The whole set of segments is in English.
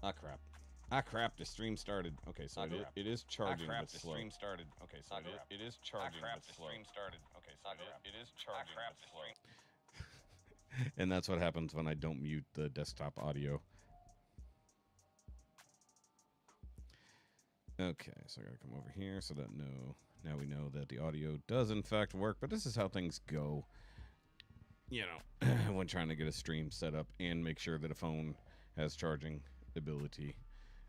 Ah, crap. Ah, crap, the stream started. Okay, so it is charging, but slow. Stream started. Okay, so it is charging, but slow. Stream started. Okay, so it is charging, but slow. And that's what happens when I don't mute the desktop audio. Okay, so I gotta come over here so that now we know that the audio does in fact work, but this is how things go, you know, when trying to get a stream set up and make sure that a phone has charging ability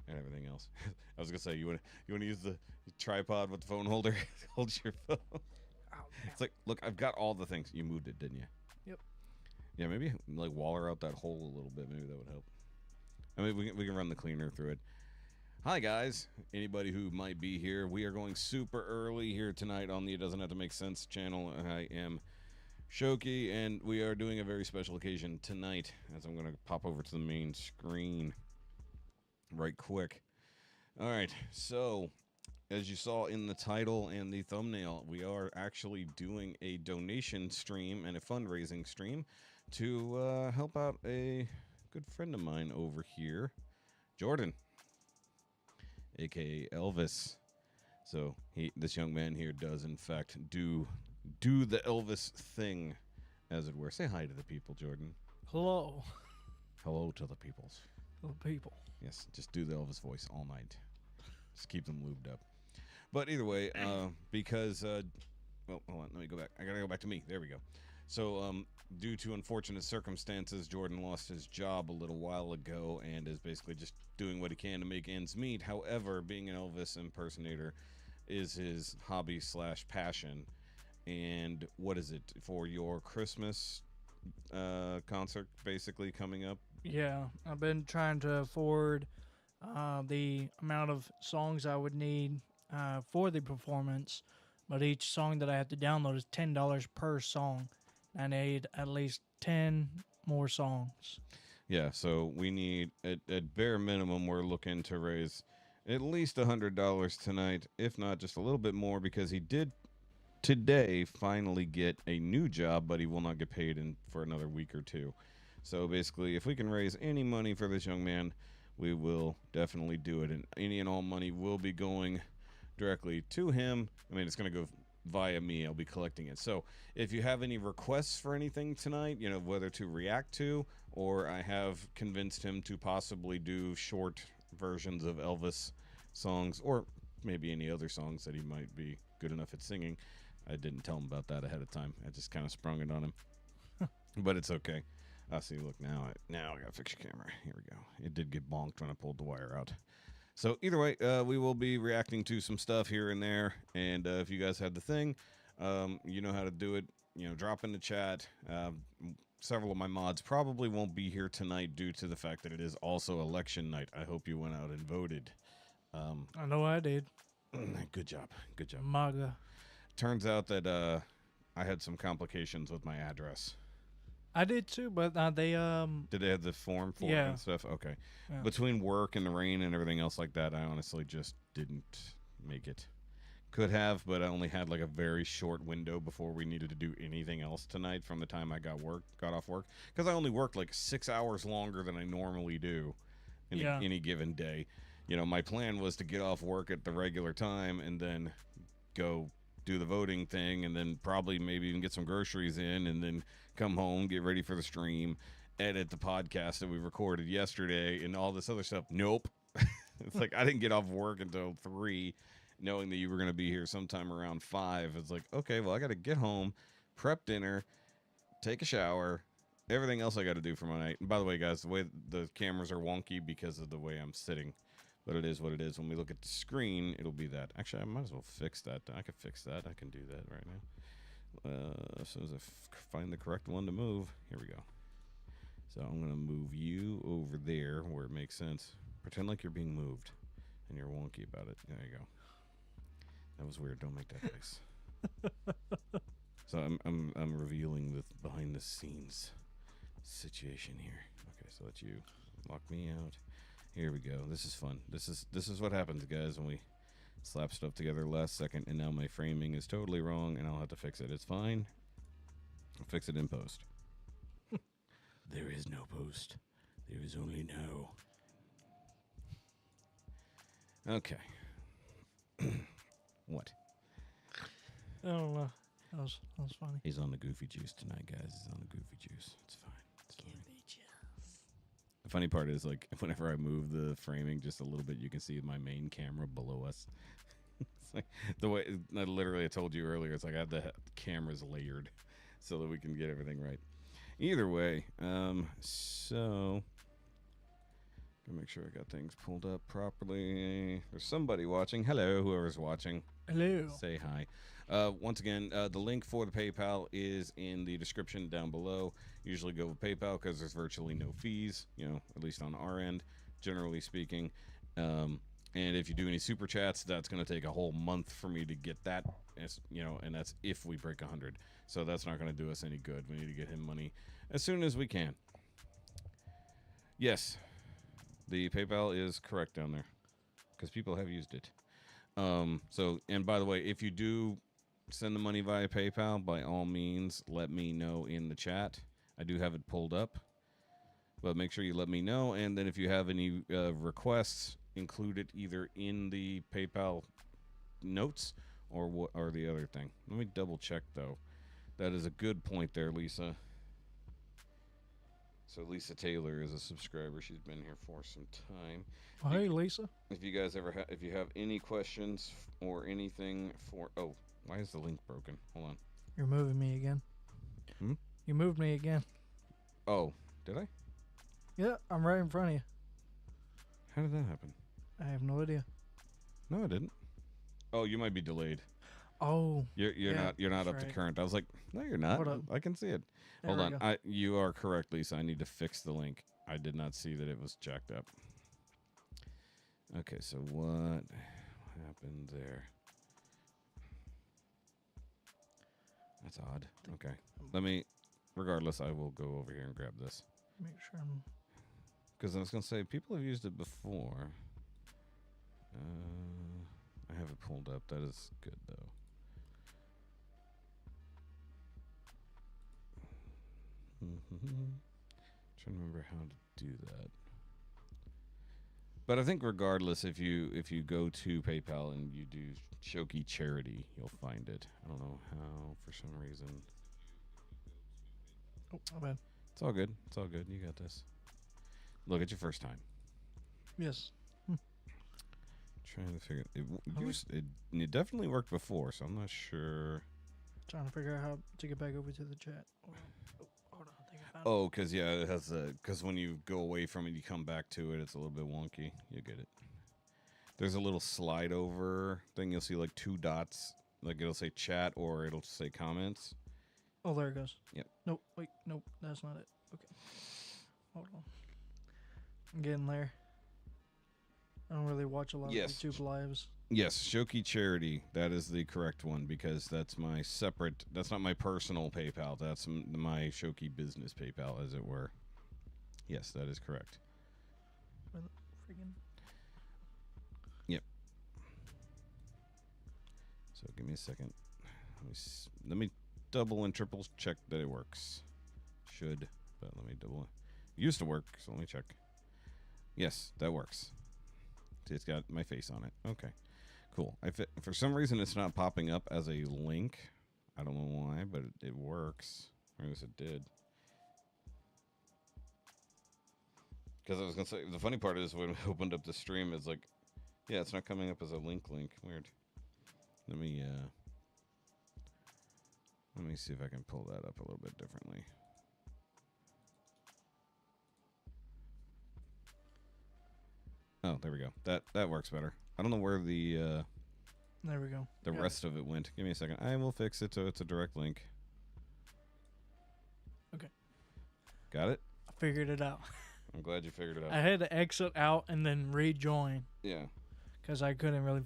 and everything else. I was gonna say, you want to use the tripod with the phone holder? Hold your phone. Oh, it's like, look, I've got all the things. You moved it, didn't you? Yep. Yeah, maybe like waller out that hole a little bit. Maybe that would help. I mean, we can run the cleaner through it. Hi guys, anybody who might be here. We are going super early here tonight on the It Doesn't Have to Make Sense channel. I am Shoki, and we are doing a very special occasion tonight, as I'm going to pop over to the main screen right quick. All right, so as you saw in the title and the thumbnail, we are actually doing a donation stream and a fundraising stream to help out a good friend of mine over here, Jordan, aka Elvis. So this young man here does in fact do the Elvis thing, as it were. Say hi to the people, Jordan. Hello. Hello to the peoples. Hello, people. Yes, just do the Elvis voice all night. Just keep them lubed up. But either way, because well, hold on, let me go back. I gotta go back to me. There we go. So, due to unfortunate circumstances, Jordan lost his job a little while ago and is basically just doing what he can to make ends meet. However, being an Elvis impersonator is his hobby / passion. And what is it for your Christmas concert basically coming up? Yeah, I've been trying to afford the amount of songs I would need for the performance, but each song that I have to download is $10 per song. I need at least 10 more songs. Yeah, so we need, at bare minimum, we're looking to raise at least $100 tonight, if not just a little bit more, because he did today finally get a new job, but he will not get paid for another week or two. So basically, if we can raise any money for this young man, we will definitely do it, and any and all money will be going directly to him. I mean, it's going to go via me. I'll be collecting it. So if you have any requests for anything tonight, you know, whether to react to, or I have convinced him to possibly do short versions of Elvis songs, or maybe any other songs that he might be good enough at singing. I didn't tell him about that ahead of time. I just kind of sprung it on him. But it's okay. See, look, now I gotta fix your camera. Here we go. It did get bonked when I pulled the wire out. So either way, we will be reacting to some stuff here and there. And if you guys have the thing, you know how to do it. You know, drop in the chat. Several of my mods probably won't be here tonight due to the fact that it is also election night. I hope you went out and voted. I know I did. Good job. Good job. MAGA. Turns out that I had some complications with my address. I did too, but they Did they have the form for it Yeah. and stuff? Okay. Yeah. Between work and the rain and everything else like that, I honestly just didn't make it. Could have, but I only had like a very short window before we needed to do anything else tonight from the time I got off work. Because I only worked like 6 hours longer than I normally do in Yeah. any given day. You know, my plan was to get off work at the regular time and then go do the voting thing and then probably maybe even get some groceries in and then come home, get ready for the stream, edit the podcast that we recorded yesterday and all this other stuff. Nope. It's like I didn't get off work until 3, knowing that you were going to be here sometime around 5. It's like, okay, well, I got to get home, prep dinner, take a shower, everything else I got to do for my night. And by the way, guys, the way the cameras are wonky because of the way I'm sitting. But it is what it is. When we look at the screen, it'll be that. Actually, I might as well fix that. I can fix that. I can do that right now. As soon as I find the correct one to move. Here we go. So I'm going to move you over there where it makes sense. Pretend like you're being moved. And you're wonky about it. There you go. That was weird. Don't make that face. So I'm revealing the behind the scenes situation here. Okay, so let you lock me out. Here we go. This is fun. This is what happens, guys, when we slap stuff together last second, and now my framing is totally wrong, and I'll have to fix it. It's fine. I'll fix it in post. There is no post. There is only no. Okay. What? I don't know. That was funny. He's on the goofy juice tonight, guys. He's on the goofy juice. It's fine. It's fine. The funny part is, like, whenever I move the framing just a little bit, you can see my main camera below us. It's like the way I told you earlier. It's like I have the cameras layered so that we can get everything right. Either way, so gotta make sure I got things pulled up properly. There's somebody watching. Hello, whoever's watching. Hello. Say hi. Once again, the link for the PayPal is in the description down below. Usually go with PayPal because there's virtually no fees, at least on our end, generally speaking. And if you do any super chats, that's going to take a whole month for me to get that, and that's if we break 100. So that's not going to do us any good. We need to get him money as soon as we can. Yes, the PayPal is correct down there because people have used it. And by the way, if you do send the money via PayPal, by all means, let me know in the chat. I do have it pulled up, but make sure you let me know. And then if you have any requests, include it either in the PayPal notes or the other thing. Let me double check though. That is a good point there, Lisa. So Lisa Taylor is a subscriber. She's been here for some time. Oh, hey, Lisa. If you guys ever if you have any questions or anything why is the link broken? Hold on. You're moving me again. Hmm? You moved me again. Oh, did I? Yeah, I'm right in front of you. How did that happen? I have no idea. No, I didn't. Oh, you might be delayed. Oh. You're not up to right. current. I was like, no, you're not. Hold up. I can see it. There Hold we on. go. You are correct, Lisa. I need to fix the link. I did not see that it was jacked up. Okay, so what happened there? That's odd. Okay. Regardless, I will go over here and grab this. Make sure I'm... Because I was going to say, people have used it before. I have it pulled up. That is good, though. Trying to remember how to do that. But I think regardless, if you go to PayPal and you do Shoki Charity, you'll find it. I don't know how, for some reason. Oh, my bad. It's all good. It's all good. You got this. Look, it's your first time. Yes. Trying to figure it definitely worked before, so I'm not sure. Trying to figure out how to get back over to the chat. Hold on. I think I found Oh, because it has because when you go away from it, you come back to it. It's a little bit wonky. You get it. There's a little slide over thing. You'll see like 2 dots. Like it'll say chat or it'll say comments. Oh, there it goes. Yep. Nope. Wait. Nope. That's not it. Okay. Hold on. I'm getting there. I don't really watch a lot Yes. of YouTube lives. Yes, Shoki Charity. That is the correct one because that's my separate. That's not my personal PayPal. That's my Shoki business PayPal, as it were. Yes, that is correct. Well, freaking. Yep. So give me a second. Let me double and triple check that it works. Should, but let me double. It used to work, so let me check. Yes, that works. It's got my face on it. Okay. Cool. For some reason, it's not popping up as a link. I don't know why, but it works. Or at least it did. Because I was going to say, the funny part is when I opened up the stream, it's like, yeah, it's not coming up as a link. Weird. Let me see if I can pull that up a little bit differently. Oh, there we go. That works better. I don't know where the there we go. The rest of it went. Give me a second. I will fix it so it's a direct link. Okay. Got it? I figured it out. I'm glad you figured it out. I had to exit out and then rejoin. Yeah. Because I couldn't really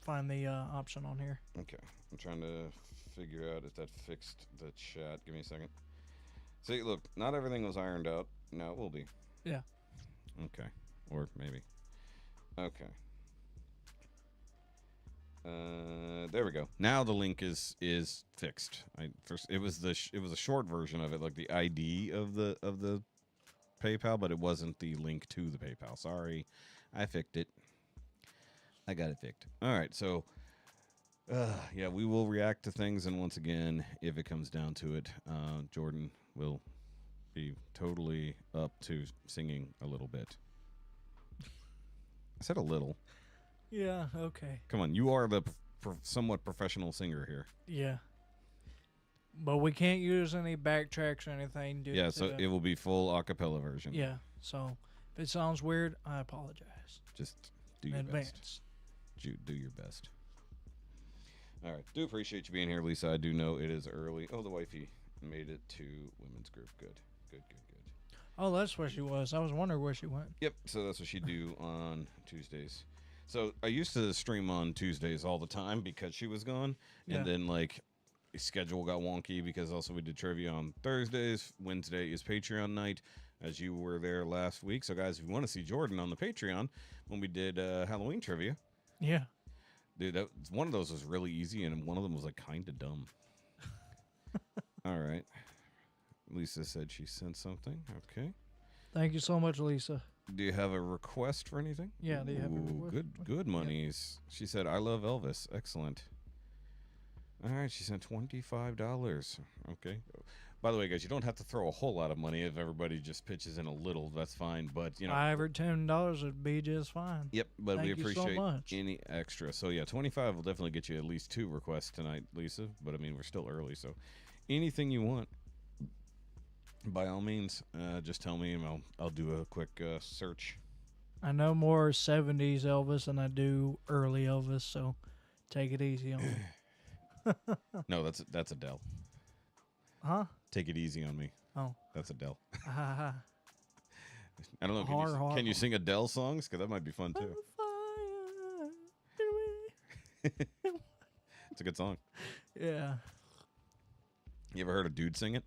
find the option on here. Okay. I'm trying to figure out if that fixed the chat. Give me a second. See, look, not everything was ironed out. Now it will be. Yeah. Okay. Or maybe. Okay. There we go. Now the link is fixed. It was a short version of it, like the ID of the PayPal, but it wasn't the link to the PayPal. Sorry, I fixed it. I got it fixed. All right, so yeah, we will react to things, and once again, if it comes down to it, Jordan will be totally up to singing a little bit. I said a little. Yeah, okay. Come on, you are the somewhat professional singer here. Yeah. But we can't use any backtracks or anything. Yeah, so it will be full a cappella version. Yeah, so if it sounds weird, I apologize. Just do your best. Do your best. All right. Do appreciate you being here, Lisa. I do know it is early. Oh, the wifey made it to women's group. Good. Oh, that's where she was. I was wondering where she went. Yep, so that's what she do on Tuesdays. So I used to stream on Tuesdays all the time because she was gone. Yeah. And then, like, the schedule got wonky because also we did trivia on Thursdays. Wednesday is Patreon night, as you were there last week. So, guys, if you want to see Jordan on the Patreon when we did Halloween trivia. Yeah. Dude, one of those was really easy, and one of them was, like, kind of dumb. All right. Lisa said she sent something. Okay. Thank you so much, Lisa. Do you have a request for anything? Yeah, do you have a request? Good monies. Yeah. She said, I love Elvis. Excellent. All right, she sent $25. Okay. By the way, guys, you don't have to throw a whole lot of money if everybody just pitches in a little. That's fine, but, you know. $5 or $10 would be just fine. Yep, but Thank we you so appreciate much. any extra. So, yeah, 25 will definitely get you at least 2 requests tonight, Lisa. But, I mean, we're still early, so anything you want. By all means, just tell me and I'll do a quick search. I know more 70s Elvis than I do early Elvis, so take it easy on me. No, that's Adele. Huh? Take it easy on me. Oh. That's Adele. I don't know. Can you sing Adele songs? Because that might be fun, too. It's a good song. Yeah. You ever heard a dude sing it?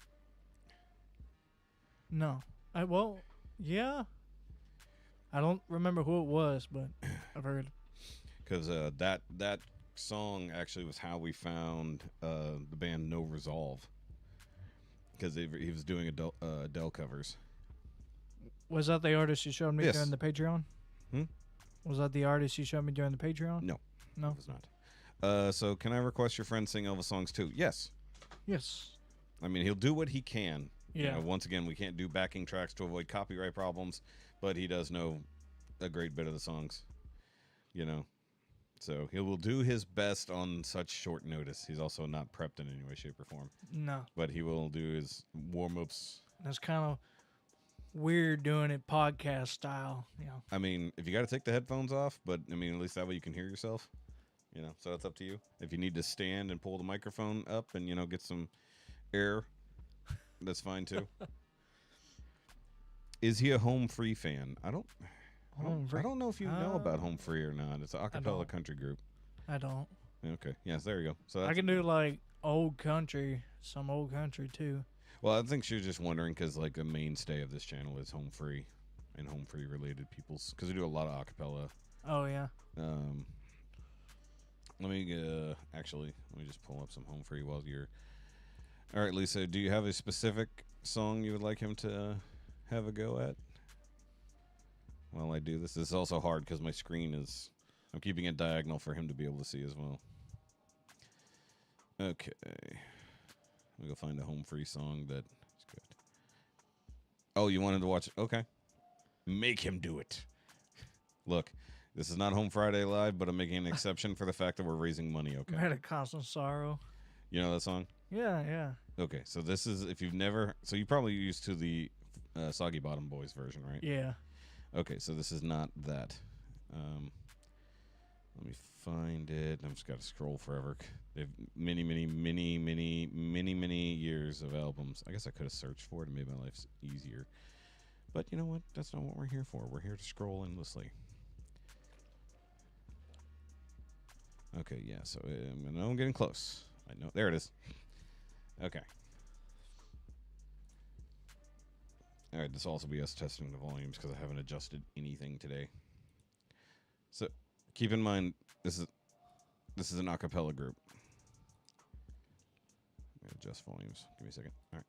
No. Yeah. I don't remember who it was, but I've heard. Because that song actually was how we found the band No Resolve. Because he was doing Adele covers. Was that the artist you showed me Yes. during the Patreon? Was that the artist you showed me during the Patreon? No. No? It was not. So can I request your friend sing Elvis songs too? Yes. Yes. I mean, he'll do what he can. Yeah. You know, once again, we can't do backing tracks to avoid copyright problems, but he does know a great bit of the songs, you know. So he will do his best on such short notice. He's also not prepped in any way, shape, or form. No. But he will do his warm-ups. That's kind of weird doing it podcast style, you know. I mean, if you got to take the headphones off, but, I mean, at least that way you can hear yourself, you know. So it's up to you. If you need to stand and pull the microphone up and, you know, get some air, that's fine too. Is he a home free fan? Home Free. I don't know if you know about Home Free or not. It's an a cappella country group. I don't. Okay. Yes, there you go. So I can do like old country, some old country too. Well, I think she was just wondering because like the mainstay of this channel is Home Free and Home Free related people's because we do a lot of a cappella. Oh yeah. Let me actually let me just pull up some Home Free while you're. All right, Lisa. Do you have a specific song you would like him to have a go at? While I do this, this is also hard because my screen is. I'm keeping it diagonal for him to be able to see as well. Okay. Let me go find a Home Free song that is good. Oh, you wanted to watch it? Okay. Make him do it. Look, this is not Home Friday Live, but I'm making an exception for the fact that we're raising money, okay? Had a constant sorrow. You know that song? Yeah, yeah. Okay, so this is, if you've never, so you probably used to the Soggy Bottom Boys version, right? Yeah. Okay, so this is not that. Let me find it. I'm just got to scroll forever. They have many years of albums. I guess I could have searched for it and made my life easier. But you know what? That's not what we're here for. We're here to scroll endlessly. Okay, yeah, so I know I'm getting close. I know. There it is. Okay. All right, this will also be us testing the volumes because I haven't adjusted anything today. So keep in mind, this is an a cappella group. I'm gonna adjust volumes. Give me a second. All right.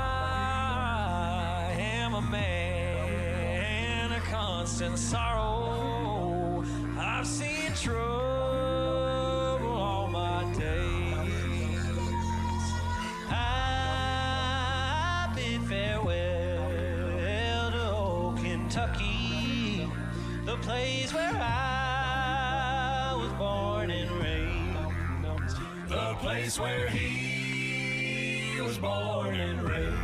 I am a man of constant sorrow. I've seen trouble all my days. I bid farewell to old Kentucky, the place where I was born and raised, the place where he was born and raised.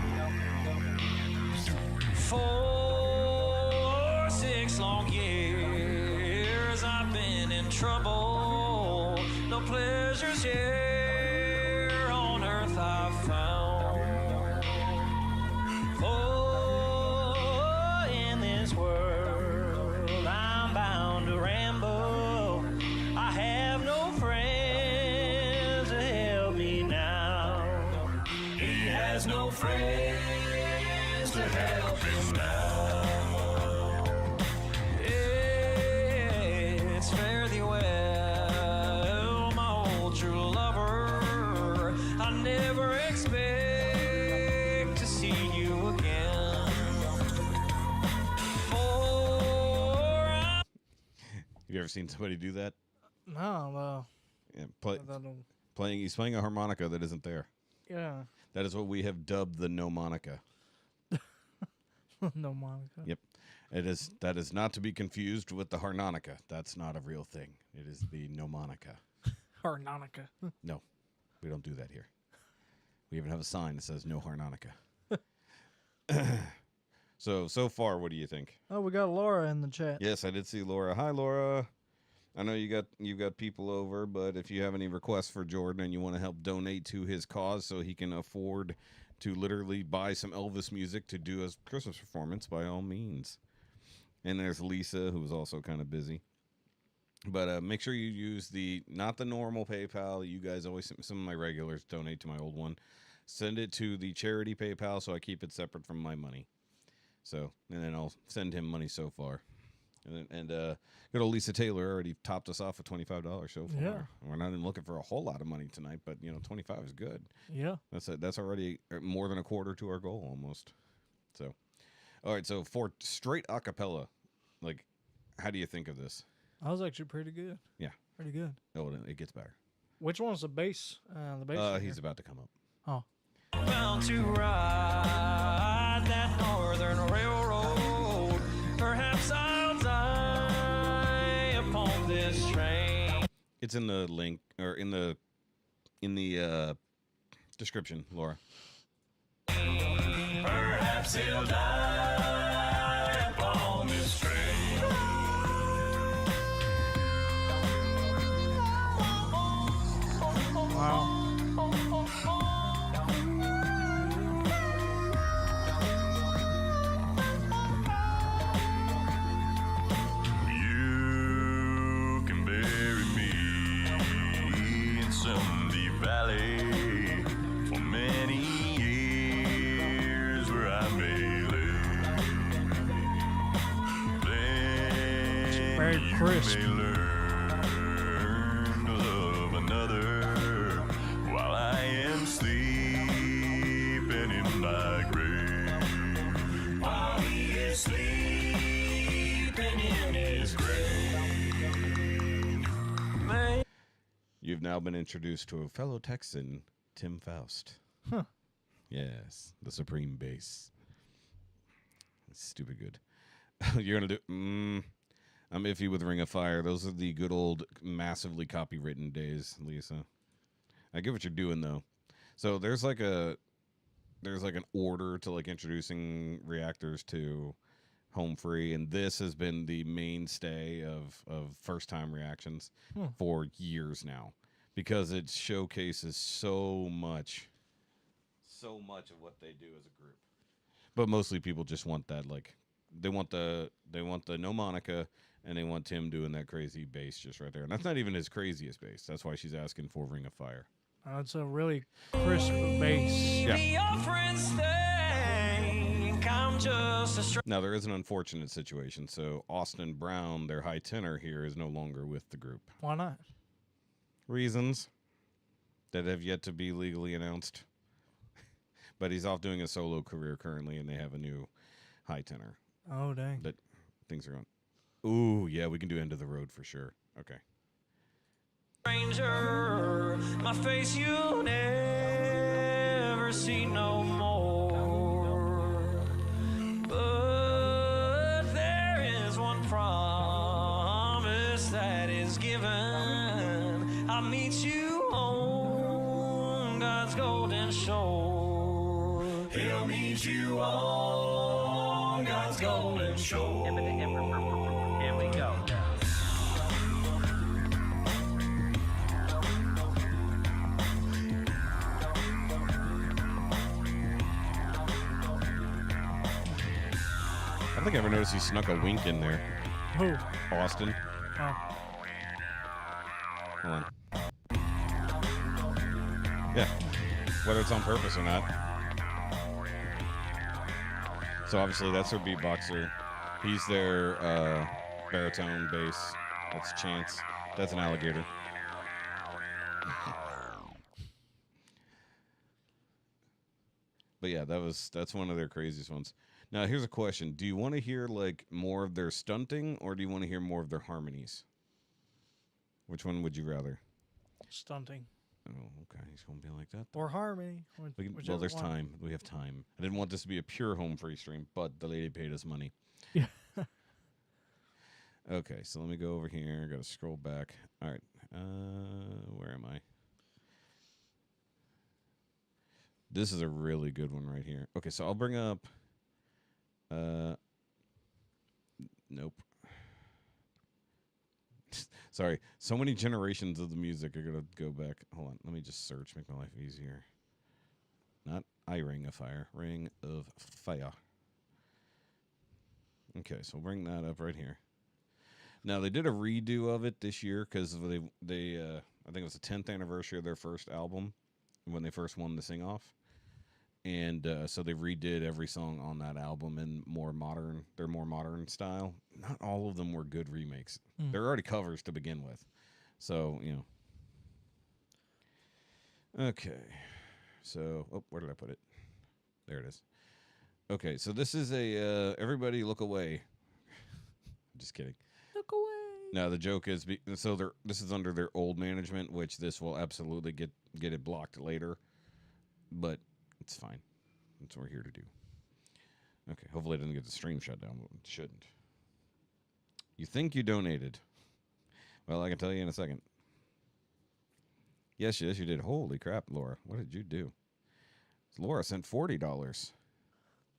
4 6 long years I've been in trouble. No pleasures here on earth I've found. For in this world I'm bound to ramble. I have no friends to help me now. He has no friends to help him now. It's fare thee well, my old true lover. I never expect to see you again. For Have you ever seen somebody do that? No, well, Yeah, I don't- he's playing a harmonica that isn't there. yeah. That is what we have dubbed the no-monica. No, Monica. Yep. That is not to be confused with the harmonica. That's not a real thing. It is the no-monica. Harmonica. No, we don't do that here. We even have a sign that says no harmonica. So far, what do you think? Oh, we got Laura in the chat. Yes, I did see Laura. Hi, Laura. I know you got people over, but if you have any requests for Jordan and you want to help donate to his cause so he can afford to literally buy some Elvis music to do his Christmas performance, by all means. And there's Lisa, who's also kind of busy. But make sure you use not the normal PayPal. You guys always, some of my regulars donate to my old one. Send it to the charity PayPal so I keep it separate from my money. So, and then I'll send him money so far. And good old Lisa Taylor already topped us off with $25 so far. Yeah. We're not even looking for a whole lot of money tonight, but 25 is good. Yeah. That's already more than a quarter to our goal almost. So, all right. So for straight a cappella, like, how do you think of this? I was actually pretty good. Yeah. Pretty good. Oh, it gets better. Which one's the bass? The bass. He's about to come up. Oh. bound to ride that northern railroad. Perhaps I'll die upon this train. It's in the link or in the description, Laura. Perhaps he'll die upon this valley for many years where I may live. Then very crisp. you may learn to love another while I am sleeping in my grave. While he is sleeping in his grave. You've now been introduced to a fellow Texan, Tim Faust. Huh. Yes, the supreme bass. Stupid good. You're gonna do. I'm iffy with Ring of Fire. Those are the good old, massively copywritten days, Lisa. I get what you're doing though. So there's like an order to like introducing reactors to home free, and this has been the mainstay of first time reactions for years now, because it showcases so much of what they do as a group. But mostly people just want that, like they want the no Monica, and they want Tim doing that crazy bass just right there. And that's not even his craziest bass. That's why she's asking for Ring of Fire. It's a really crisp bass. Yeah. Now, there is an unfortunate situation. So Austin Brown, their high tenor here, is no longer with the group. Why not? Reasons that have yet to be legally announced. But he's off doing a solo career currently, and they have a new high tenor. Oh, dang. That things are going. Ooh, yeah, we can do End of the Road for sure. Okay. Stranger, my face you'll never see no more. But there is one promise that is given. I'll meet you on God's golden shore. He'll meet you on God's golden shore. Here we go. I don't think I ever noticed he snuck a wink in there. Who? Austin. Oh. Hold on. Yeah. Whether it's on purpose or not. So obviously that's their beatboxer. He's their baritone bass. That's Chance. That's an alligator. But yeah, that's one of their craziest ones. Now here's a question: do you want to hear like more of their stunting, or do you want to hear more of their harmonies? Which one would you rather? Stunting. Oh, okay. He's gonna be like that. Or harmony. Well, there's time. We have time. I didn't want this to be a pure home free stream, but the lady paid us money. Yeah. Okay, so let me go over here. Got to scroll back. All right. Where am I? This is a really good one right here. Okay, so I'll bring up. Nope. Sorry, so many generations of the music. I gotta go back. Hold on, let me just search. Make my life easier. Not Ring of Fire. Ring of Fire. Okay, so we'll bring that up right here. Now they did a redo of it this year because they I think it was the 10th anniversary of their first album when they first won the Sing Off. And so they redid every song on that album in their more modern style. Not all of them were good remakes. They're already covers to begin with. So, you know. Okay. So, where did I put it? There it is. Okay, so this is a everybody look away. Just kidding. Look away. No, the joke is this is under their old management, which this will absolutely get it blocked later. But it's fine. That's what we're here to do. Okay, hopefully it doesn't get the stream shut down, but it shouldn't. You think you donated. Well, I can tell you in a second. Yes, you did. Holy crap, Laura. What did you do? Laura sent $40.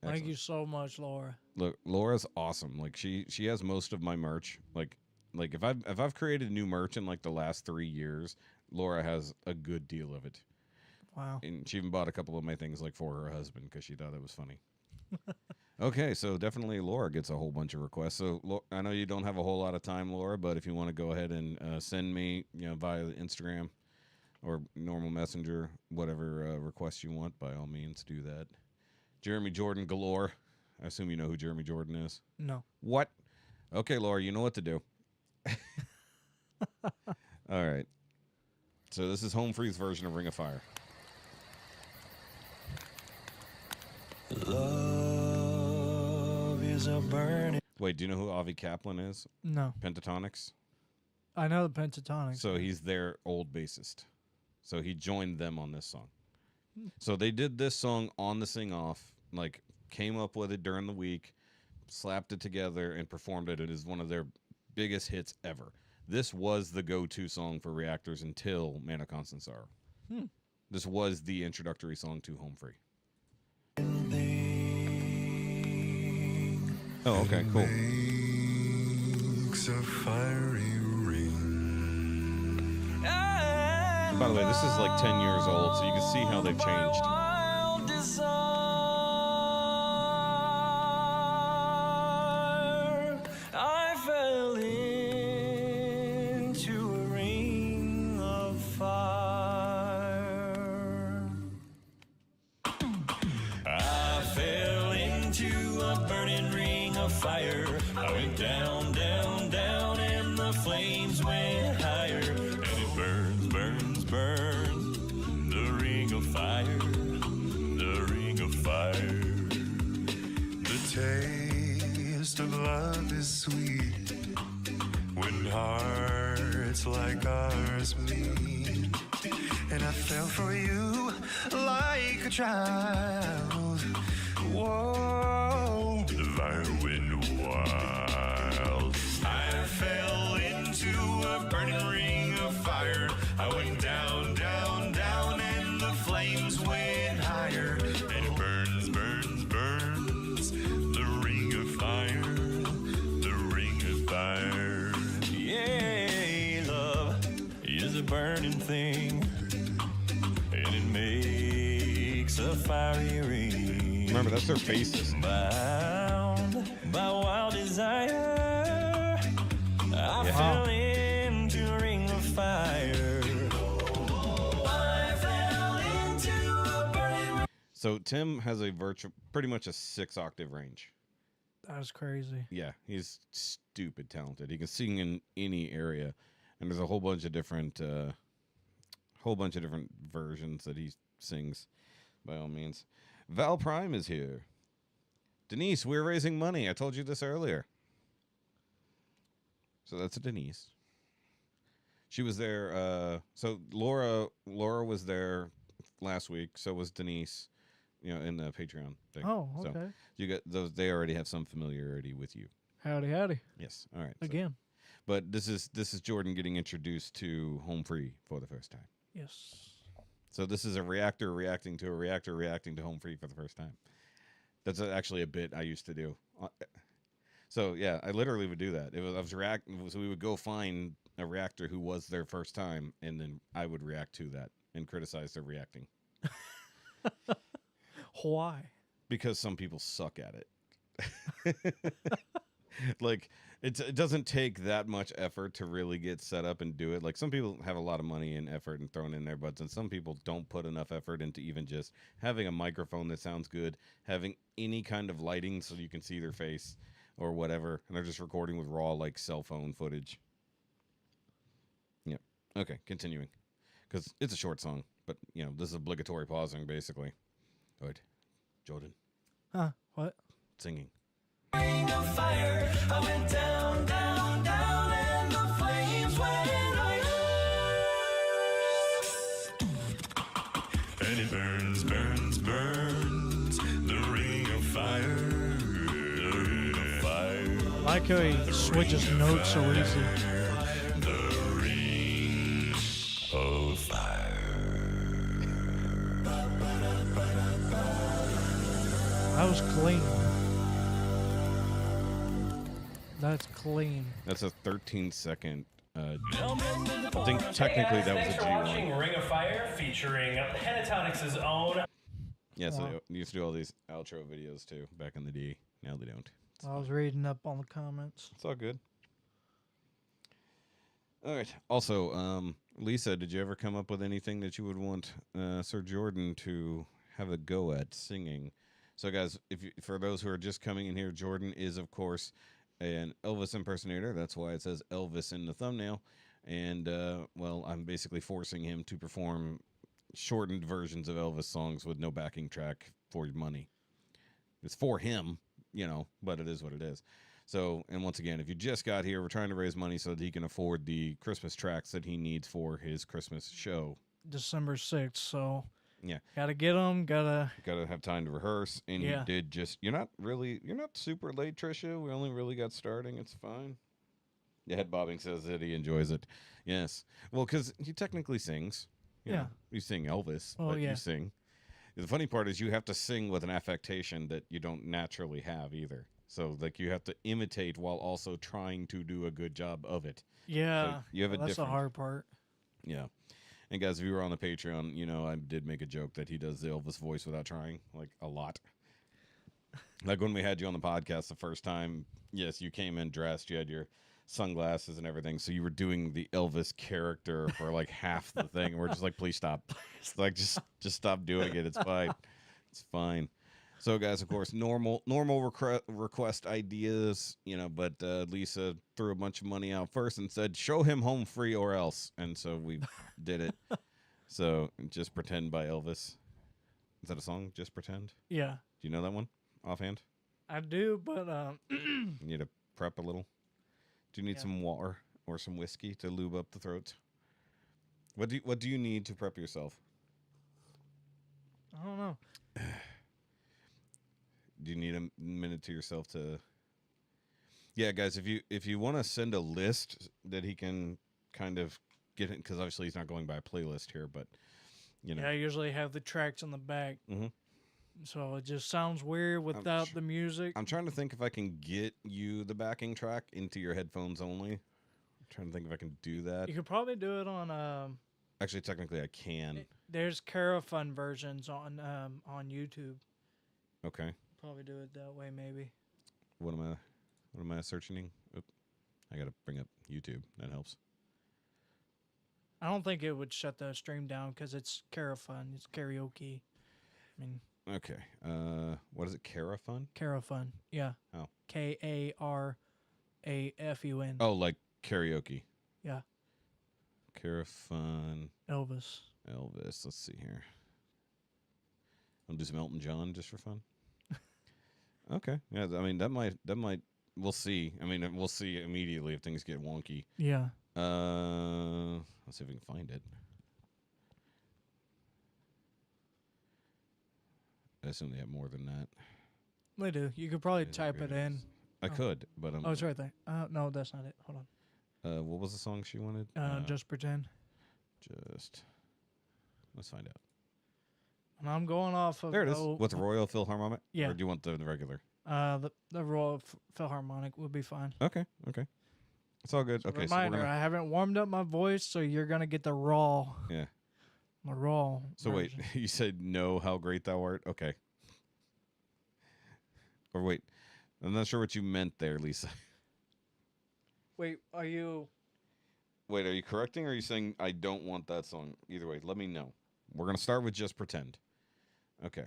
Thank you so much, Laura. Look, Laura's awesome. Like she has most of my merch. Like if I've created new merch in like the last 3 years, Laura has a good deal of it. Wow. And she even bought a couple of my things like for her husband because she thought it was funny. Okay, so definitely Laura gets a whole bunch of requests. So I know you don't have a whole lot of time, Laura, but if you want to go ahead and send me, via Instagram or normal messenger, whatever request you want. By all means, do that. Jeremy Jordan galore. I assume you know who Jeremy Jordan is. No. What? Okay, Laura, you know what to do. All right. So this is Home Free's version of Ring of Fire. Love is a burning. Wait, do you know who Avi Kaplan is? No. Pentatonics. I know the Pentatonics. So he's their old bassist. So he joined them on this song. So they did this song on the sing-off, like came up with it during the week, slapped it together, and performed it. It is one of their biggest hits ever. This was the go-to song for Reactors until Man of Constant Sorrow. This was the introductory song to Home Free. Oh, okay, cool. Makes a fiery ring. By the way, this is like 10 years old, so you can see how they've changed. Wild desire, I fell into a ring of fire. I fell into a burning ring of fire. I went down, down, down, and the flames went higher. And it burns, burns, burns. The ring of fire, the ring of fire. The taste of love is sweet when hearts like ours meet. And I fell for you like a child. Whoa, the fire went wild. I fell into a burning ring of fire. I went down, down, down, and the flames went higher. And it burns, burns, burns. The ring of fire, the ring of fire. Yeah, love is a burning thing, and it makes a fiery ring. Remember, that's their bassist. Bound by wild desire, I fell into a ring of fire. I fell into a burning. So Tim has a pretty much a 6-octave range. That was crazy. Yeah, he's stupid talented. He can sing in any area, and there's a whole bunch of different versions that he sings. By all means, Val Prime is here. Denise, we're raising money. I told you this earlier. So that's Denise. She was there. So Laura was there last week. So was Denise. You know, in the Patreon thing. Oh, okay. So you got those. They already have some familiarity with you. Howdy, howdy. Yes. All right. So- Again. but this is Jordan getting introduced to Home Free for the first time. Yes. So this is a reactor reacting to a reactor reacting to Home Free for the first time. That's actually a bit I used to do. So yeah, I literally would do that. So we would go find a reactor who was their first time, and then I would react to that and criticize their reacting. Why? Because some people suck at it. Like it doesn't take that much effort to really get set up and do it. Like some people have a lot of money and effort and thrown in their butts, and some people don't put enough effort into even just having a microphone that sounds good, having any kind of lighting so you can see their face or whatever, and they're just recording with raw like cell phone footage. Yep. Okay, continuing, because it's a short song, but you know this is obligatory pausing basically. All right, Jordan. Huh? What? Singing. Ring of fire, I went down, down, down, and the flames went higher. And it burns, burns, burns, the ring of fire, the ring of fire. I like how he switches notes so easy. The ring of fire. That was clean. That's clean. That's a 13-second. I think technically that was a watching G1. Ring of Fire featuring Pentatonics' own. Yeah, so Wow. they used to do all these outro videos too back in the day. Now they don't. I was reading up on the comments. It's all good. All right. Also, Lisa, did you ever come up with anything that you would want Sir Jordan to have a go at singing? So, guys, for those who are just coming in here, Jordan is, of course, an Elvis impersonator. That's why it says Elvis in the thumbnail. And, well, I'm basically forcing him to perform shortened versions of Elvis songs with no backing track for money. It's for him, but it is what it is. So, and once again, if you just got here, we're trying to raise money so that he can afford the Christmas tracks that he needs for his Christmas show. December 6th, so Yeah. gotta get them, gotta have time to rehearse. And Yeah. you did you're not super late, Trisha. We only really got starting. It's fine. The head bobbing says that he enjoys it. Yes. Well, because he technically sings. Yeah. You sing Elvis, Oh, but yeah. you sing. The funny part is you have to sing with an affectation that you don't naturally have either. So, like, you have to imitate while also trying to do a good job of it. Yeah. So you have a that's the different. hard part. Yeah. And guys, if you were on the Patreon, I did make a joke that he does the Elvis voice without trying, like, a lot. Like when we had you on the podcast the first time, yes, you came in dressed, you had your sunglasses and everything, so you were doing the Elvis character for like half the thing, and we're just like, please stop. It's like, just stop doing it. It's fine. It's fine. So, guys, of course, normal request ideas, but Lisa threw a bunch of money out first and said, show him Home Free or Else. And so we did it. So, Just Pretend by Elvis. Is that a song, Just Pretend? Yeah. Do you know that one offhand? I do, but You need to prep a little. Do you need Yeah. some water or some whiskey to lube up the throat? What do you need to prep yourself? I don't know. Do you need a minute to yourself to? Yeah, guys, if you want to send a list that he can kind of get it, because obviously he's not going by a playlist here, but Yeah, I usually have the tracks on the back. Mhm. So it just sounds weird without the music. I'm trying to think if I can get you the backing track into your headphones only. I'm trying to think if I can do that. You could probably do it on Actually, technically, I can. there's Carafun versions on YouTube. Okay. Probably do it that way, maybe. What am I searching? Oop. I gotta bring up YouTube. That helps. I don't think it would shut the stream down because it's Carafun. It's karaoke. I mean, Okay. What is it? Carafun? Carafun. Yeah. Oh. Karafun. Oh, like karaoke. Yeah. Carafun. Elvis. Let's see here. I'll do some Elton John just for fun. Okay. Yeah. I mean, that might. We'll see. I mean, we'll see immediately if things get wonky. Yeah. Let's see if we can find it. I assume they have more than that. They do. You could probably Yeah, type it in. I could, but Oh, it's right there. No, that's not it. Hold on. what was the song she wanted? Just pretend. Let's find out. And I'm going off of There it is. What's Royal Philharmonic? Yeah. Or do you want the regular? the Royal Philharmonic would be fine. Okay. It's all good. Okay. Reminder: So we're gonna. I haven't warmed up my voice, so you're gonna get the raw. Yeah. My raw. So wait, version. you said no, how great thou art? Okay. Or wait, I'm not sure what you meant there, Lisa. Wait, are you? Wait, are you correcting or are you saying I don't want that song? Either way, let me know. We're going to start with Just Pretend. Okay.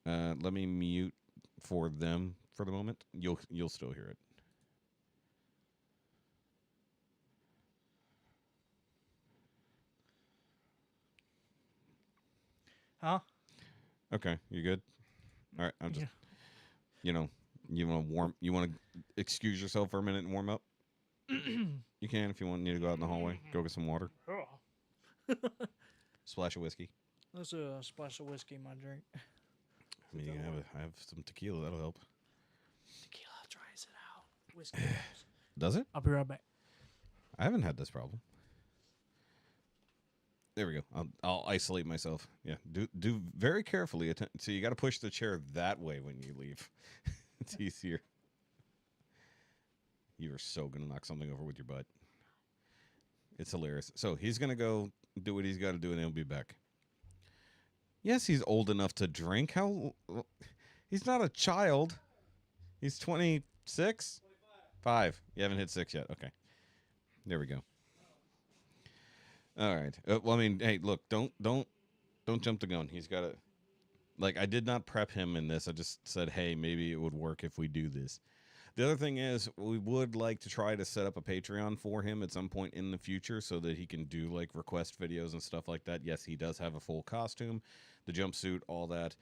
Let me mute for them for the moment. You'll still hear it. Huh? Okay, you good? All right, I'm just Yeah. you want to excuse yourself for a minute and warm up? You can if you want. Need to go out in the hallway, go get some water, splash of whiskey. Let's do a splash of whiskey in my drink. I mean, you can have some tequila. That'll help. Tequila dries it out. Whiskey helps. Does it? I'll be right back. I haven't had this problem. There we go. I'll isolate myself. Yeah. Do very carefully. So you got to push the chair that way when you leave. It's easier. You are so gonna knock something over with your butt. It's hilarious. So he's gonna go do what he's got to do, and he'll be back. Yes, he's old enough to drink. How? He's not a child. He's 26. 5. You haven't hit 6 yet. Okay. There we go. All right. Well, I mean, hey, look, don't jump the gun. He's got to. Like, I did not prep him in this. I just said, hey, maybe it would work if we do this. The other thing is, we would like to try to set up a Patreon for him at some point in the future so that he can do, like, request videos and stuff like that. Yes, he does have a full costume, the jumpsuit, all that,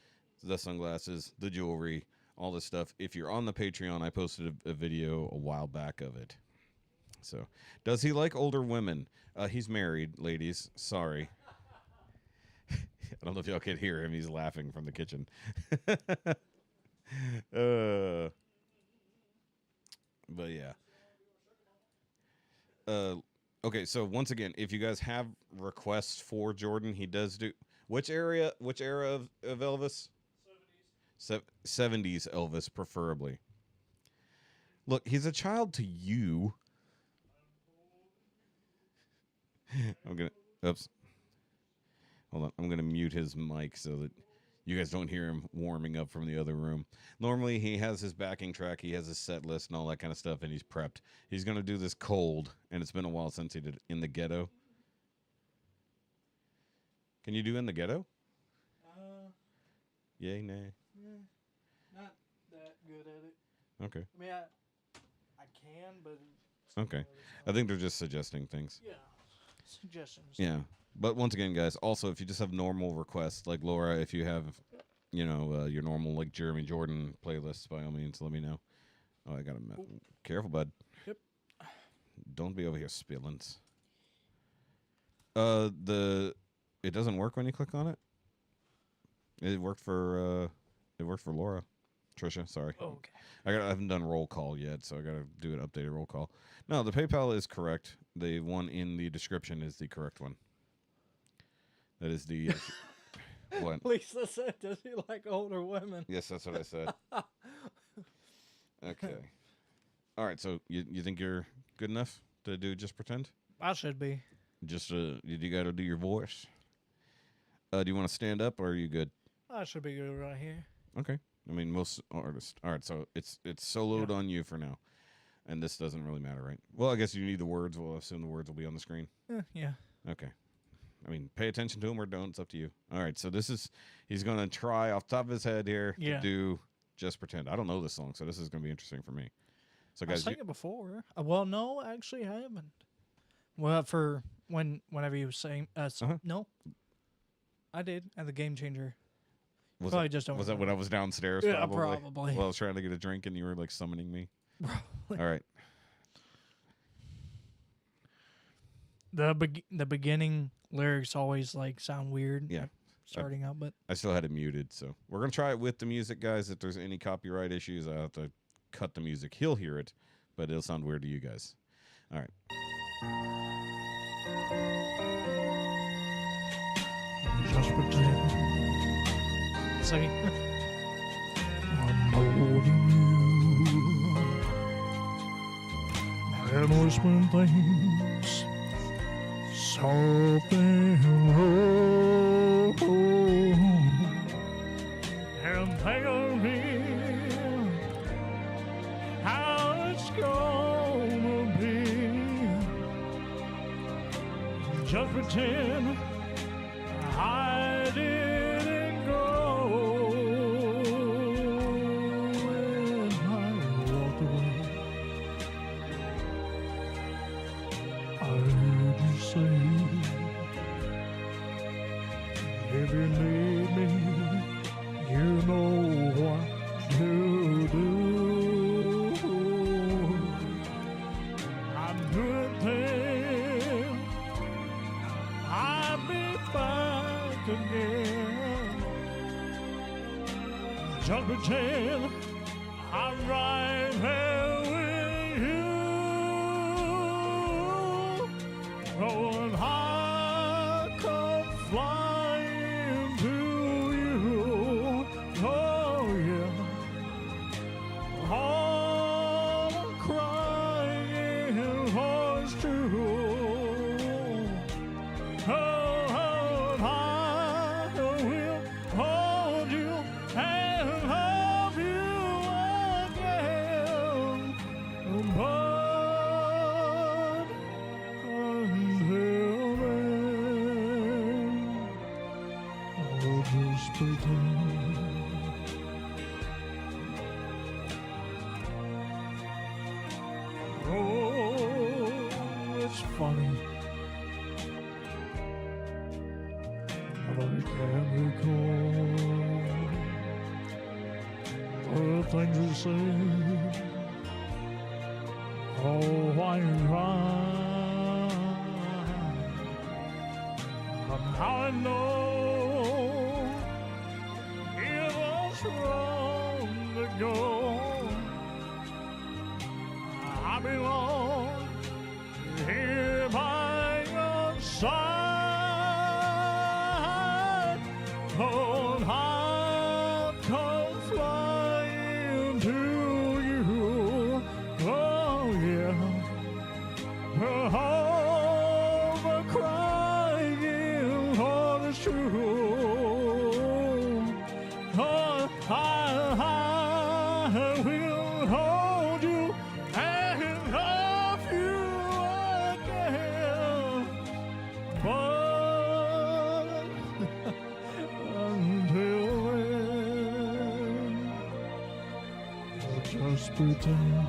the sunglasses, the jewelry, all this stuff. If you're on the Patreon, I posted a video a while back of it. So, does he like older women? He's married, ladies. Sorry. I don't know if y'all can hear him. He's laughing from the kitchen. But yeah. Okay, so once again, if you guys have requests for Jordan, he does do which era of Elvis? 70s Elvis, preferably. Look, he's a child to you. Oops. Hold on. I'm going to mute his mic so that you guys don't hear him warming up from the other room. Normally, he has his backing track, he has his set list and all that kind of stuff, and he's prepped. He's going to do this cold, and it's been a while since he did In the Ghetto. Can you do In the Ghetto? Yay, nay? Yeah, not that good at it. Okay. I mean, I can, but... Okay. I think they're just suggesting things. Yeah. Suggestions. Yeah. But once again, guys, also, if you just have normal requests, like Laura, if you have, you know, your normal, like, Jeremy Jordan playlists, by all means, let me know. Oh, I got to... Careful, bud. Yep. Don't be over here spilling. It doesn't work when you click on it? It worked for Laura. Trisha, sorry. Oh, okay. I haven't done roll call yet, so I gotta do an updated roll call. No, the PayPal is correct. The one in the description is the correct one. That is the what? Lisa said, "Does he like older women?" Yes, that's what I said. Okay. All right. So you think you're good enough to do Just Pretend? I should be. Just you got to do your voice. Do you want to stand up, or are you good? I should be good right here. Okay. I mean, most artists. All right, so it's soloed on you for now, and this doesn't really matter, right? Well, I guess you need the words. We'll assume the words will be on the screen. Yeah. Okay. I mean, pay attention to them or don't. It's up to you. All right, so he's going to try off the top of his head here to do Just Pretend. I don't know this song, so this is going to be interesting for me. So, guys, I've sang it before. Well, no, actually, I haven't. Well, for whenever you were saying, no, I did at the Game Changer. Was don't that when I was downstairs? Yeah, probably. probably. Well, I was trying to get a drink and you were like summoning me. Probably. All right. The beginning lyrics always like sound weird. Yeah. Starting out, but I still had it muted, so we're gonna try it with the music, guys. If there's any copyright issues, I have to cut the music. He'll hear it, but it'll sound weird to you guys. All right. Just pretend. Sing it. I'm holding you and whispering things, something wrong, and telling me how it's gonna be. Just pretend I didn't go when I walked away. I heard you say, if you need me, you know what to do. I'm good then, I'll be back again. Just pretend I'm right there with you. Oh, and I come flying to you. Oh, yeah. All I'm crying for is true. Oh, I will hold you and love you again. But until just pretend. Oh, it's funny, but I can't recall all the things you said. Oh, why you cry? How I know it was wrong to go. I belong here by your side. Oh, I'll come flying to you. Oh, yeah. Oh, the crying heart is true. Oh, I will hold you and love you again. But until then, I'll just pretend.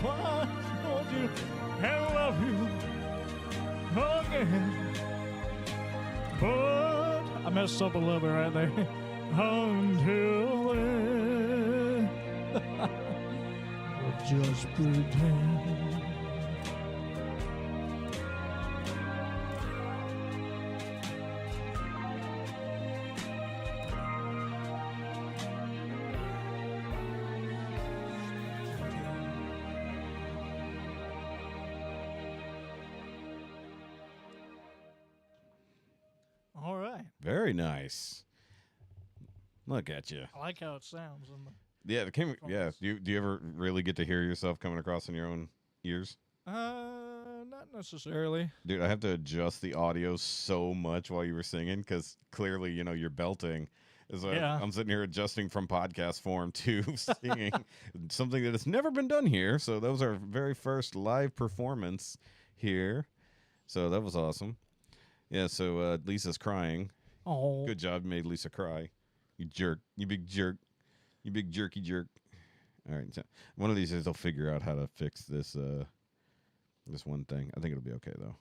Hold you and love you again. But I messed up a little bit right there. Until then, I'll just pretend. All right. Very nice. Look at you. I like how it sounds. Yeah, it came. Yeah. Do you ever really get to hear yourself coming across in your own ears? Not necessarily. Dude, I have to adjust the audio so much while you were singing because clearly, you're belting. Yeah. I'm sitting here adjusting from podcast form to singing something that has never been done here. So that was our very first live performance here. So that was awesome. Yeah, so Lisa's crying. Oh. Good job, you made Lisa cry. You jerk. You big jerk. You big jerky jerk. All right, so one of these days I'll figure out how to fix this this one thing. I think it'll be okay though.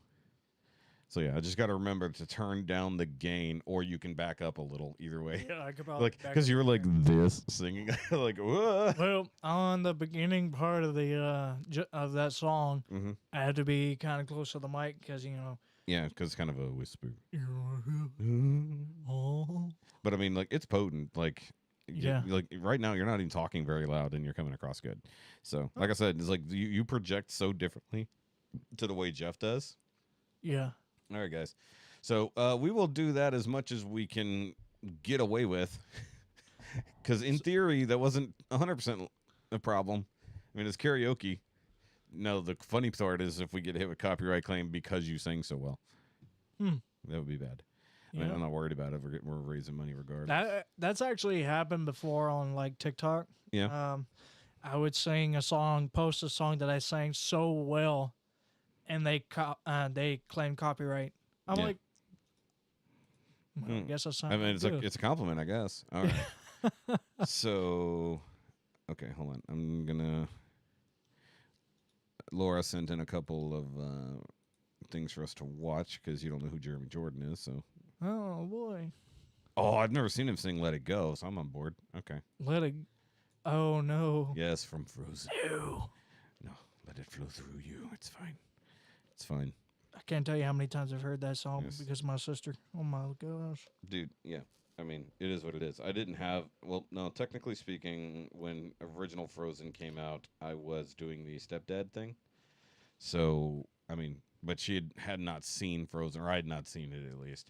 So yeah, I just got to remember to turn down the gain, or you can back up a little. Either way, Yeah, I could probably like because you were like this singing, like whoa. Well, on the beginning part of the of that song, Mm-hmm. I had to be kind of close to the mic because Yeah, because it's kind of a whisper. Oh. But I mean, like it's potent. Like Yeah. like right now, you're not even talking very loud, and you're coming across good. So, like I said, it's like you project so differently to the way Jeff does. Yeah. All right, guys. So we will do that as much as we can get away with, because in theory that wasn't 100% a problem. I mean, it's karaoke. No, the funny part is if we get hit with copyright claim because you sing so well, that would be bad. I mean, Yeah. I'm not worried about it. We're raising money regardless. That's actually happened before on like TikTok. Yeah. I would sing a song, post a song that I sang so well, and they claim copyright. I'm Yeah. like, well, I guess that's not. I mean, good. it's a compliment, I guess. All right. So, okay, hold on. I'm gonna. Laura sent in a couple of things for us to watch because you don't know who Jeremy Jordan is. So. Oh boy. Oh, I've never seen him sing "Let It Go," so I'm on board. Okay. Let it. Oh no. Yes, from Frozen. Ew. No, let it flow through you. It's fine. It's fine, I can't tell you how many times I've heard that song Yes. because of my sister. Oh my gosh. dude. Yeah. I mean, it is what it is. I didn't have. Well, no. Technically speaking, when original Frozen came out, I was doing the stepdad thing. So I mean, but she had not seen Frozen, or I had not seen it at least.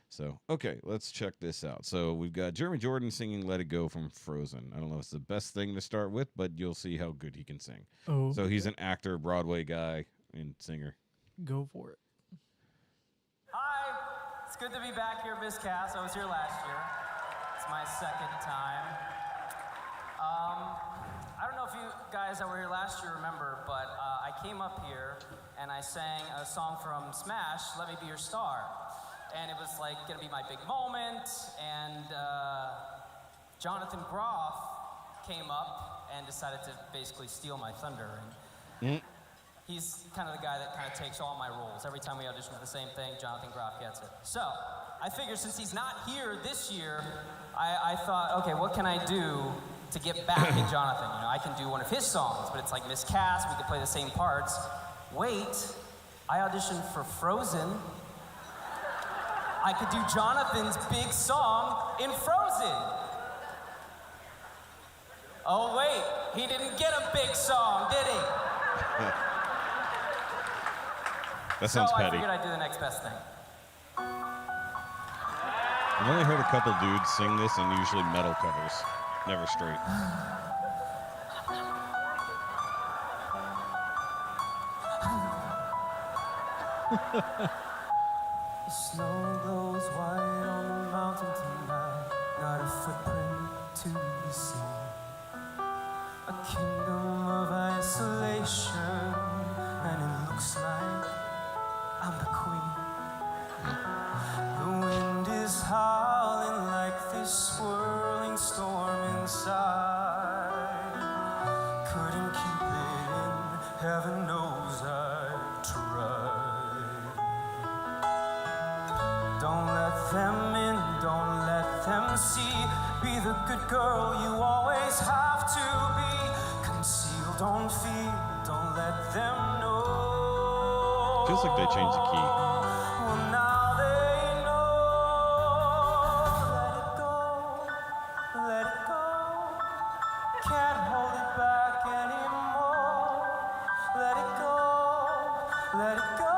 So, okay, let's check this out. So, we've got Jeremy Jordan singing Let It Go from Frozen. I don't know if it's the best thing to start with, but you'll see how good he can sing. Oh. So, he's an actor, Broadway guy, and singer. Go for it. Hi, it's good to be back here, Miss Cass. I was here last year. It's my second time. I don't know if you guys that were here last year remember, but I came up here and I sang a song from Smash, Let Me Be Your Star. And it was like gonna be my big moment, and Jonathan Groff came up and decided to basically steal my thunder. And he's kind of the guy that kind of takes all my roles. Every time we audition for the same thing, Jonathan Groff gets it. So I figured since he's not here this year, I thought, okay, what can I do to get back at Jonathan? You know, I can do one of his songs, but it's like miscast, we could play the same parts. Wait, I auditioned for Frozen. I could do Jonathan's big song in Frozen. Oh wait, he didn't get a big song, did he? That sounds so petty. I figured I'd do the next best thing. I've only heard a couple dudes sing this, and usually metal covers, never straight. The snow glows white on the mountain tonight, not a footprint to be seen. A kingdom of isolation, and it looks like I'm the queen. The wind is howling like this swirling storm inside. Couldn't keep it in, heaven knows I tried. Don't let them in, don't let them see. Be the good girl you always have to be. Conceal, don't feel, don't let them know. Feels like they changed the key. Well, now they know. Let it go, let it go. Can't hold it back anymore. Let it go, let it go.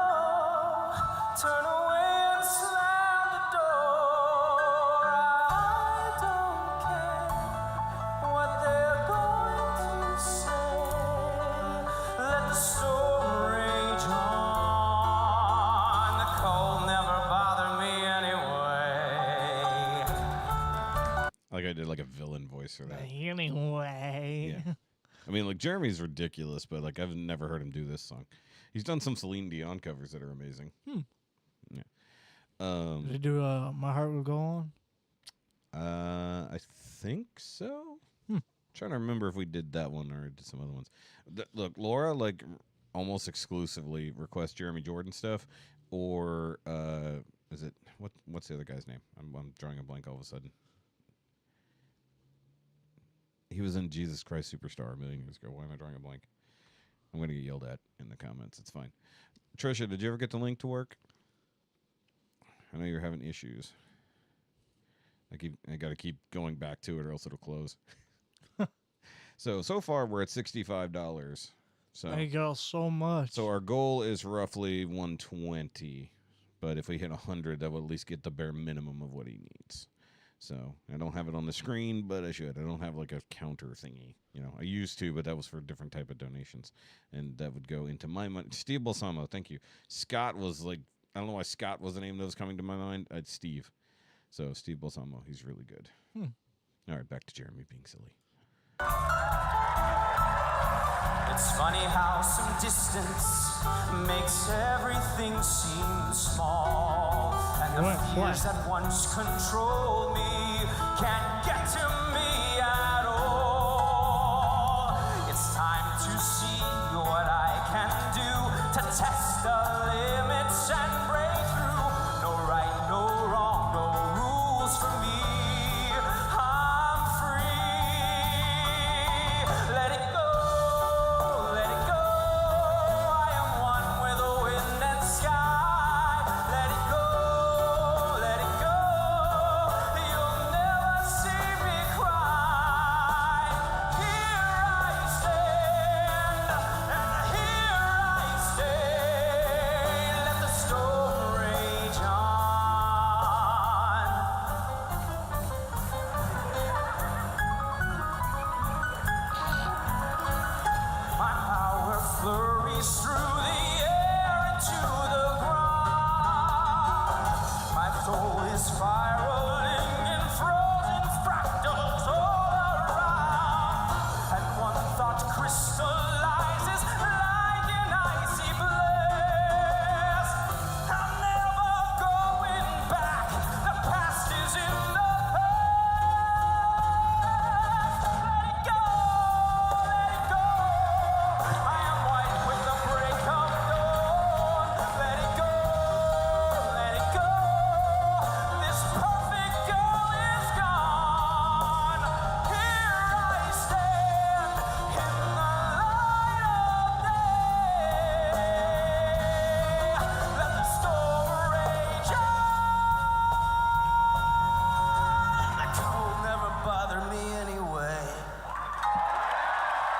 Turn away and slam the door. I don't care what they're going to say. Let the storm rage on. The cold never bothered me anyway. Like I did like a villain voice for that. Anyway. Yeah. I mean, like Jeremy's ridiculous, but like I've never heard him do this song. He's done some Celine Dion covers that are amazing. Yeah. Did he do My Heart Will Go On? I think so. Trying to remember if we did that one or did some other ones. Look, Laura like almost exclusively requests Jeremy Jordan stuff, or is it what's the other guy's name? I'm drawing a blank all of a sudden. He was in Jesus Christ Superstar a million years ago. Why am I drawing a blank? I'm going to get yelled at in the comments. It's fine. Trisha, did you ever get the link to work? I know you're having issues. I got to keep going back to it or else it'll close. So far we're at $65. So Thank y'all so much. So our goal is roughly 120, but if we hit 100, that will at least get the bare minimum of what he needs. So I don't have it on the screen, but I should. I don't have like a counter thingy. You know, I used to, but that was for a different type of donations, and that would go into my money. Steve Balsamo, thank you. Scott was like, I don't know why Scott was the name that was coming to my mind. It's Steve. So Steve Balsamo, he's really good. All right, back to Jeremy being silly. It's funny how some distance makes everything seem small. And the fears that once controlled me can't get to me at all. It's time to see what I can do to test the limits and break through. No right, no wrong, no rules for me. I'm free. Let it go. Let it go. I am one with the wind and sky. Let it go. Let it go. You'll never see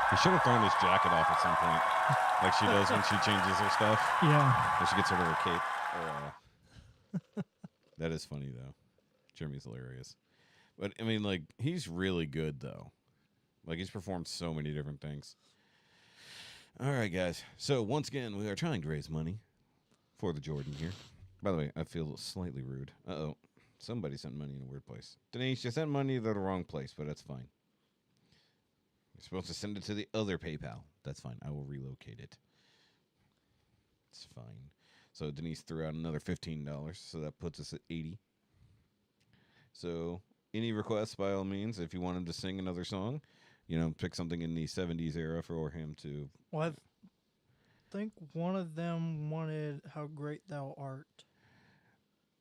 He should have thrown his jacket off at some point, like she does when she changes her stuff. Yeah. When she gets rid of her cape. That is funny, though. Jeremy's hilarious. But, I mean, like, he's really good, though. Like, he's performed so many different things. All right, guys. So, once again, we are trying to raise money for the Jordan here. By the way, I feel slightly rude. Uh-oh. Somebody sent money in a weird place. Denise, you sent money to the wrong place, but that's fine. You're supposed to send it to the other PayPal. That's fine. I will relocate it. It's fine. So Denise threw out another $15, so that puts us at $80. So any requests, by all means, if you wanted to sing another song, pick something in the 70s era for him to... Well, I think one of them wanted How Great Thou Art.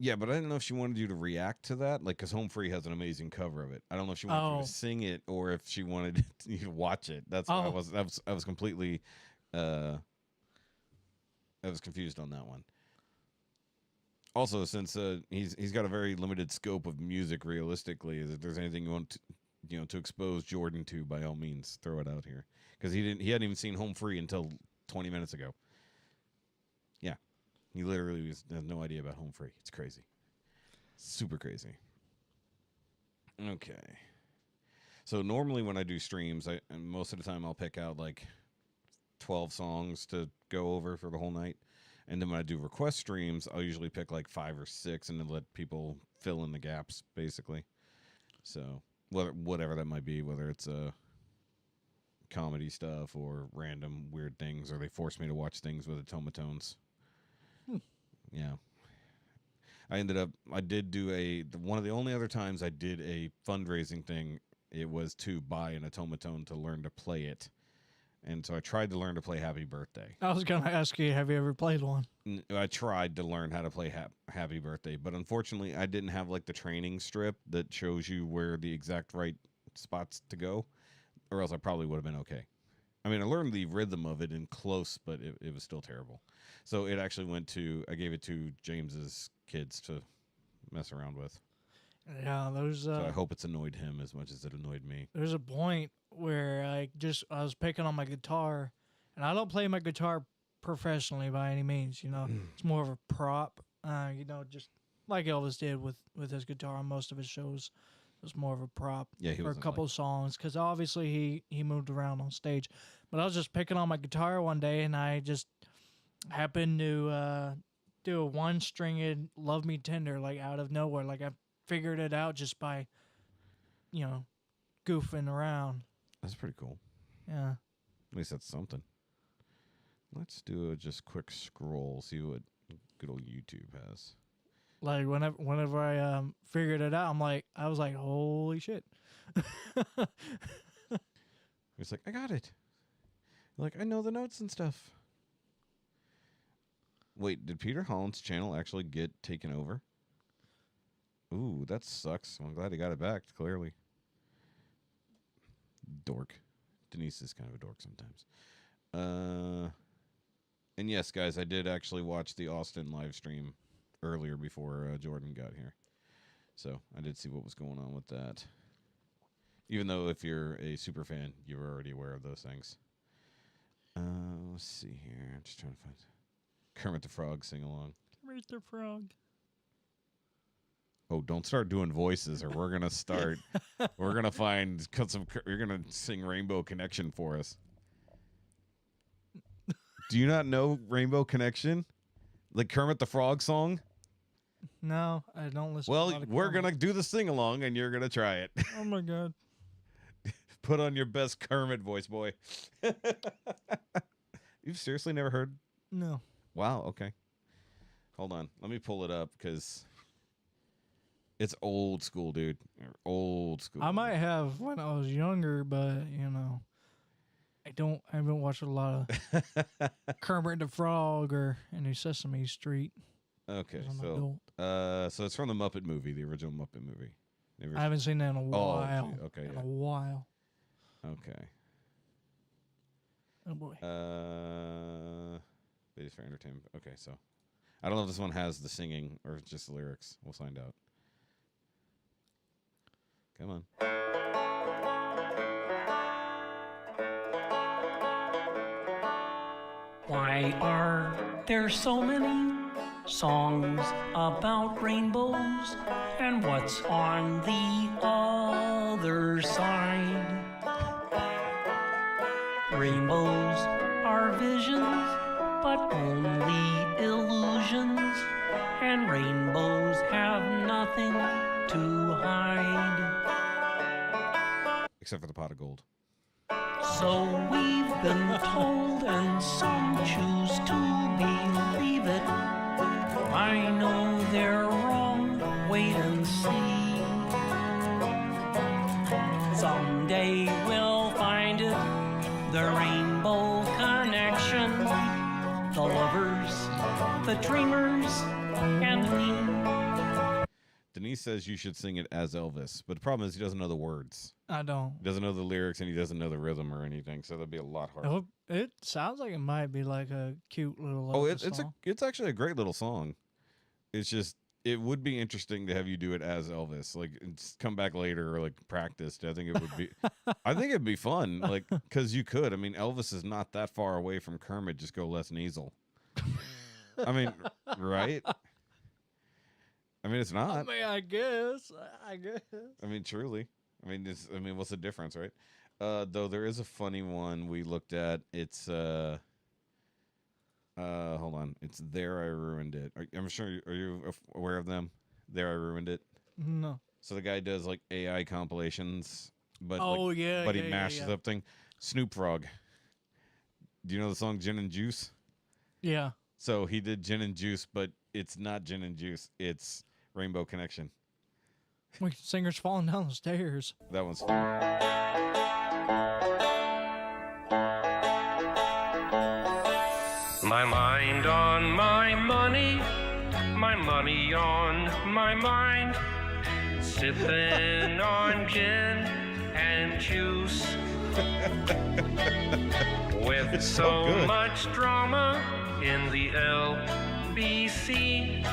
Yeah, but I didn't know if she wanted you to react to that, like, because Home Free has an amazing cover of it. I don't know if she wanted you to sing it or if she wanted you to watch it. That's why I was completely, I was confused on that one. Also, since he's got a very limited scope of music, realistically, if there's anything you want to expose Jordan to, by all means, throw it out here, because he hadn't even seen Home Free until 20 minutes ago. Yeah. He literally has no idea about Home Free. It's crazy. Super crazy. Okay. So normally when I do streams, most of the time I'll pick out like 12 songs to go over for the whole night. And then when I do request streams, I'll usually pick like 5 or 6 and then let people fill in the gaps, basically. So whatever that might be, whether it's comedy stuff or random weird things, or they force me to watch things with automatones. Yeah. I did do one of the only other times I did a fundraising thing, it was to buy an automaton to learn to play it. And so I tried to learn to play Happy Birthday. I was going to ask you, have you ever played one? I tried to learn how to play Happy Birthday, but unfortunately I didn't have like the training strip that shows you where the exact right spots to go, or else I probably would have been okay. I mean, I learned the rhythm of it in close, but it was still terrible. So it actually I gave it to James's kids to mess around with. Yeah, so I hope it's annoyed him as much as it annoyed me. There's a point where I was picking on my guitar, and I don't play my guitar professionally by any means. It's more of a prop. Just like Elvis did with his guitar on most of his shows. It was more of a prop for a couple of songs, because obviously he moved around on stage. But I was just picking on my guitar one day, and I just happened to do a one-stringed Love Me Tender, like out of nowhere. Like I figured it out just by, goofing around. That's pretty cool. Yeah. At least that's something. Let's do a just quick scroll, see what good old YouTube has. Like whenever I figured it out, I was like, holy shit. It's like, I got it. Like, I know the notes and stuff. Wait, did Peter Holland's channel actually get taken over? Ooh, that sucks. I'm glad he got it back, clearly. Dork. Denise is kind of a dork sometimes. And yes, guys, I did actually watch the Austin live stream earlier before Jordan got here. So I did see what was going on with that. Even though if you're a super fan, you're already aware of those things. Let's see here. I'm just trying to find Kermit the Frog sing along. Kermit the Frog. Oh, don't start doing voices, or we're gonna start. We're gonna find some. You're gonna sing Rainbow Connection for us. Do you not know Rainbow Connection? Like Kermit the Frog song? No, I don't listen. Well, we're gonna do the sing along, and you're gonna try it. Oh my god! Put on your best Kermit voice, boy. You've seriously never heard? No. Wow. Okay. Hold on. Let me pull it up because it's old school, dude. Old school. I might have when I was younger, but I haven't watched a lot of Kermit the Frog or any Sesame Street. Okay, so it's from the Muppet movie, the original Muppet movie. I haven't seen that in a while. Oh, okay, a while. Okay. Oh boy. Videos for entertainment. Okay, so I don't know if this one has the singing or just the lyrics. We'll find out. Come on. Why are there so many songs about rainbows? And what's on the other side? Rainbows are visions, but only illusions. And rainbows have nothing to hide. Except for the pot of gold. So we've been told, and some choose to believe it. I know they're wrong, wait and see. Someday we'll find it, the rainbow connection. The lovers, the dreamers, and me. Denise says you should sing it as Elvis, but the problem is he doesn't know the words. I don't. He doesn't know the lyrics, and he doesn't know the rhythm or anything, so that'd be a lot harder. It sounds like it might be like a cute little. It's actually a great little song. It's just it would be interesting to have you do it as Elvis, like come back later or like practiced. I think it would be. I think it'd be fun, like because you could. I mean, Elvis is not that far away from Kermit. Just go less nasal. I mean, right? I mean, it's not. I mean, I guess. I mean, truly. I mean, what's the difference, right? Though there is a funny one we looked at. It's hold on. It's There I Ruined It. I'm sure. Are you aware of them? There I Ruined It. No. So the guy does like AI compilations, but he mashes up thing. Snoop Frog. Do you know the song Gin and Juice? Yeah. So he did Gin and Juice, but it's not Gin and Juice. It's Rainbow Connection. Like singers falling down the stairs. That one's My mind on my money on my mind, sipping on gin and juice. With so much drama in the LBC,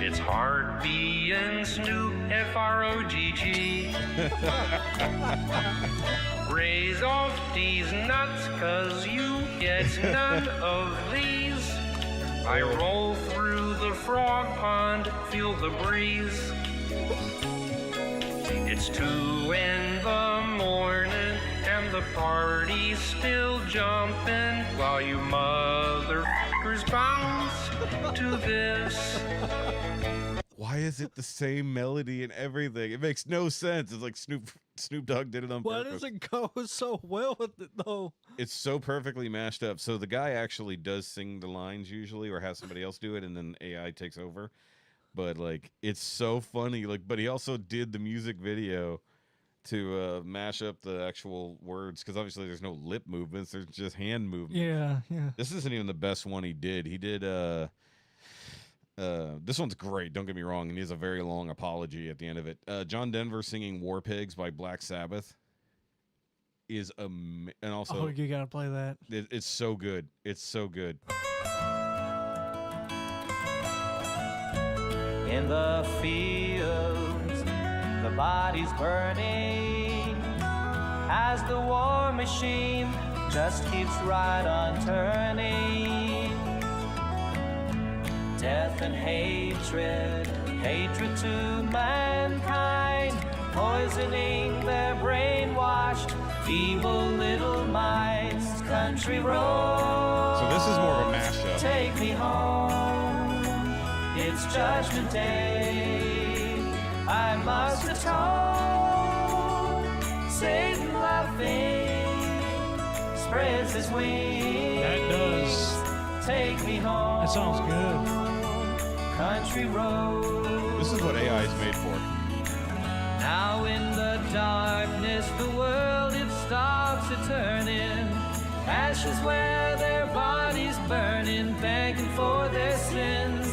it's hard being Snoop F-R-O-G-G. Raise off these nuts, 'cause you get none of these. I roll through the frog pond, feel the breeze. It's 2 in the morning and the party's still jumping while you motherfuckers bounce to this. Why is it the same melody and everything? It makes no sense. It's like Snoop Dogg did it on Why purpose. does it go so well with it though? It's so perfectly mashed up. So the guy actually does sing the lines usually, or has somebody else do it, and then AI takes over. But like, it's so funny. Like, but he also did the music video to mash up the actual words, because obviously there's no lip movements. There's just hand movements. Yeah. This isn't even the best one he did. He did this one's great, don't get me wrong, and he has a very long apology at the end of it. John Denver singing War Pigs by Black Sabbath is and also you gotta play that. It's so good. It's so good. In the fields, the bodies burning, as the war machine just keeps right on turning. Death and hatred, hatred to mankind, poisoning their brainwashed, feeble little minds. Country roads, So this is more of a mashup. take me home. It's Judgment Day. I must atone. Satan laughing spreads his wings. That does. Take me home. That sounds good. Country road. This is what AI is made for. Now in the darkness, the world it stops a turning. Ashes where their bodies burning, begging for their sins.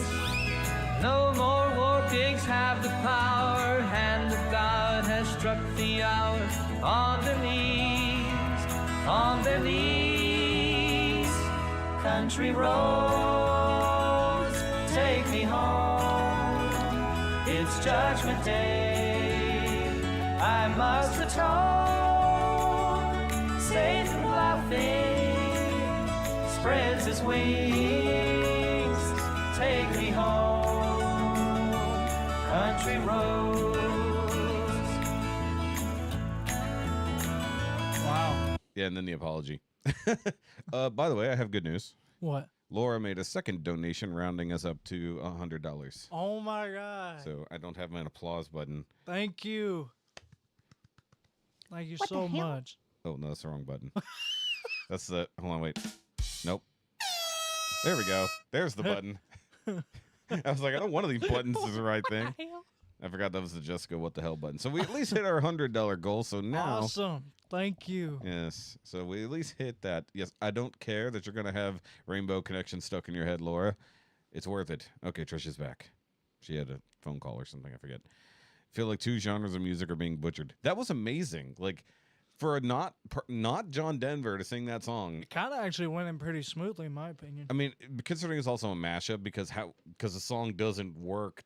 No more war pigs have the power. Hand of God has struck the hour. On their knees, on their knees. Country roads, take me home. It's Judgment Day. I must atone. Satan laughing spreads his wings, take me home, country roads. Wow. Yeah, and then the apology. By the way, I have good news. What? Laura made a second donation, rounding us up to $100. Oh my God. So I don't have an applause button. Thank you. Thank you so much. Oh, no, that's the wrong button. That's the... Hold on, wait. Nope. There we go. There's the button. I was like, I know one of these buttons is the right thing. I forgot that was the Jessica what the hell button. So we at least hit our $100 goal. So now... Awesome. Thank you. Yes. So we at least hit that. Yes, I don't care that you're going to have Rainbow Connection stuck in your head, Laura. It's worth it. Okay, Trisha's back. She had a phone call or something. I forget. Feel like 2 genres of music are being butchered. That was amazing. Like, for a not John Denver to sing that song. It kind of actually went in pretty smoothly, in my opinion. I mean, considering it's also a mashup because the song doesn't work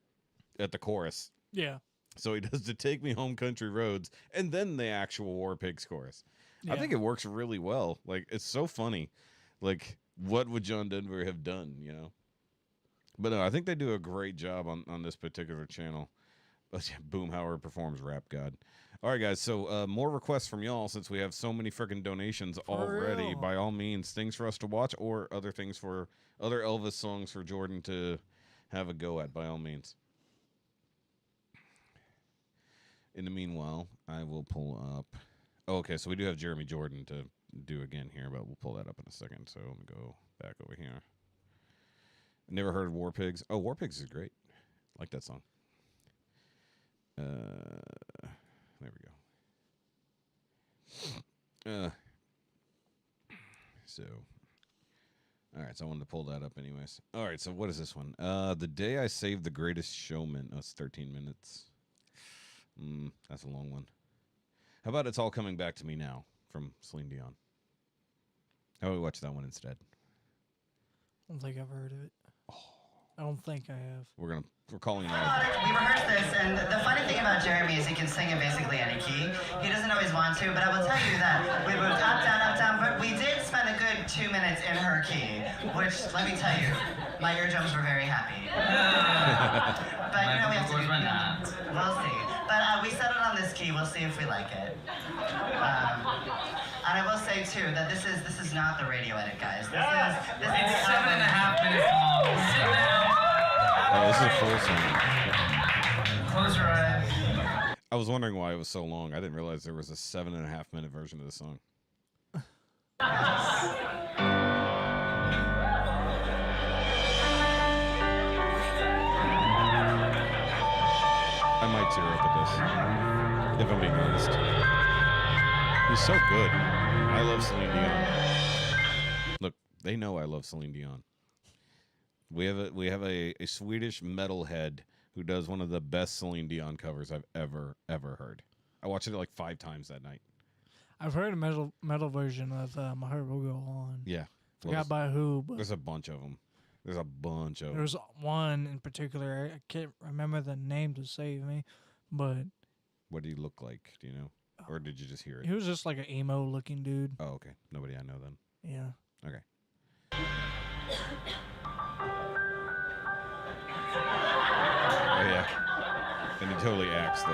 at the chorus. Yeah. So he does the Take Me Home Country Roads and then the actual War Pigs chorus. Yeah. I think it works really well. Like, it's so funny. Like, what would John Denver have done, you know? But no, I think they do a great job on this particular channel. But yeah, Boomhauer performs Rap God. All right, guys. So more requests from y'all since we have so many freaking donations already. real. By all means, things for us to watch or other things for other Elvis songs for Jordan to have a go at. By all means. In the meanwhile, I will pull up. Oh, okay, so we do have Jeremy Jordan to do again here, but we'll pull that up in a second. So let me go back over here. Never heard of War Pigs. Oh, War Pigs is great. I like that song. There we go. So, all right. So I wanted to pull that up, anyways. All right. So what is this one? The Day I Saved the Greatest Showman. Oh, it's 13 minutes. That's a long one. How about It's All Coming Back to Me Now from Celine Dion? How about we watch that one instead? I don't think I've heard of it. I don't think I have. We're calling it out. We rehearsed this, and the funny thing about Jeremy is he can sing in basically any key. He doesn't always want to, but I will tell you that we moved up, down, but we did spend a good 2 minutes in her key, which, let me tell you, my eardrums were very happy. But you know, we have to do that. We'll see. But we settled on this key. We'll see if we like it. And I will say too that this is not the radio edit, guys. This is It's 7.5 minutes long. Sit down. Oh, this is a full song. Close your eyes. I was wondering why it was so long. I didn't realize there was a 7.5-minute version of the song. I might tear up at this, if I'm being honest. He's so good. I love Celine Dion. Look, they know I love Celine Dion. We have a Swedish metalhead who does one of the best Celine Dion covers I've ever heard. I watched it like 5 times that night. I've heard a metal version of My Heart Will Go On. Yeah. Forgot by who, but There's a bunch of them. there's one in particular. I can't remember the name to save me, but What do you look like? Do you know? Or did you just hear it? he was just like an emo looking dude. Oh, okay. Nobody I know then. Yeah. Okay. Oh, yeah. And he totally acts, though.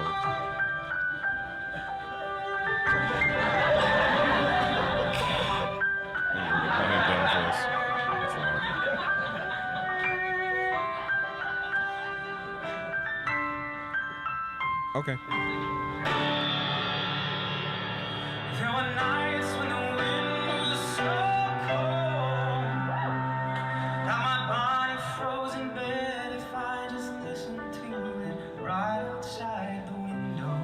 I'll have down for us. That's loud. Okay. There were nights when the wind was so cold that my body froze in bed if I just listened to it right outside the window.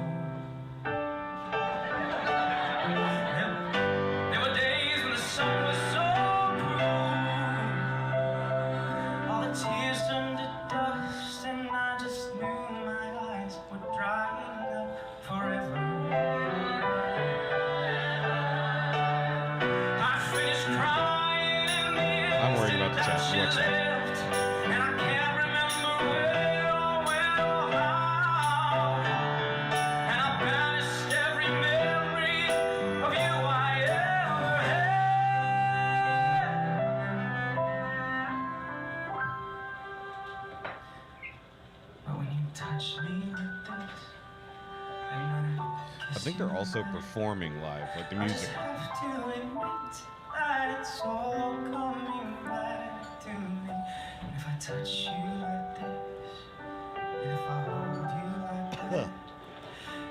There were days when the sun was so cruel, all the tears turned to dust, and I just knew my eyes were drying up forever. I'm worried about the chat. What's up? And I can't remember where or when or how. And I banished every memory of you I ever had. think they're also performing live, like the music. Have to admit that it's all coming back to me. And if I touch you like this, and if I hold you like that,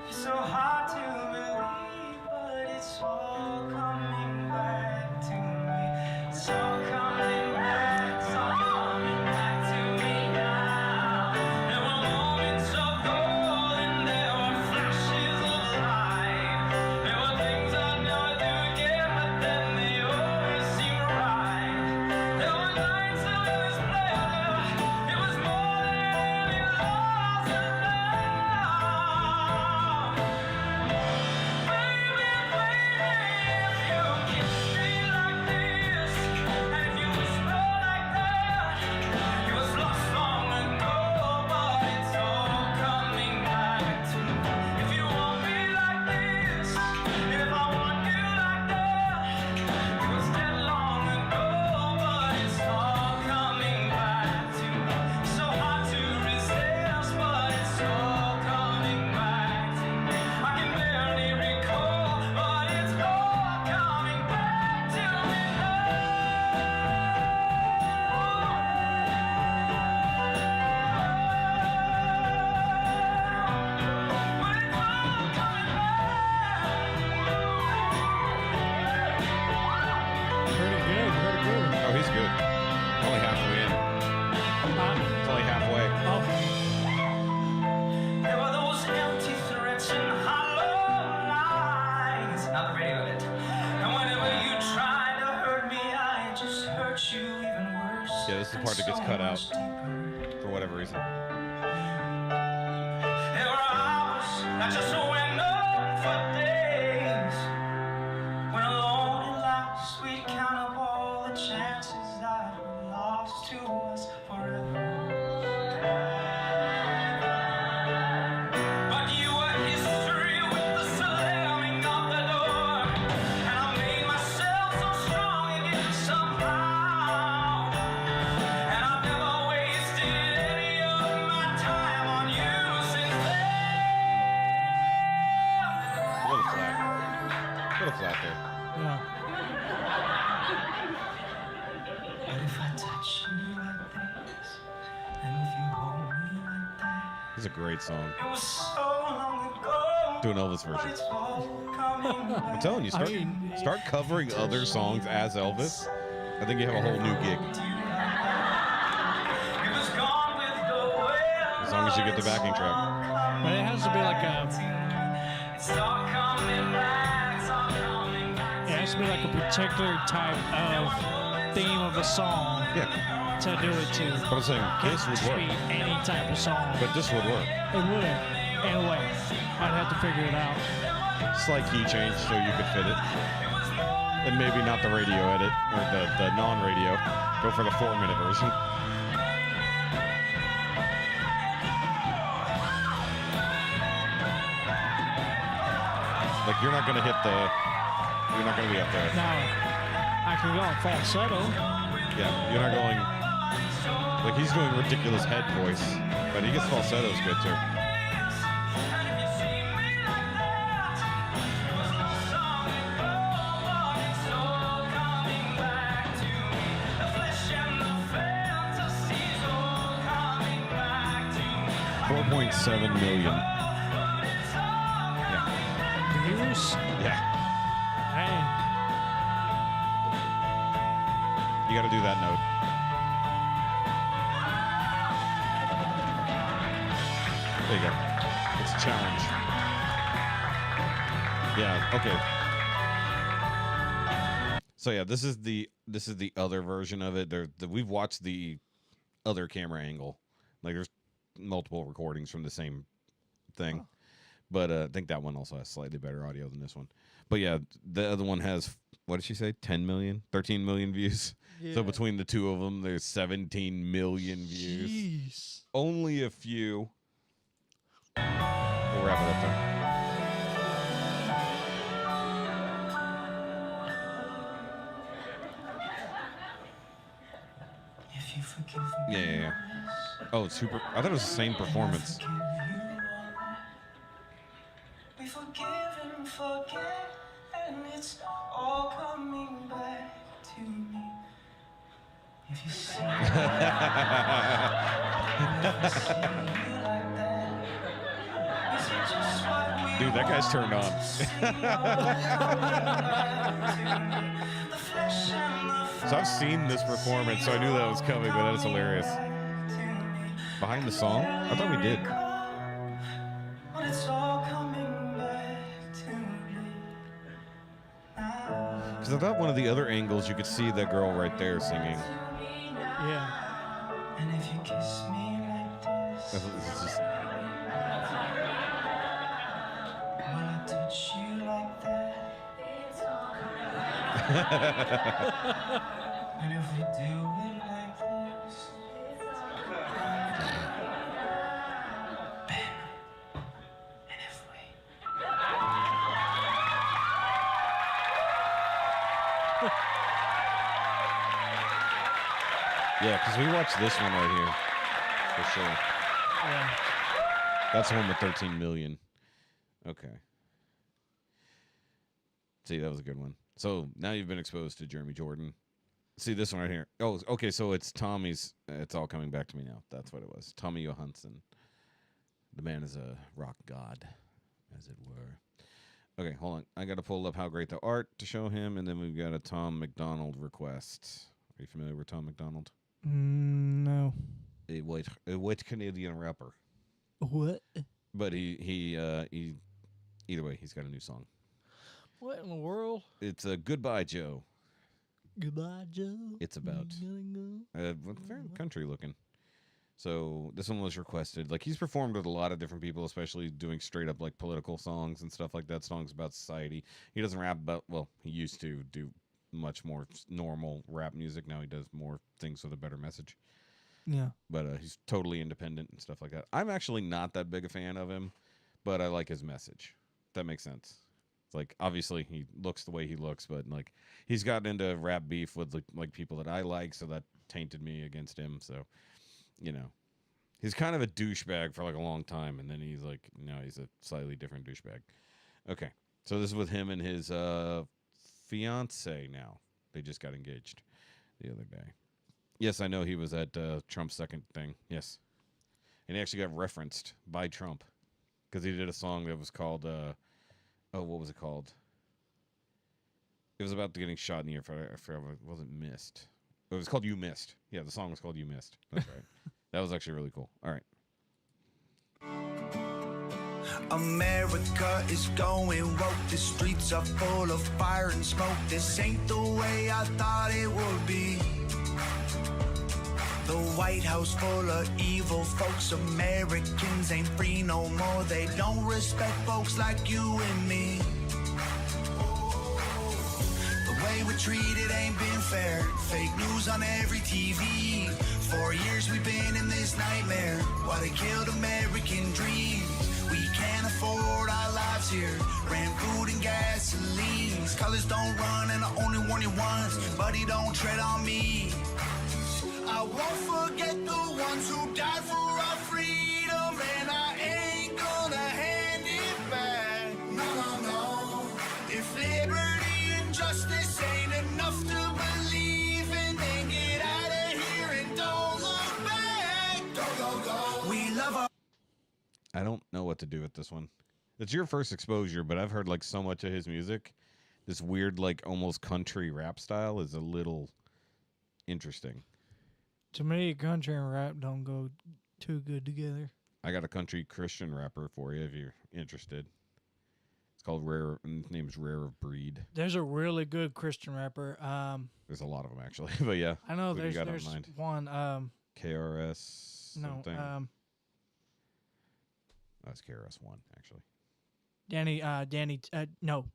it's so hard to believe, but it's all coming back to me. It's all coming back, it's all coming back to me now. There were moments of gold and there were flashes of light. There were things I'd never do again, but then they always seemed right. There were nights of endless pleasure. It was more than any loss of love. Baby, if you kiss me like this, and if you whisper like that, it was lost long ago, but it's all coming back to me. If you want me like this, and if I want you like that, it was dead long ago, but it's all coming back to me. So hard to resist, but it's all coming back to me. I can barely recall, but it's all coming back to me Pretty good, pretty good. Oh, he's good. Only halfway in. It's only halfway. There were those empty threats and hollow lines. Not the radio bit. And whenever you tried to hurt me, I just hurt you even worse. Yeah, this is the part that gets cut out for whatever reason. There were hours that just went on for days. When alone at last we'd count up all the chances that were lost to us forever. But you were history with the slamming of the door. And I made myself so strong again somehow. And I've never wasted any of my time on you since then. A little flat. A little flat there. Yeah. But if I touch you like this, and if you hold me like that, This is a great song. it was so long ago. Do an Elvis But version. it's all coming back. I'm telling you, start covering other songs as Elvis. I think you have a whole new gig. It was gone with the wind. As long as you get the backing track. But it has to be like a, It's all coming back, it's all coming back. it has to be like a particular type of theme of a song Yeah. to do it to. But I'm saying this Can't would just work. be any type of song. But this would work. It would. In a way. I'd have to figure it out. Slight key change so you could fit it. And maybe not the radio edit or the non-radio. Go for the 4-minute version. Like you're not gonna hit the. You're not gonna be up there. Now, I can go on falsetto. Yeah, you're not going. Like he's doing ridiculous head voice, but he gets falsettos good too. $4.7 million. Views? Yeah, Hey, you got to do that note. There you go. It's a challenge. Yeah. Okay. So yeah, this is the other version of it. We've watched the other camera angle. Like there's multiple recordings from the same thing. But I think that one also has slightly better audio than this one. But yeah, the other one has, what did she say? 10 million? 13 million views? yeah. So between the two of them, there's 17 million views. Jeez. Only a few. We'll wrap it up there. If you forgive me, Yeah. Oh, it's super. I thought it was the same performance. be forgiven If you see me like that, is it just what we Dude, that guy's turned on. So I've seen this performance, so I knew that was coming, but that is hilarious. Behind the song? I thought we did. But it's all coming back to me. Because I thought one of the other angles you could see that girl right there singing. Yeah. And if you kiss me like this, This is just- will I touch you like that? And if we do it like this, bam. And if we Yeah, because we watched this one right here. For sure. Yeah. That's the one with 13 million. Okay. See, that was a good one. So now you've been exposed to Jeremy Jordan. See this one right here. Oh, okay. So it's Tommy's. It's all coming back to me now. That's what it was. Tommy Johansson. The man is a rock god, as it were. Okay, hold on. I got to pull up How Great the Art to show him, and then we've got a Tom McDonald request. Are you familiar with Tom McDonald? No. A white Canadian rapper. What? But he either way, he's got a new song. What in the world? It's a Goodbye Joe. Goodbye, Joe. It's about very country looking. So this one was requested. Like, he's performed with a lot of different people, especially doing straight up like political songs and stuff like that. Songs about society. He doesn't rap about. Well, he used to do much more normal rap music. Now he does more things with a better message. Yeah. But he's totally independent and stuff like that. I'm actually not that big a fan of him, but I like his message. If that makes sense. It's like, obviously he looks the way he looks, but like he's gotten into rap beef with like people that I like, so that tainted me against him. So, you know, he's kind of a douchebag for like a long time, and then he's like, no, he's a slightly different douchebag. Okay, so this is with him and his fiance now. They just got engaged the other day. Yes, I know he was at Trump's second thing. Yes, and he actually got referenced by Trump because he did a song that was called. What was it called? It was about getting shot in the air. It wasn't Missed. It was called You Missed. Yeah, the song was called You Missed. That's right. That was actually really cool. All right. America is going woke. The streets are full of fire and smoke. This ain't the way I thought it would be. The White House full of evil folks. Americans ain't free no more. They don't respect folks like you and me. The way we're treated ain't been fair. Fake news on every TV. 4 years we've been in this nightmare. Why they killed American dreams. We can't afford our lives here. Rent, food, and gasoline. These colors don't run, and I only warn you once. Buddy, don't tread on me. I won't forget the ones who died for our freedom, and I ain't gonna hand it back. No, no, no. If liberty and justice ain't enough to believe in, then get out of here and don't look back. Go, go, go. We love our... I don't know what to do with this one. It's your first exposure, but I've heard like so much of his music. This weird, like almost country rap style is a little interesting. To me, country and rap don't go too good together. I got a country Christian rapper for you if you're interested. It's called Rare, and his name's Rare of Breed. There's a really good Christian rapper. There's a lot of them actually, but yeah. I know what do you got there's in mind? one. KRS. No. Something. That's KRS-One actually. Danny. No.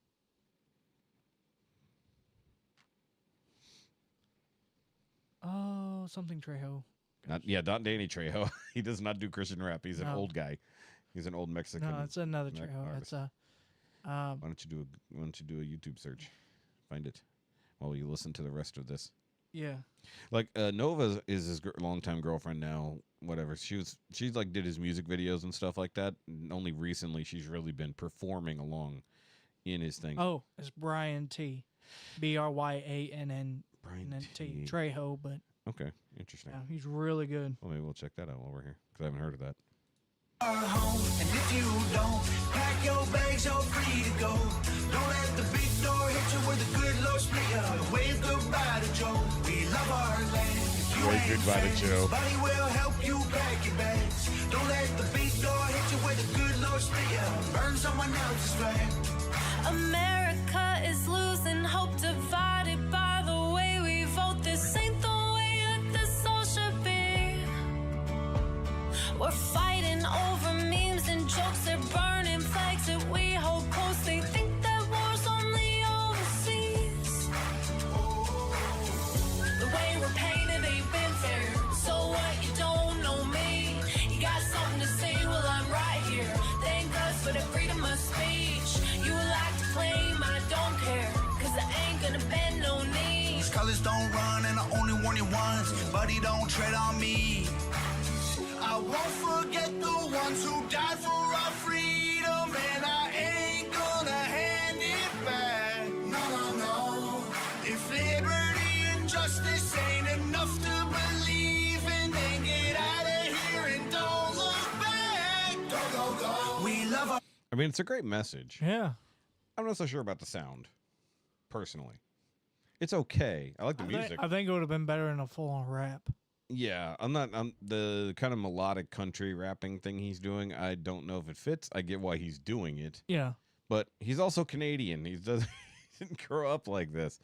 Oh, something Trejo. Not Danny Trejo. He does not do Christian rap. He's an old guy. He's an old Mexican. No, it's another me- Trejo. artist. It's Why don't you do a YouTube search? Find it while you listen to the rest of this. yeah. Like Nova is his longtime girlfriend now. Whatever. She's like did his music videos and stuff like that. And only recently she's really been performing along in his thing. Oh, it's Brian T. Bryann Brian T. Trejo, but Okay, interesting. Yeah, he's really good. Well, maybe we'll check that out while we're here because I haven't heard of that. Home, and if you don't pack your bags, you're free to go. Don't let the big door hit you with a good Lord split you. Wave goodbye to Joe. We love our land. If you Wave ain't goodbye to friends, Joe. Buddy will help you pack your bags. Don't let the big door hit you with a good Lord split you. Burn someone else's flag. America is losing hope, divided by the way we vote. This ain't the way that this all should be. We're fighting over memes and jokes. They're burning flags that we hold close. They think that war's only overseas. The way we're painted ain't been fair. So what? You don't know me. You got something to say? Well, I'm right here. Thank us for the freedom of speech. You like to claim I don't care, 'cause I ain't gonna bend no knee. These colors don't run, and I only warn you once. Buddy, don't tread on me. I won't forget the ones who died for our freedom, and I ain't gonna hand it back. No, no, no. If liberty and justice ain't enough to believe in, then get out of here and don't look back. Go, go, go. We love our... I mean, it's a great message. Yeah. I'm not so sure about the sound, personally. It's okay. I like the music. I think it would have been better in a full-on rap. Yeah, I'm the kind of melodic country rapping thing he's doing. I don't know if it fits. I get why he's doing it. Yeah. But he's also Canadian. He didn't grow up like this.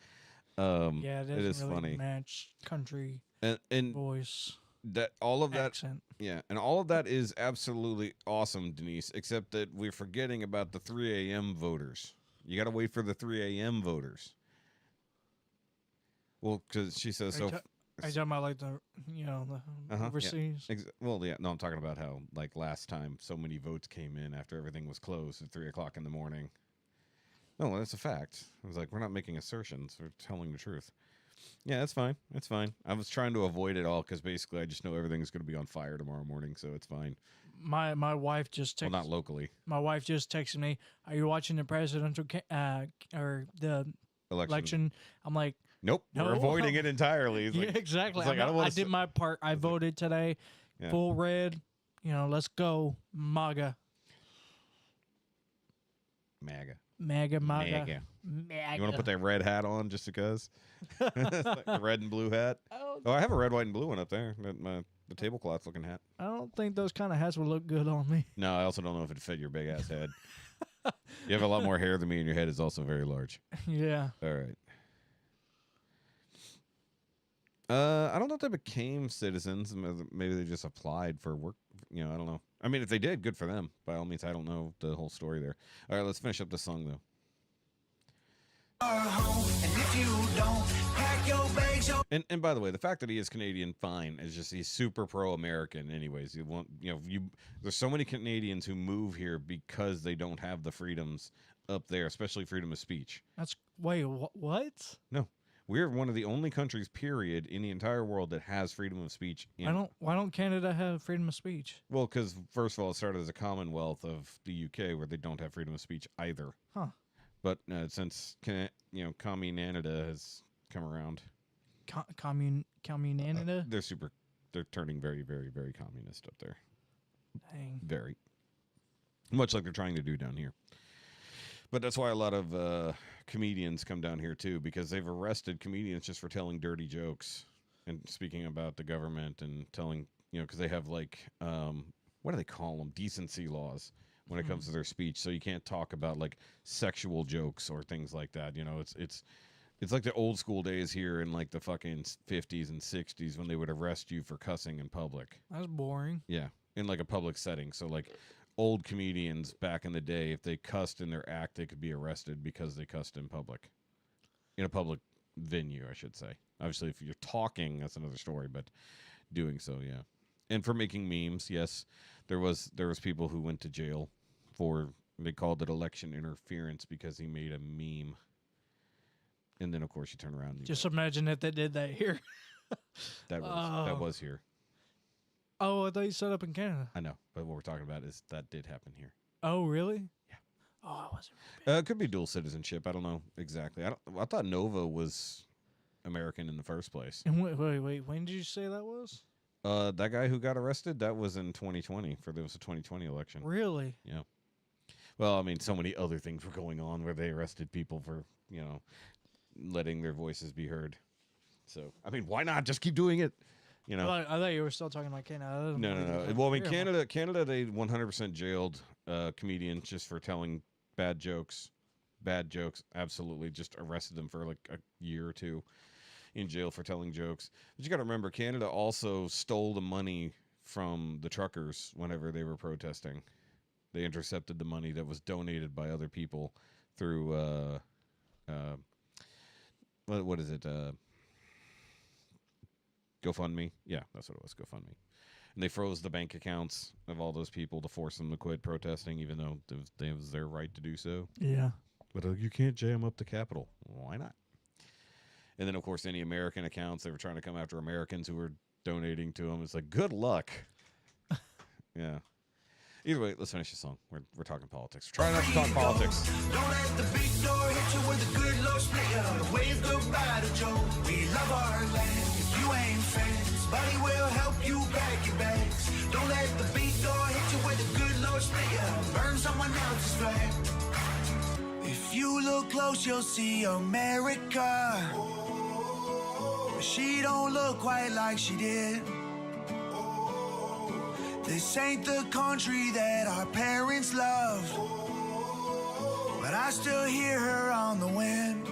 Yeah, it is really funny. match country And voice. that all of that accent. Yeah, and all of that is absolutely awesome, Denise, except that we're forgetting about the 3 a.m. voters. You got to wait for the 3 a.m. voters. Well, because she says so. Are you talking about like the, the overseas? Yeah. Well, yeah. No, I'm talking about how like last time so many votes came in after everything was closed at 3 o'clock in the morning. No, that's a fact. I was like, we're not making assertions. We're telling the truth. Yeah, that's fine. That's fine. I was trying to avoid it all because basically I just know everything's going to be on fire tomorrow morning, so it's fine. My wife just texted. Well, not locally. My wife just texted me, "Are you watching the presidential or the election?" I'm like, nope. No. We're avoiding it entirely. It's yeah, like, exactly. It's like, I did my part. I voted today. Yeah. Full red. Let's go MAGA. MAGA. MAGA. MAGA. You want to put that red hat on just because? Like the red and blue hat. Oh, I have a red, white, and blue one up there. The tablecloth looking hat. I don't think those kind of hats would look good on me. No, I also don't know if it'd fit your big ass head. You have a lot more hair than me, and your head is also very large. Yeah. All right. I don't know if they became citizens. Maybe they just applied for work. I don't know. I mean, if they did, good for them. By all means, I don't know the whole story there. All right, let's finish up the song, though. And if you don't pack your bags, and by the way, the fact that he is Canadian, fine. It's just he's super pro-American. Anyways, there's so many Canadians who move here because they don't have the freedoms up there, especially freedom of speech. Wait, what? No, we're one of the only countries, period, in the entire world that has freedom of speech. Why don't Canada have freedom of speech? Well, because first of all, it started as a commonwealth of the UK where they don't have freedom of speech either. Huh. But since Communanida has come around, Communanida, they're turning very, very, very communist up there. Dang. Very much like they're trying to do down here. But that's why a lot of comedians come down here too, because they've arrested comedians just for telling dirty jokes and speaking about the government and telling because they have like what do they call them, decency laws when it comes to their speech. So you can't talk about like sexual jokes or things like that. It's like the old school days here in like the fucking 50s and 60s when they would arrest you for cussing in public. That's boring. Yeah, in like a public setting. So like old comedians back in the day, if they cussed in their act, they could be arrested because they cussed in public. In a public venue, I should say. Obviously, if you're talking, that's another story, but doing so, yeah. And for making memes, yes, there was people who went to jail for, they called it election interference because he made a meme. And then, of course, you turn around. And Just imagine if they did that here. that was here. Oh, I thought you set up in Canada. I know, but what we're talking about is that did happen here. Oh, really? Yeah. Oh, I wasn't. It could be dual citizenship. I don't know exactly. I thought Nova was American in the first place. And wait. When did you say that was? That guy who got arrested, that was in 2020. There was a 2020 election. Really? Yeah. Well, I mean, so many other things were going on where they arrested people for, letting their voices be heard. So, I mean, why not just keep doing it? I thought you were still talking about Canada. No. Well, I mean, Canada, they 100% jailed comedians just for telling bad jokes. Absolutely, just arrested them for like a year or two in jail for telling jokes. But you got to remember, Canada also stole the money from the truckers whenever they were protesting. They intercepted the money that was donated by other people through what is it? GoFundMe. Yeah, that's what it was. GoFundMe. And they froze the bank accounts of all those people to force them to quit protesting, even though it was their right to do so. Yeah. But you can't jam up the Capitol. Why not? And then, of course, any American accounts, they were trying to come after Americans who were donating to them. It's like, good luck. Yeah. Either way, let's finish the song. We're talking politics. We're trying not to talk politics. Don't let the big door hit you with a good Lord split you. Wave goodbye to Joe. We love our land. If you ain't fans, buddy will help you pack your bags. Don't let the big door hit you with a good Lord split you. Burn someone else's flag. If you look close, you'll see America. She don't look quite like she did. This ain't the country that our parents love, but I still hear her on the wind.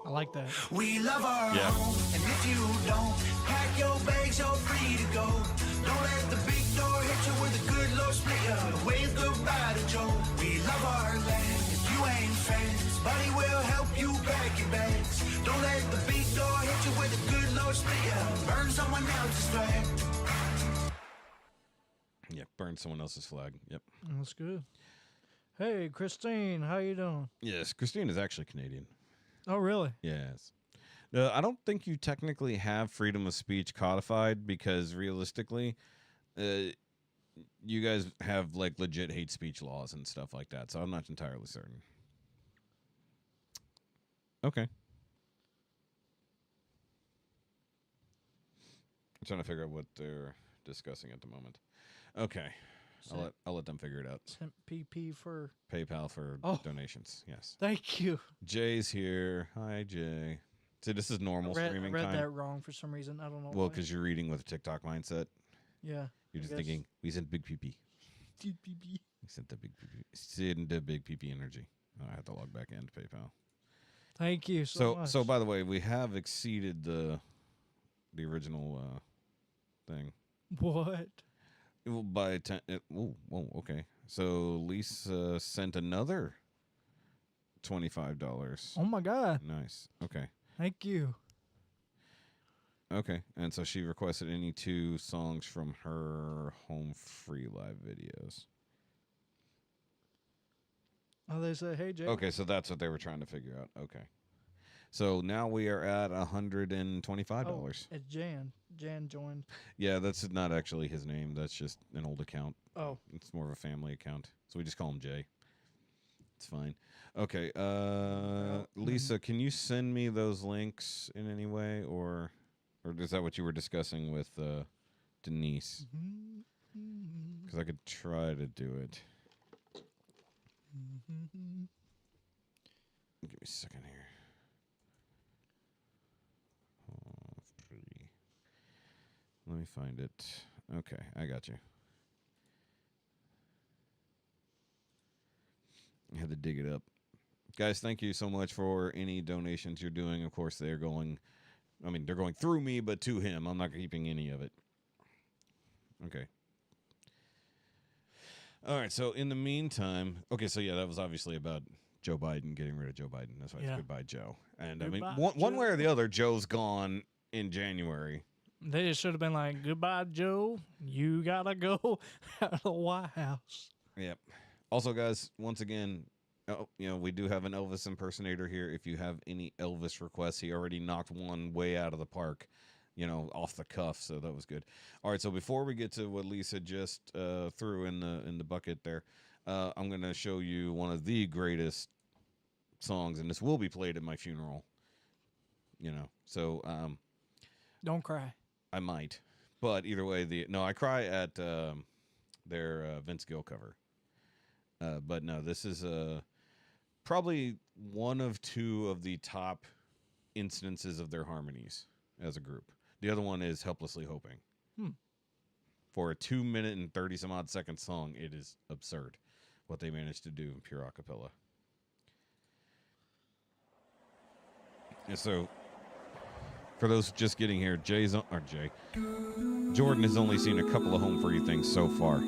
I like that. We love our home, and if you don't, pack your bags, you're free to go. Don't let the big door hit you with a good Lord split you. Wave goodbye to Joe. We love our land. If you ain't fans, buddy will help you pack your bags. Don't let the big door hit you with a good Lord split you. Burn someone else's flag. Yeah, burn someone else's flag. Yep. That's good. Hey, Christine, how you doing? Yes, Christine is actually Canadian. Oh, really? Yes. I don't think you technically have freedom of speech codified because realistically, you guys have like legit hate speech laws and stuff like that. So I'm not entirely certain. Okay. I'm trying to figure out what they're discussing at the moment. Okay. I'll let them figure it out. PP for PayPal for donations. Yes. Thank you. Jay's here. Hi, Jay. See, this is normal streaming time. I read that wrong for some reason. I don't know. Well, because you're reading with a TikTok mindset. Yeah. You're just thinking, we sent big PP. PP. We sent the big PP. Send the big PP energy. Oh, I have to log back into PayPal. Thank you so much. So by the way, we have exceeded the original thing. What? By 10. Whoa, okay. So Lisa sent another $25. Oh my God. Nice. Okay. Thank you. Okay. And so she requested any 2 songs from her home free live videos. Oh, they say, hey, Jay. Okay, so that's what they were trying to figure out. Okay. So now we are at $125. Oh, it's Jan. Jan joined. Yeah, that's not actually his name. That's just an old account. Oh. It's more of a family account. So we just call him Jay. It's fine. Okay. Lisa, can you send me those links in any way? Or is that what you were discussing with Denise? Because I could try to do it. Give me a second here. Let me find it. Okay, I got you. I had to dig it up. Guys, thank you so much for any donations you're doing. Of course, they're going through me, but to him. I'm not keeping any of it. Okay. All right, so in the meantime, okay, so yeah, that was obviously about Joe Biden, getting rid of Joe Biden. That's why it's goodbye, Joe. And Goodbye, I mean, one way or the other, Joe's gone in January. They just should have been like, goodbye, Joe. You got to go out of the White House. Yep. Also, guys, once again, we do have an Elvis impersonator here. If you have any Elvis requests, he already knocked one way out of the park, off the cuff, so that was good. All right, so before we get to what Lisa just threw in the bucket there, I'm going to show you one of the greatest songs, and this will be played at my funeral. So Don't cry. I might, but either way, I cry at their Vince Gill cover. But no, this is probably one of two of the top instances of their harmonies as a group. The other one is Helplessly Hoping. For a 2 minute and 30 some odd second song, it is absurd what they managed to do in pure acapella. And so, for those just getting here, Jordan has only seen a couple of Home For You things so far.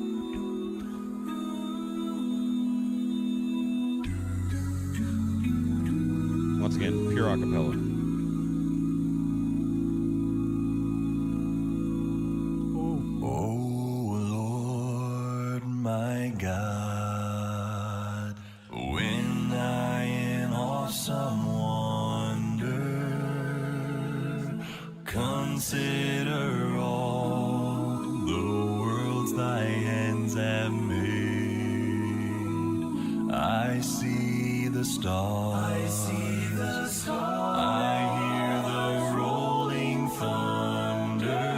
Once again, pure acapella. My God, when I in awesome wonder consider all the worlds thy hands have made, I see the stars, I hear the rolling thunder,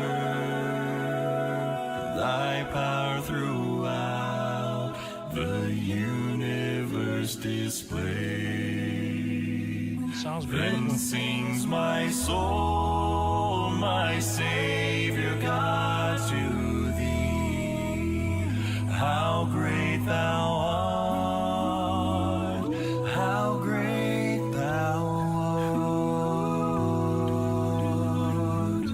thy power throughout the universe displayed. Sounds Then beautiful. sings my soul, my Savior God, to thee. How great thou art, how great thou art.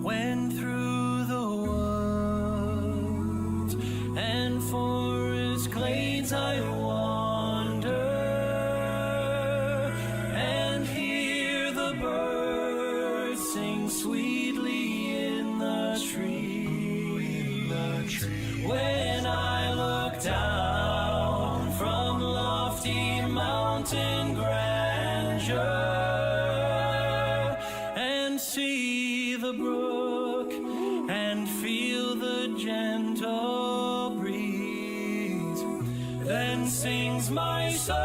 When through the woods and forest glades I wander and hear the birds sing sweetly in the tree. When I look down from lofty mountain grandeur and see the brook and feel the gentle breeze, then sings my soul,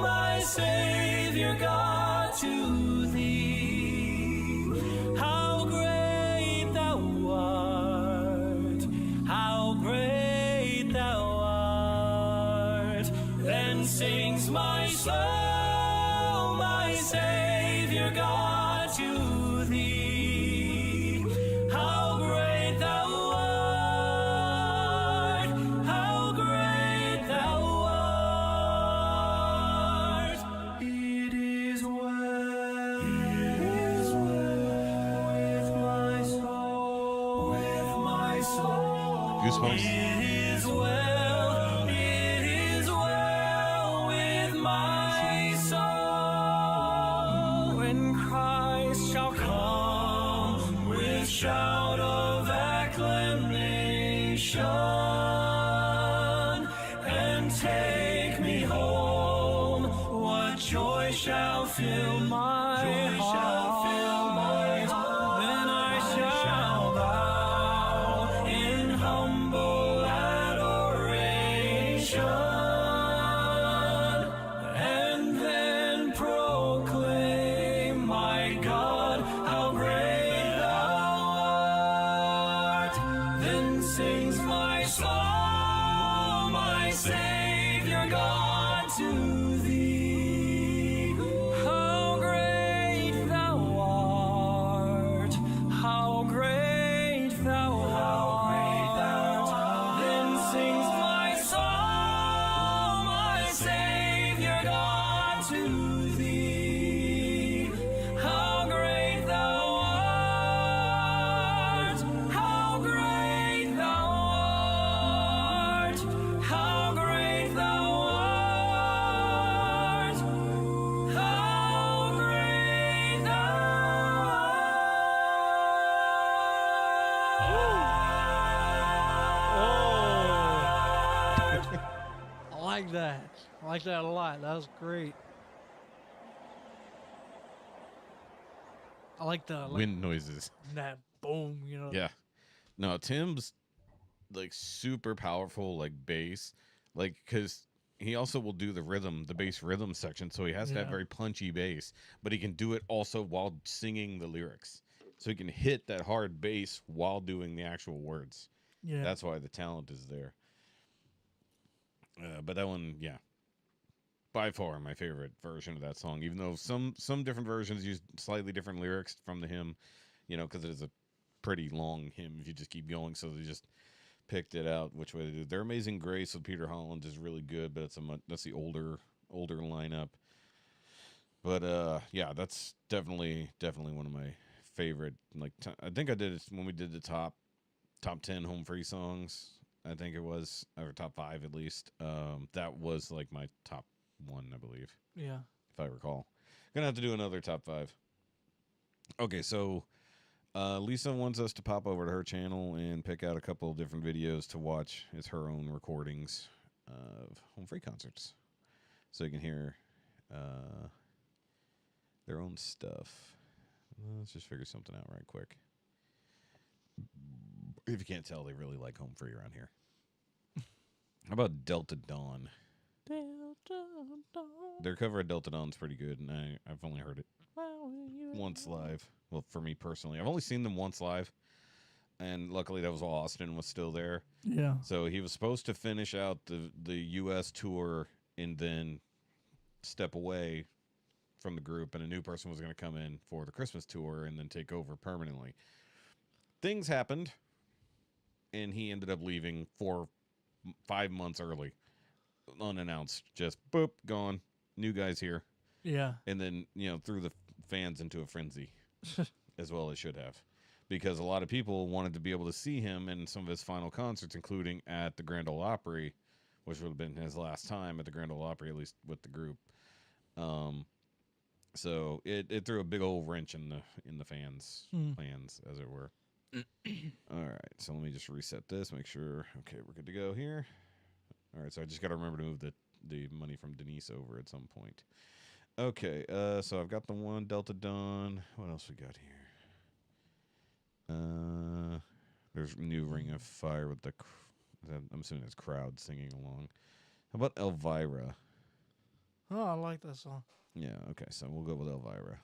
my Savior God, to thee. How great thou art, how great thou art. Then sings my soul, my Savior God, to thee. How great thou art, how great thou art. It is well with my soul, with my soul. Goosebumps. It is well with my soul. When Christ shall come with shout of acclamation and take me home, what joy shall fill my heart. Then I shall bow in humble adoration and then proclaim, my God, how great thou art. Then sings my soul, my Savior God, to thee. How great thou art, how great thou art. Then sings my soul, my Savior God, to thee. How great thou art, how great thou art, how great thou art, how great thou art. I like that. I like that a lot. That was great. I like the Wind noises. that boom. Yeah. No, Tim's like super powerful like bass, like because he also will do the rhythm, the bass rhythm section, so he has to have very punchy bass, but he can do it also while singing the lyrics, so he can hit that hard bass while doing the actual words. Yeah, That's why the talent is there. But that one, yeah, by far my favorite version of that song. Even though some different versions use slightly different lyrics from the hymn, you know, because it is a pretty long hymn if you just keep going. So they just picked it out which way to do. Their Amazing Grace with Peter Holland is really good, but that's the older lineup. But yeah, that's definitely one of my favorite. Like I think I did it when we did the top 10 home free songs. I think it was, or top 5 at least. That was like my top 1, I believe. Yeah. If I recall. Gonna have to do another top 5. Okay, so Lisa wants us to pop over to her channel and pick out a couple of different videos to watch. It's her own recordings of home free concerts. So you can hear their own stuff. Let's just figure something out right quick. If you can't tell, they really like home free around here. How about Delta Dawn? Delta Dawn. Their cover of Delta Dawn's pretty good, and I've only heard it once live. Well, for me personally, I've only seen them once live, and luckily that was while Austin was still there. Yeah. So he was supposed to finish out the U.S. tour and then step away from the group, and a new person was going to come in for the Christmas tour and then take over permanently. Things happened, and he ended up leaving 5 months early, unannounced. Just boop, gone. New guys here. Yeah. And then, you know, threw the fans into a frenzy, as well as should have, because a lot of people wanted to be able to see him in some of his final concerts, including at the Grand Ole Opry, which would have been his last time at the Grand Ole Opry, at least with the group. So it threw a big old wrench in the fans' plans, as it were. All right, so let me just reset this, make sure. Okay, we're good to go here. All right, so I just got to remember to move the money from Denise over at some point. Okay, so I've got the one Delta Dawn. What else we got here? There's new Ring of Fire with I'm assuming it's crowd singing along. How about Elvira? Oh, I like that song. Yeah, okay, so we'll go with Elvira.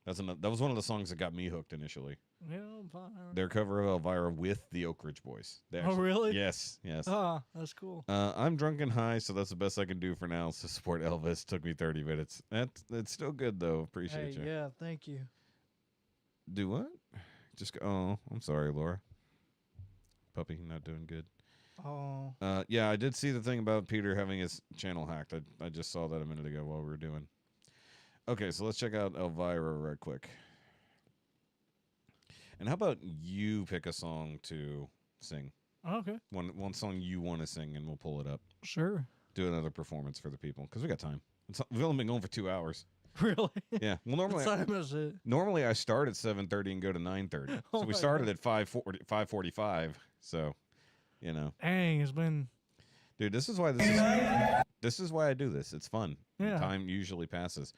That was one of the songs that got me hooked initially. Elvira. Their cover of Elvira with the Oak Ridge Boys. Oh, really? Yes. Ah, that's cool. I'm drunk and high, so that's the best I can do for now is to support Elvis. Took me 30 minutes. That's still good, though. Appreciate you. Yeah, thank you. Do what? Oh, I'm sorry, Laura. Puppy, not doing good. Oh. Yeah, I did see the thing about Peter having his channel hacked. I just saw that a minute ago while we were doing. Okay, so let's check out Elvira right quick. And how about you pick a song to sing? Okay. One song you want to sing, and we'll pull it up. Sure. Do another performance for the people, because we got time. We've only been going for 2 hours. Really? Yeah. Well, normally, what time is it? Normally I start at 7:30 and go to 9:30. Oh so we started at 5:45. So, you know. Dang, it's been. Dude, this is why I do this. It's fun. Yeah. Time usually passes.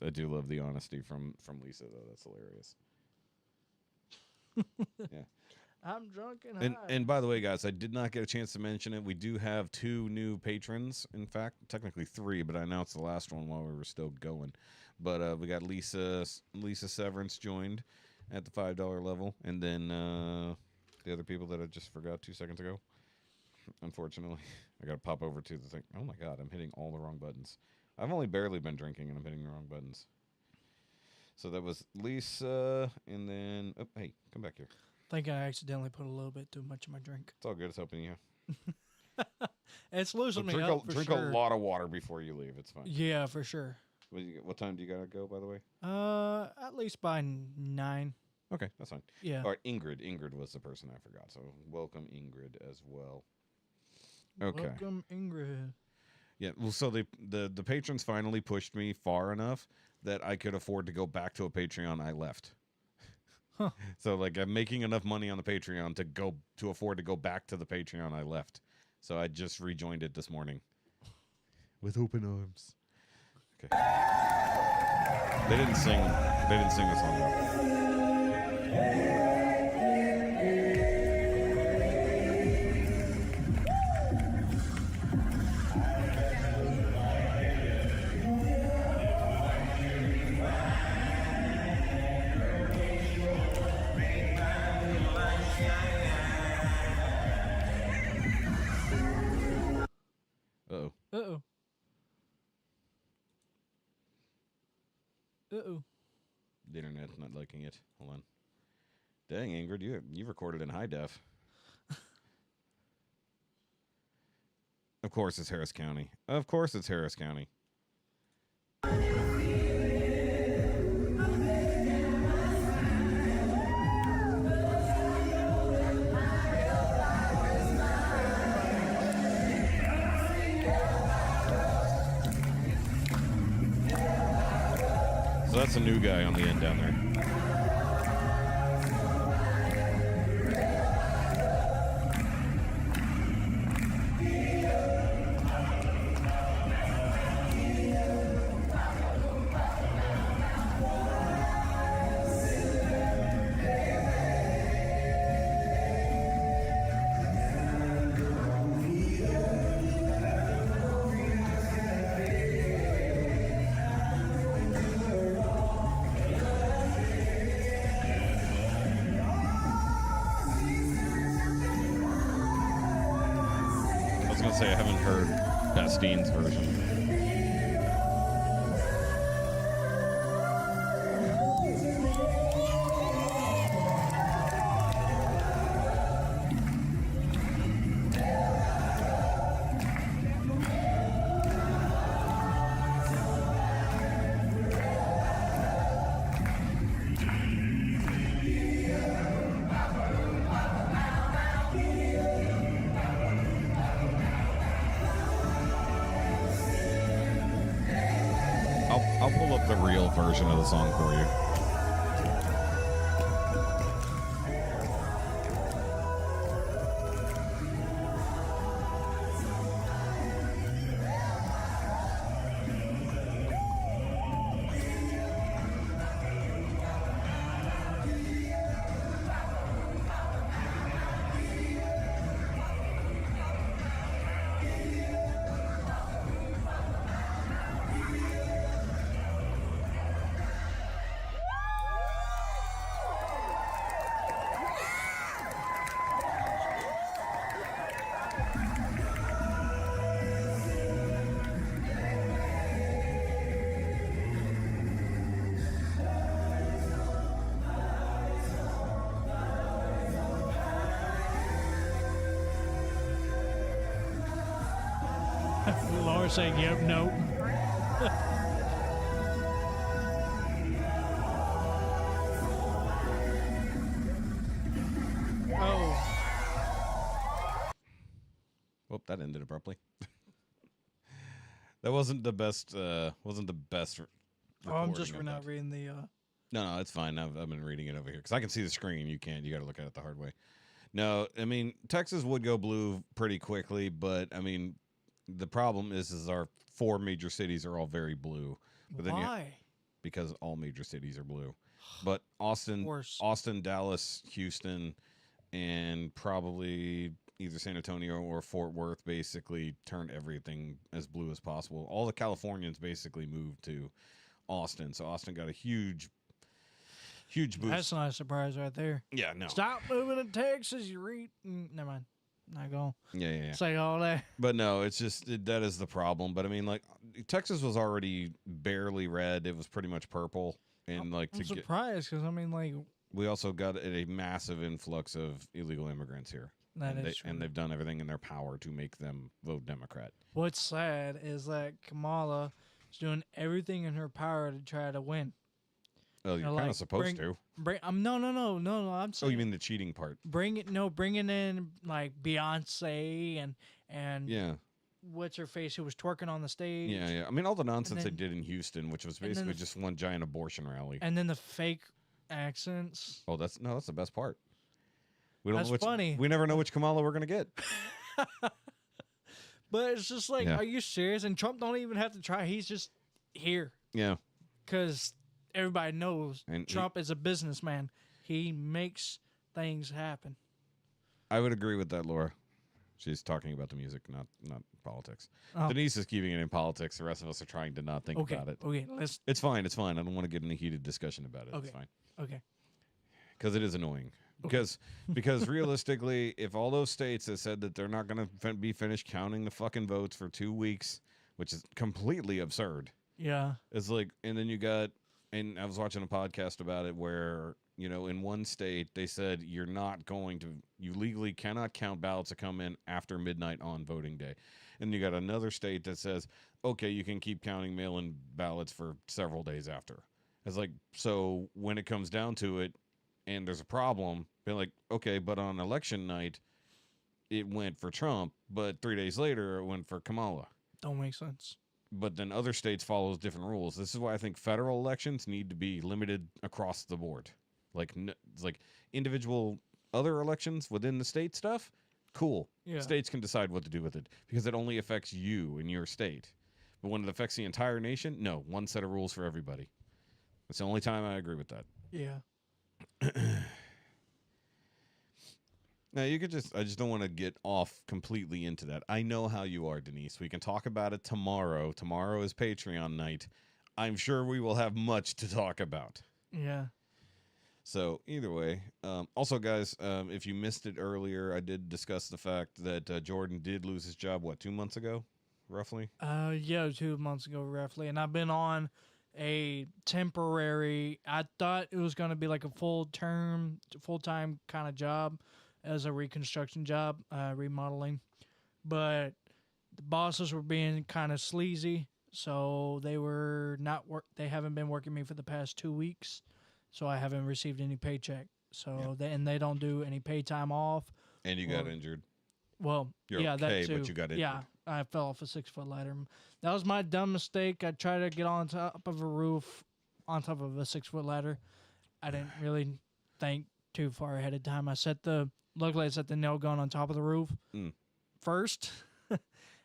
I do love the honesty from Lisa, though. That's hilarious. Yeah. I'm drunk and high. And by the way, guys, I did not get a chance to mention it. We do have 2 new patrons. In fact, technically 3, but I announced the last one while we were still going. But we got Lisa Severance joined at the $5 level, and then the other people that I just forgot 2 seconds ago. Unfortunately, I got to pop over to the thing. Oh my God, I'm hitting all the wrong buttons. I've only barely been drinking, and I'm hitting the wrong buttons. So that was Lisa, and then hey, come back here. I think I accidentally put a little bit too much in my drink. It's all good. It's helping you. It's loosening me up for drink sure. a lot of water before you leave. It's fine. Yeah, for sure. What time do you gotta go, by the way? At least by 9. Okay, that's fine. Yeah. All right, Ingrid. Ingrid was the person I forgot. So welcome Ingrid as well. Okay. Welcome Ingrid. Yeah. Well, so the patrons finally pushed me far enough that I could afford to go back to a Patreon I left. Huh. So like I'm making enough money on the Patreon to afford to go back to the Patreon I left. So I just rejoined it this morning with open arms. Okay. They didn't sing the song though. Uh-oh. Uh-oh. The internet's not liking it. Hold on. Dang, Ingrid, you recorded in high def. Of course it's Harris County. Of course it's Harris County. So that's a new guy on the end down there. I was gonna say I haven't heard Bastine's version. I'll pull up the real version of the song for you. Laura saying, yep, nope. Oh. Whoop, that ended abruptly. That wasn't the best. Wasn't the best. Oh, I'm just not reading the. No, it's fine. I've been reading it over here because I can see the screen. You can't. You got to look at it the hard way. No, I mean Texas would go blue pretty quickly, but I mean the problem is our 4 major cities are all very blue. But then Why? Because all major cities are blue. But Austin, Dallas, Houston, and probably either San Antonio or Fort Worth basically turned everything as blue as possible. All the Californians basically moved to Austin, so Austin got a huge boost. That's not a surprise right there. Yeah, no. Stop moving to Texas, you read. Never mind. Not going. Yeah. Say all that. But no, it's just that is the problem. But I mean, like Texas was already barely red; it was pretty much purple. And I'm surprised because I mean, like we also got a massive influx of illegal immigrants here. And they've done everything in their power to make them vote Democrat. What's sad is that Kamala is doing everything in her power to try to win. Oh, you're kind of supposed to. No. I'm saying. Oh, you mean the cheating part? Bringing in like Beyonce and yeah. What's her face who was twerking on the stage? Yeah. I mean, all the nonsense they did in Houston, which was basically just one giant abortion rally. And then the fake accents. Oh, that's the best part. We don't That's know which, funny. We never know which Kamala we're gonna get. But it's just like, are you serious? And Trump don't even have to try. He's just here. Yeah. Because everybody knows and Trump is a businessman. He makes things happen. I would agree with that, Laura. She's talking about the music, not politics. Oh. Denise is keeping it in politics. The rest of us are trying to not think about it. Okay, It's fine. I don't want to get in a heated discussion about it. Okay. It's fine. Okay. Because it is annoying. because realistically, if all those states have said that they're not going to be finished counting the fucking votes for 2 weeks, which is completely absurd. Yeah. It's like, and then you got, and I was watching a podcast about it where, you know, in one state they said you legally cannot count ballots that come in after midnight on voting day. And you got another state that says, okay, you can keep counting mail-in ballots for several days after. It's like, so when it comes down to it and there's a problem, they're like, okay, but on election night, it went for Trump, but 3 days later, it went for Kamala. Don't make sense. But then other states follows different rules. This is why I think federal elections need to be limited across the board. Like individual other elections within the state stuff, cool. Yeah. States can decide what to do with it because it only affects you and your state. But when it affects the entire nation, no, one set of rules for everybody. That's the only time I agree with that. Yeah. Now, I just don't want to get off completely into that. I know how you are, Denise. We can talk about it tomorrow. Tomorrow is Patreon night. I'm sure we will have much to talk about. Yeah. So, either way. Also, guys, if you missed it earlier, I did discuss the fact that Jordan did lose his job, 2 months ago, roughly? Yeah, 2 months ago, roughly. And I've been on a temporary, I thought it was going to be like a full-time kind of job as a reconstruction job, remodeling. But the bosses were being kind of sleazy, so they haven't been working me for the past 2 weeks, so I haven't received any paycheck. So they don't do any pay time off. And you got injured. Well, You're yeah, okay, that too. but you got injured. Yeah, I fell off a 6-foot ladder. That was my dumb mistake. I tried to get on top of a roof, on top of a 6-foot ladder. I didn't really think too far ahead of time. Luckily I set the nail gun on top of the roof first. But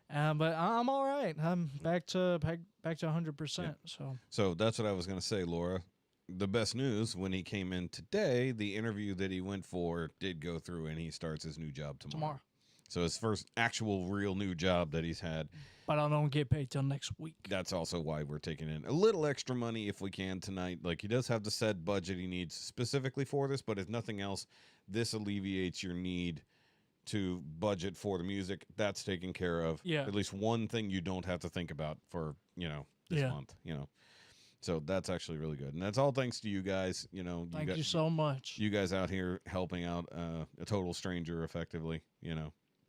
I'm all right. I'm back to 100%. Yeah. So that's what I was going to say, Laura. The best news, when he came in today, the interview that he went for did go through, and he starts his new job tomorrow. So his first actual real new job that he's had. But I don't get paid till next week. That's also why we're taking in a little extra money if we can tonight. Like, he does have the set budget he needs specifically for this, but if nothing else, this alleviates your need to budget for the music. That's taken care of. Yeah. At least one thing you don't have to think about for, this month, So that's actually really good. And that's all thanks to you guys. Thank you so much. You guys out here helping out a total stranger effectively,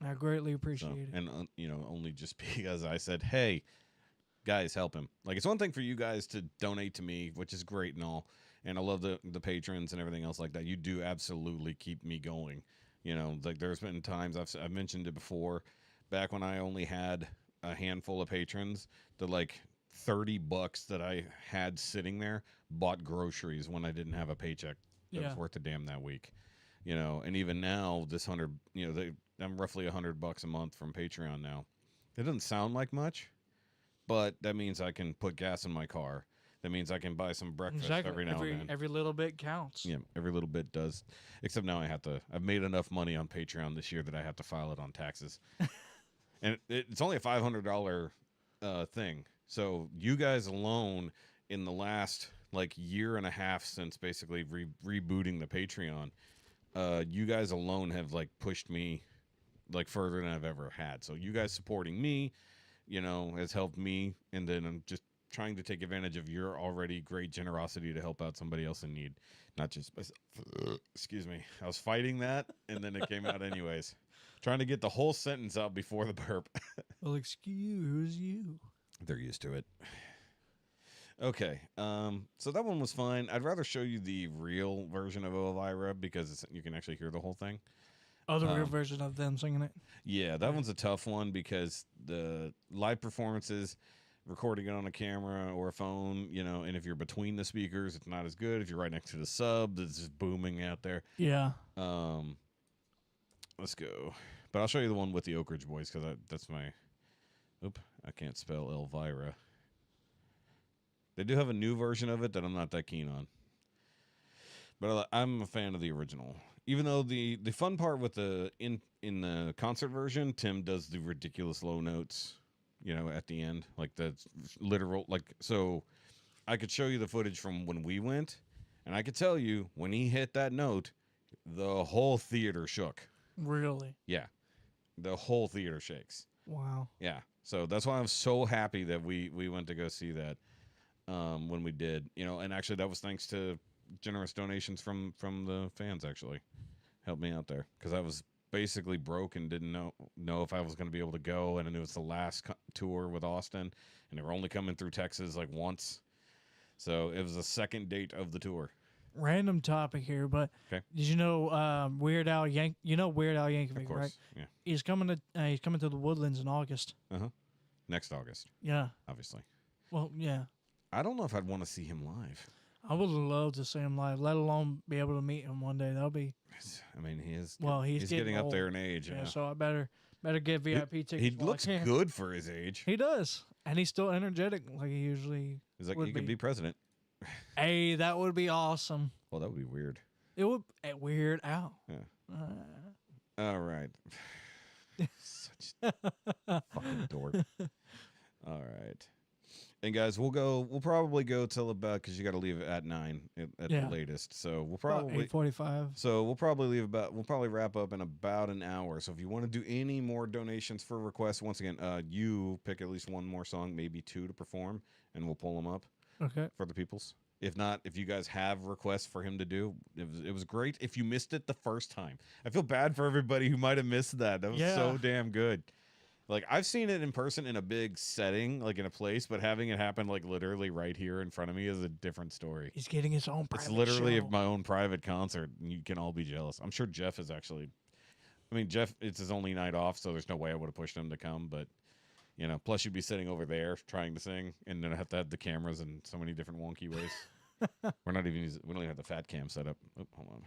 I greatly appreciate it. And, only just because I said, hey, guys, help him. Like, it's one thing for you guys to donate to me, which is great and all. And I love the patrons and everything else like that. You do absolutely keep me going. Like, there's been times I've mentioned it before, back when I only had a handful of patrons, the like $30 that I had sitting there bought groceries when I didn't have a paycheck that was worth a damn that week. And even now, this 100, I'm roughly $100 a month from Patreon now. It doesn't sound like much, but that means I can put gas in my car. That means I can buy some breakfast every now and then. Every little bit counts. Yeah, every little bit does. Except now I've made enough money on Patreon this year that I have to file it on taxes. And it's only a $500 thing. So you guys alone in the last year and a half since basically rebooting the Patreon, you guys alone have pushed me further than I've ever had. So you guys supporting me, has helped me, and then I'm just trying to take advantage of your already great generosity to help out somebody else in need, not just myself. Excuse me. I was fighting that, and then it came out anyways. Trying to get the whole sentence out before the burp. Well, excuse you. They're used to it. Okay, so that one was fine. I'd rather show you the real version of Elvira because you can actually hear the whole thing. Oh, the real version of them singing it? Yeah, that one's a tough one because the live performances, recording it on a camera or a phone, and if you're between the speakers, it's not as good. If you're right next to the sub, it's just booming out there. Yeah. Let's go. But I'll show you the one with the Oak Ridge Boys because that's my... Oop, I can't spell Elvira. They do have a new version of it that I'm not that keen on. But I'm a fan of the original. Even though the fun part with in the concert version, Tim does the ridiculous low notes, at the end. Like the literal, so I could show you the footage from when we went, and I could tell you when he hit that note, the whole theater shook. Really? Yeah. The whole theater shakes. Wow. Yeah. So that's why I'm so happy that we went to go see that when we did. And actually that was thanks to generous donations from the fans. Actually helped me out there because I was basically broke and didn't know if I was going to be able to go, and I knew it's the last tour with Austin, and they were only coming through Texas like once, so it was the second date of the tour. Random topic here, but Okay. did you know Weird Al Weird Al Yankovic, Of course, right? yeah. He's coming to the Woodlands in August. Next August. Yeah. Obviously. Well, yeah. I don't know if I'd want to see him live. I would love to see him live, let alone be able to meet him one day. That'll be. I mean, he is. Well, he's getting up old. there in age. Yeah, so I better get VIP tickets. He while I looks can. good for his age. He does, and he's still energetic like he usually. He's like would he could be president. Hey, that would be awesome. Well, that would be weird. It would Weird Al. Yeah. All right. Such fucking dork. All right. And guys, we'll probably go till about, because you got to leave at 9 at the latest. So we'll probably 8:45. So we'll probably wrap up in about an hour. So if you want to do any more donations for requests, once again, you pick at least one more song, maybe 2 to perform, and we'll pull them up. Okay. For the peoples. If not, if you guys have requests for him to do, it was great. If you missed it the first time, I feel bad for everybody who might have missed that. That was so damn good. Like, I've seen it in person in a big setting, like in a place, but having it happen like literally right here in front of me is a different story. He's getting his own private It's literally show. my own private concert, and you can all be jealous. I'm sure Jeff is actually. I mean, Jeff, it's his only night off, so there's no way I would have pushed him to come, but. Plus you'd be sitting over there trying to sing, and then I have to have the cameras in so many different wonky ways. we don't even have the fat cam set up. Oh, hold on.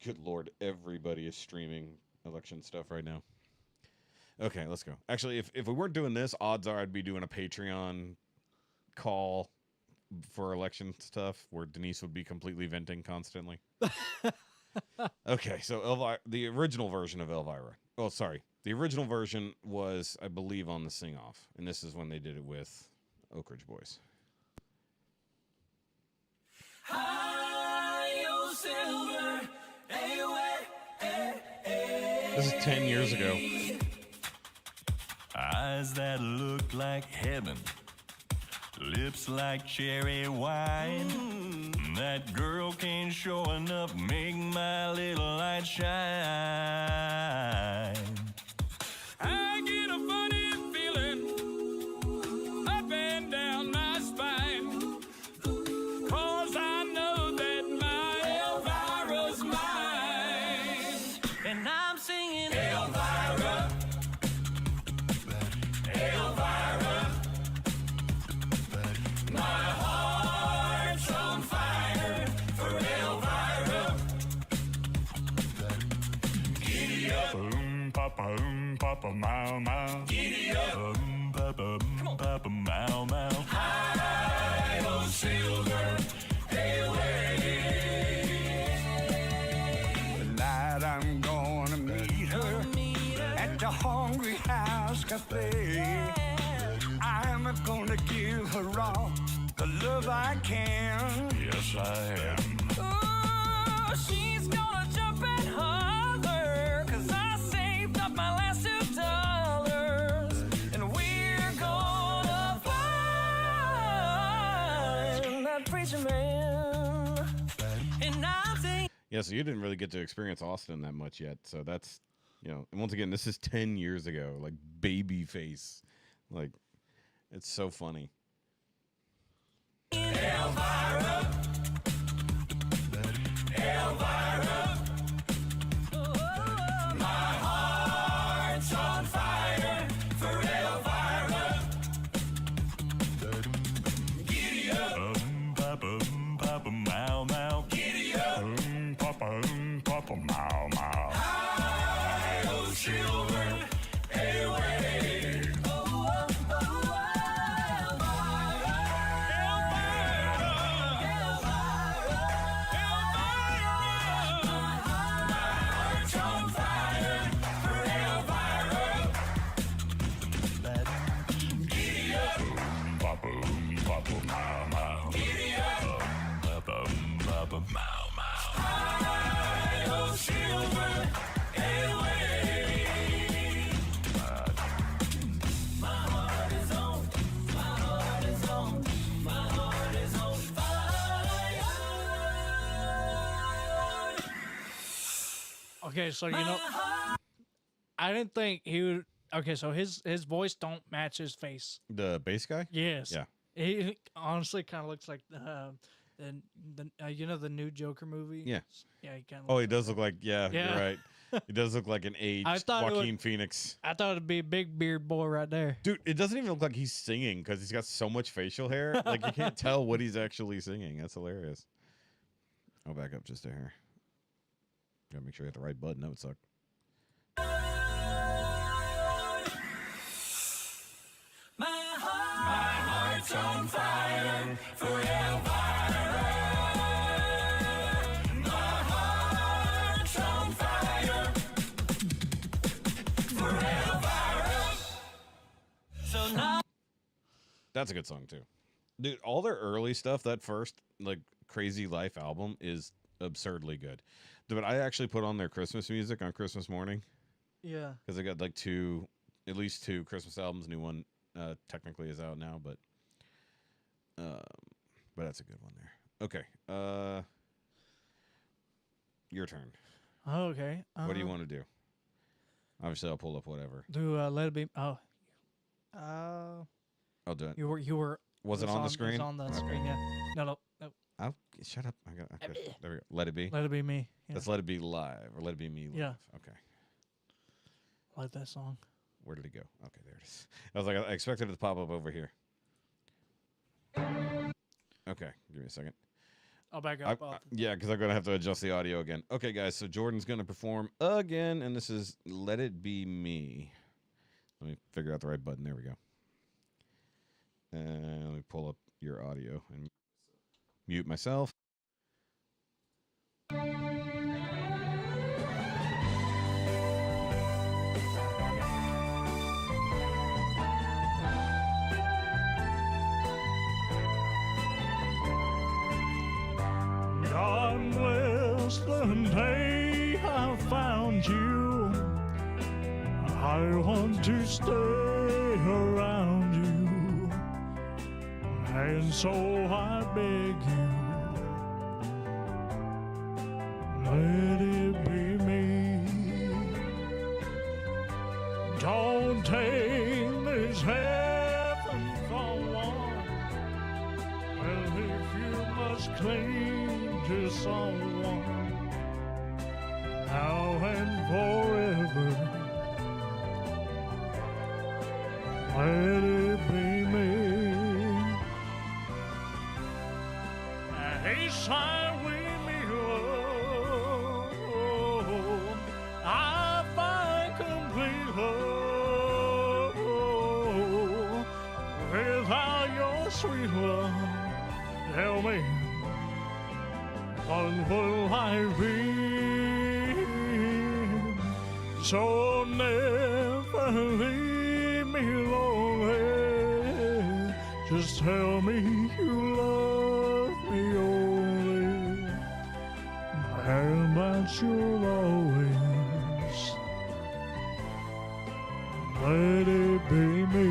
Good Lord, everybody is streaming election stuff right now. Okay, let's go. Actually, if we weren't doing this, odds are I'd be doing a Patreon call for election stuff where Denise would be completely venting constantly. Okay, so the original version of Elvira. Oh, sorry. The original version was, I believe, on the sing-off, and this is when they did it with Oak Ridge Boys. This is 10 years ago. Eyes that look like heaven, lips like cherry wine. That girl came showing up, make my little light shine. I get a funny feeling up and down my spine, 'cause I know that my Elvira's mine. And I'm singing Elvira, Elvira, my heart's on fire for Elvira. Giddy up, papa, mow, mow. Giddy up, papa, mow, mow. High, oh, silver, away. Tonight I'm gonna meet her at the Hungry House Cafe. I'm gonna give her all the love I can. Yes, I am. Oh, she's gonna jump and holler, 'cause I saved up my last $2, and we're gonna find that preacher man. And I'm saying, Yeah, so you didn't really get to experience Austin that much yet. So that's, and once again, this is 10 years ago, like Babyface. Like, it's so funny. Elvira, Elvira, my heart's on fire for Elvira. Giddy up, papa, mow, mow. Giddy up, papa, mow, mow. High, oh, silver, away. Okay, so I didn't think he would. Okay, so his voice don't match his face. The bass guy? Yes. Yeah. He honestly kind of looks like the new Joker movie. Yeah. Yeah, he kind of. Oh, he does look like, yeah, Yeah. you're right. He does look like an aged Joaquin Phoenix. I thought it'd be a big beard boy right there. Dude, it doesn't even look like he's singing because he's got so much facial hair. Like, you can't tell what he's actually singing. That's hilarious. I'll back up just a hair. Gotta make sure you hit the right button. That would suck. My heart's on fire forever. That's a good song too, dude. All their early stuff, that first like Crazy Life album, is absurdly good. But I actually put on their Christmas music on Christmas morning. Yeah, because they got like at least two Christmas albums. New one technically is out now, but that's a good one there. Okay, your turn. Oh, okay. What do you want to do? Obviously, I'll pull up whatever. Do Let It Be. Oh. I'll do it. You were. Was it on the screen? It was on the screen. Yeah. No. I'll shut up. Okay. There we go. Let It Be. Let It Be Me. Yeah. Let's Let It Be Live or Let It Be Me Live. Yeah. Okay. I like that song. Where did it go? Okay, there it is. I was like, I expected it to pop up over here. Okay, give me a second. I'll back up. Yeah, because I'm going to have to adjust the audio again. Okay, guys, so Jordan's going to perform again, and this is Let It Be Me. Let me figure out the right button. There we go. And let me pull up your audio and mute myself. God bless the day I found you. I want to stay around you, and so I beg you, let it be me. Don't take this heaven for one. Well, if you must cling to someone now and forever, let it be me. Each time we meet, love, I find complete love. Without your sweet love, tell me, what will I be? So never leave me lonely. Just tell me you love me only, and that you'll always let it be me.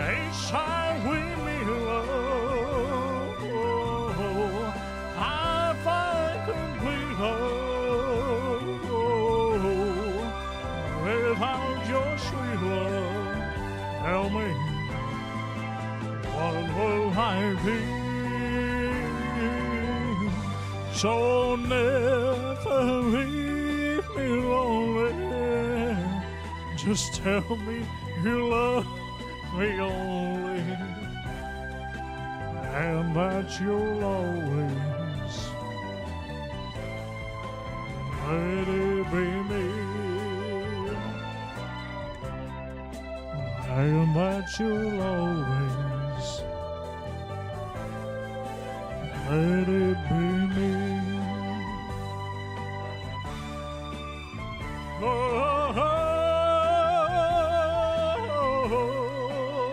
Each time we meet, love, I find complete love. Without your sweet love, tell me, what will I be? So never leave me lonely. Just tell me you love me only, and that you'll always let it be me, and that you'll always let it be me. Oh, oh, oh, oh.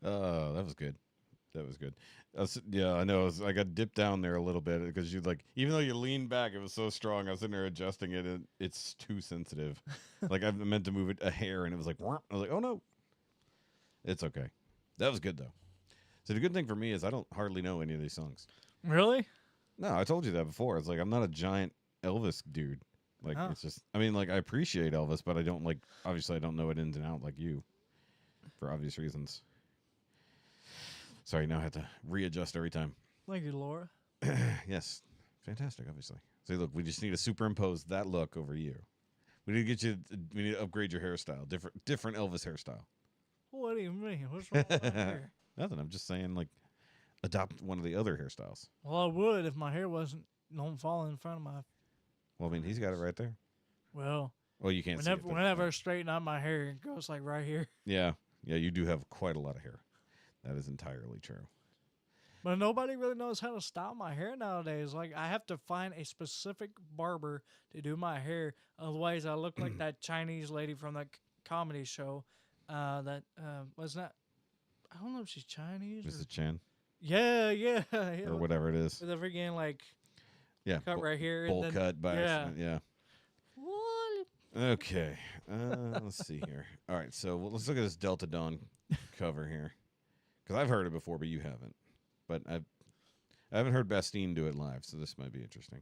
That was good. That was good. Yeah, I know. I got dipped down there a little bit because you like, even though you leaned back, it was so strong. I was sitting there adjusting it, and it's too sensitive. Like I meant to move it a hair, and it was like, "Wah." I was like, oh no. It's okay. That was good though. So the good thing for me is I don't hardly know any of these songs. Really? No, I told you that before. It's like I'm not a giant Elvis dude. Like it's just, I mean, like I appreciate Elvis, but I don't like. Obviously, I don't know it ins and out like you, for obvious reasons. Sorry, now I have to readjust every time. Thank you, Laura. Yes, fantastic. Obviously. See, look, we just need to superimpose that look over you. We need to get you. We need to upgrade your hairstyle. Different Elvis hairstyle. What do you mean? What's wrong with my hair? Nothing. I'm just saying, like, adopt one of the other hairstyles. Well, I would if my hair don't fall in front of my. Well, I mean, he's got it right there. Well, you can't see it. Whenever I straighten out my hair, it goes like right here. Yeah, you do have quite a lot of hair. That is entirely true. But nobody really knows how to style my hair nowadays. Like, I have to find a specific barber to do my hair. Otherwise, I look like that Chinese lady from that comedy show. That was not. I don't know if she's Chinese. Mrs. Chan. Yeah. Or whatever it is. With the freaking cut right here. Bowl and then, cut by accident. Yeah. What? Okay. Let's see here. All right. So let's look at this Delta Dawn cover here. Because I've heard it before, but you haven't. But I haven't heard Bastine do it live, so this might be interesting.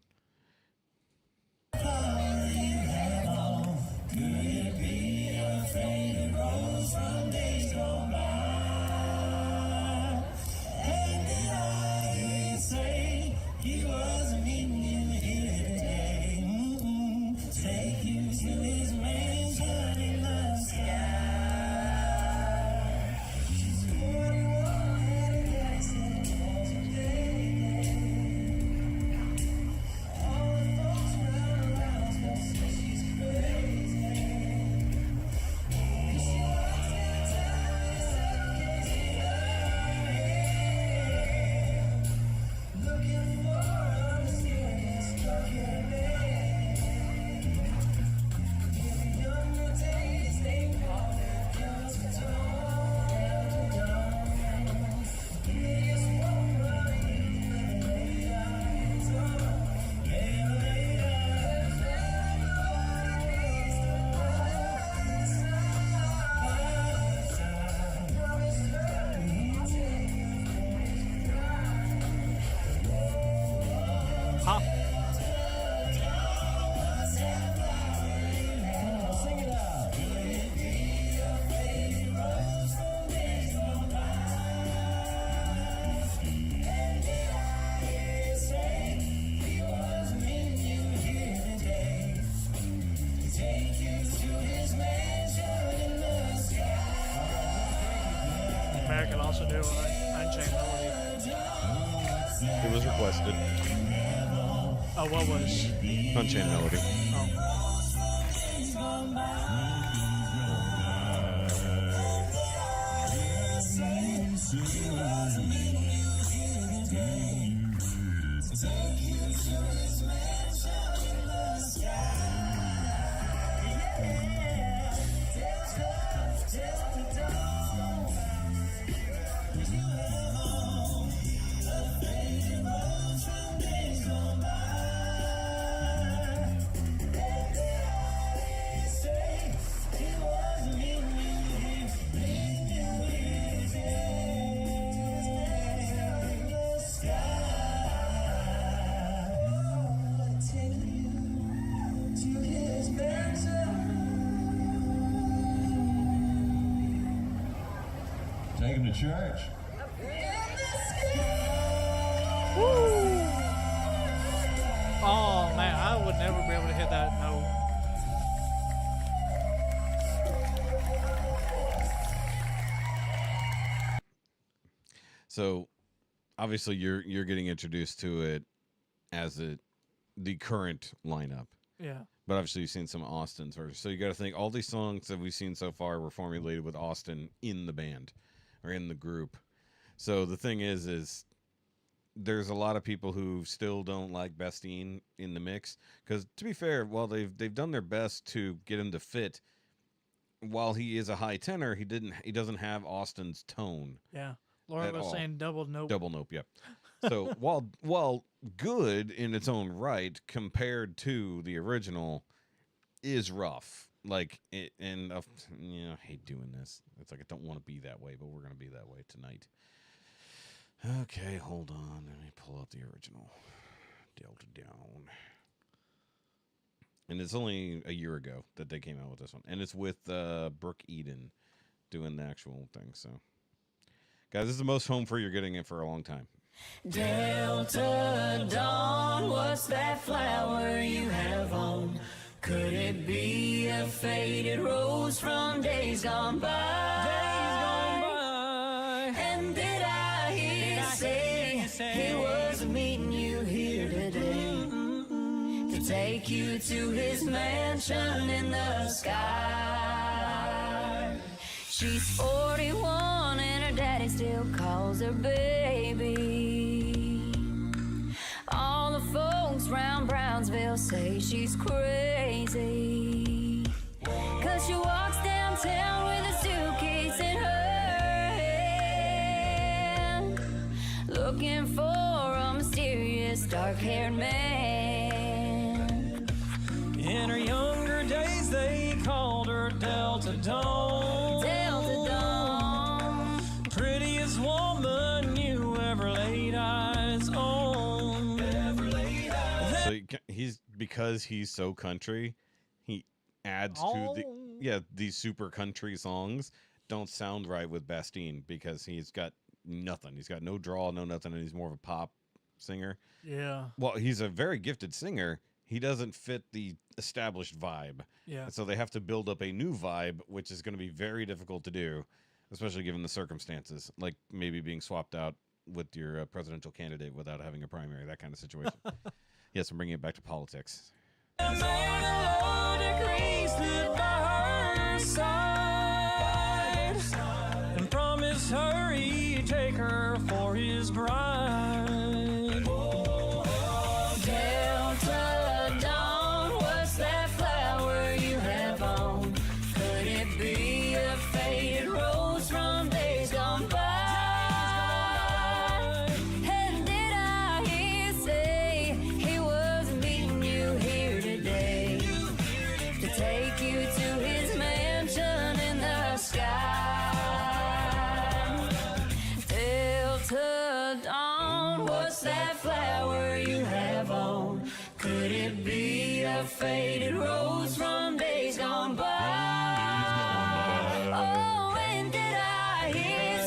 American also do Unchained Melody. It was requested. Oh, what was? Unchained Melody. Take him to church. Woo! Oh man, I would never be able to hit that note. So, obviously, you're getting introduced to it as the current lineup. Yeah. But obviously, you've seen some Austin's versions. So you got to think all these songs that we've seen so far were formulated with Austin in the band or in the group. So the thing is there's a lot of people who still don't like Bastine in the mix. Because to be fair, while they've done their best to get him to fit while he is a high tenor, he doesn't have Austin's tone. Yeah. Laura at was all. saying double nope. Double nope, yep. So while good in its own right compared to the original is rough. Like and I hate doing this. It's like I don't want to be that way, but we're gonna be that way tonight. Okay, hold on. Let me pull up the original. Delta Down. And it's only a year ago that they came out with this one. And it's with Brooke Eden doing the actual thing. So, guys, this is the most home free you're getting it for a long time. Delta Dawn, what's that flower you have on? Could it be a faded rose from days gone by? And did I hear you say he was meeting you here today to take you to his mansion in the sky? She's 41 and her daddy still calls her baby. All the folks round Brownsville say she's crazy, 'cause she walks downtown with a suitcase in her hand, looking for a mysterious dark-haired man. In her younger days, they called her Delta Dawn. Delta Dawn. Prettiest woman you ever laid eyes on. So because he's so country, he adds to these super country songs don't sound right with Bastine because he's got nothing. He's got no drawl, no nothing, and he's more of a pop singer. Yeah. Well, he's a very gifted singer. He doesn't fit the established vibe. Yeah. And so they have to build up a new vibe, which is going to be very difficult to do, especially given the circumstances, like maybe being swapped out with your presidential candidate without having a primary, that kind of situation. Yes, I'm bringing it back to politics. And the Lord agrees that by her side and promise her he'd take her for his bride. Delta Dawn, what's that flower you have on? Could it be a faded rose from days gone by? And did I hear you say he was meeting you here today to take you to his mansion in the sky? Delta Dawn, what's that flower you have on? Could it be a faded rose from days gone by? Oh, and did I hear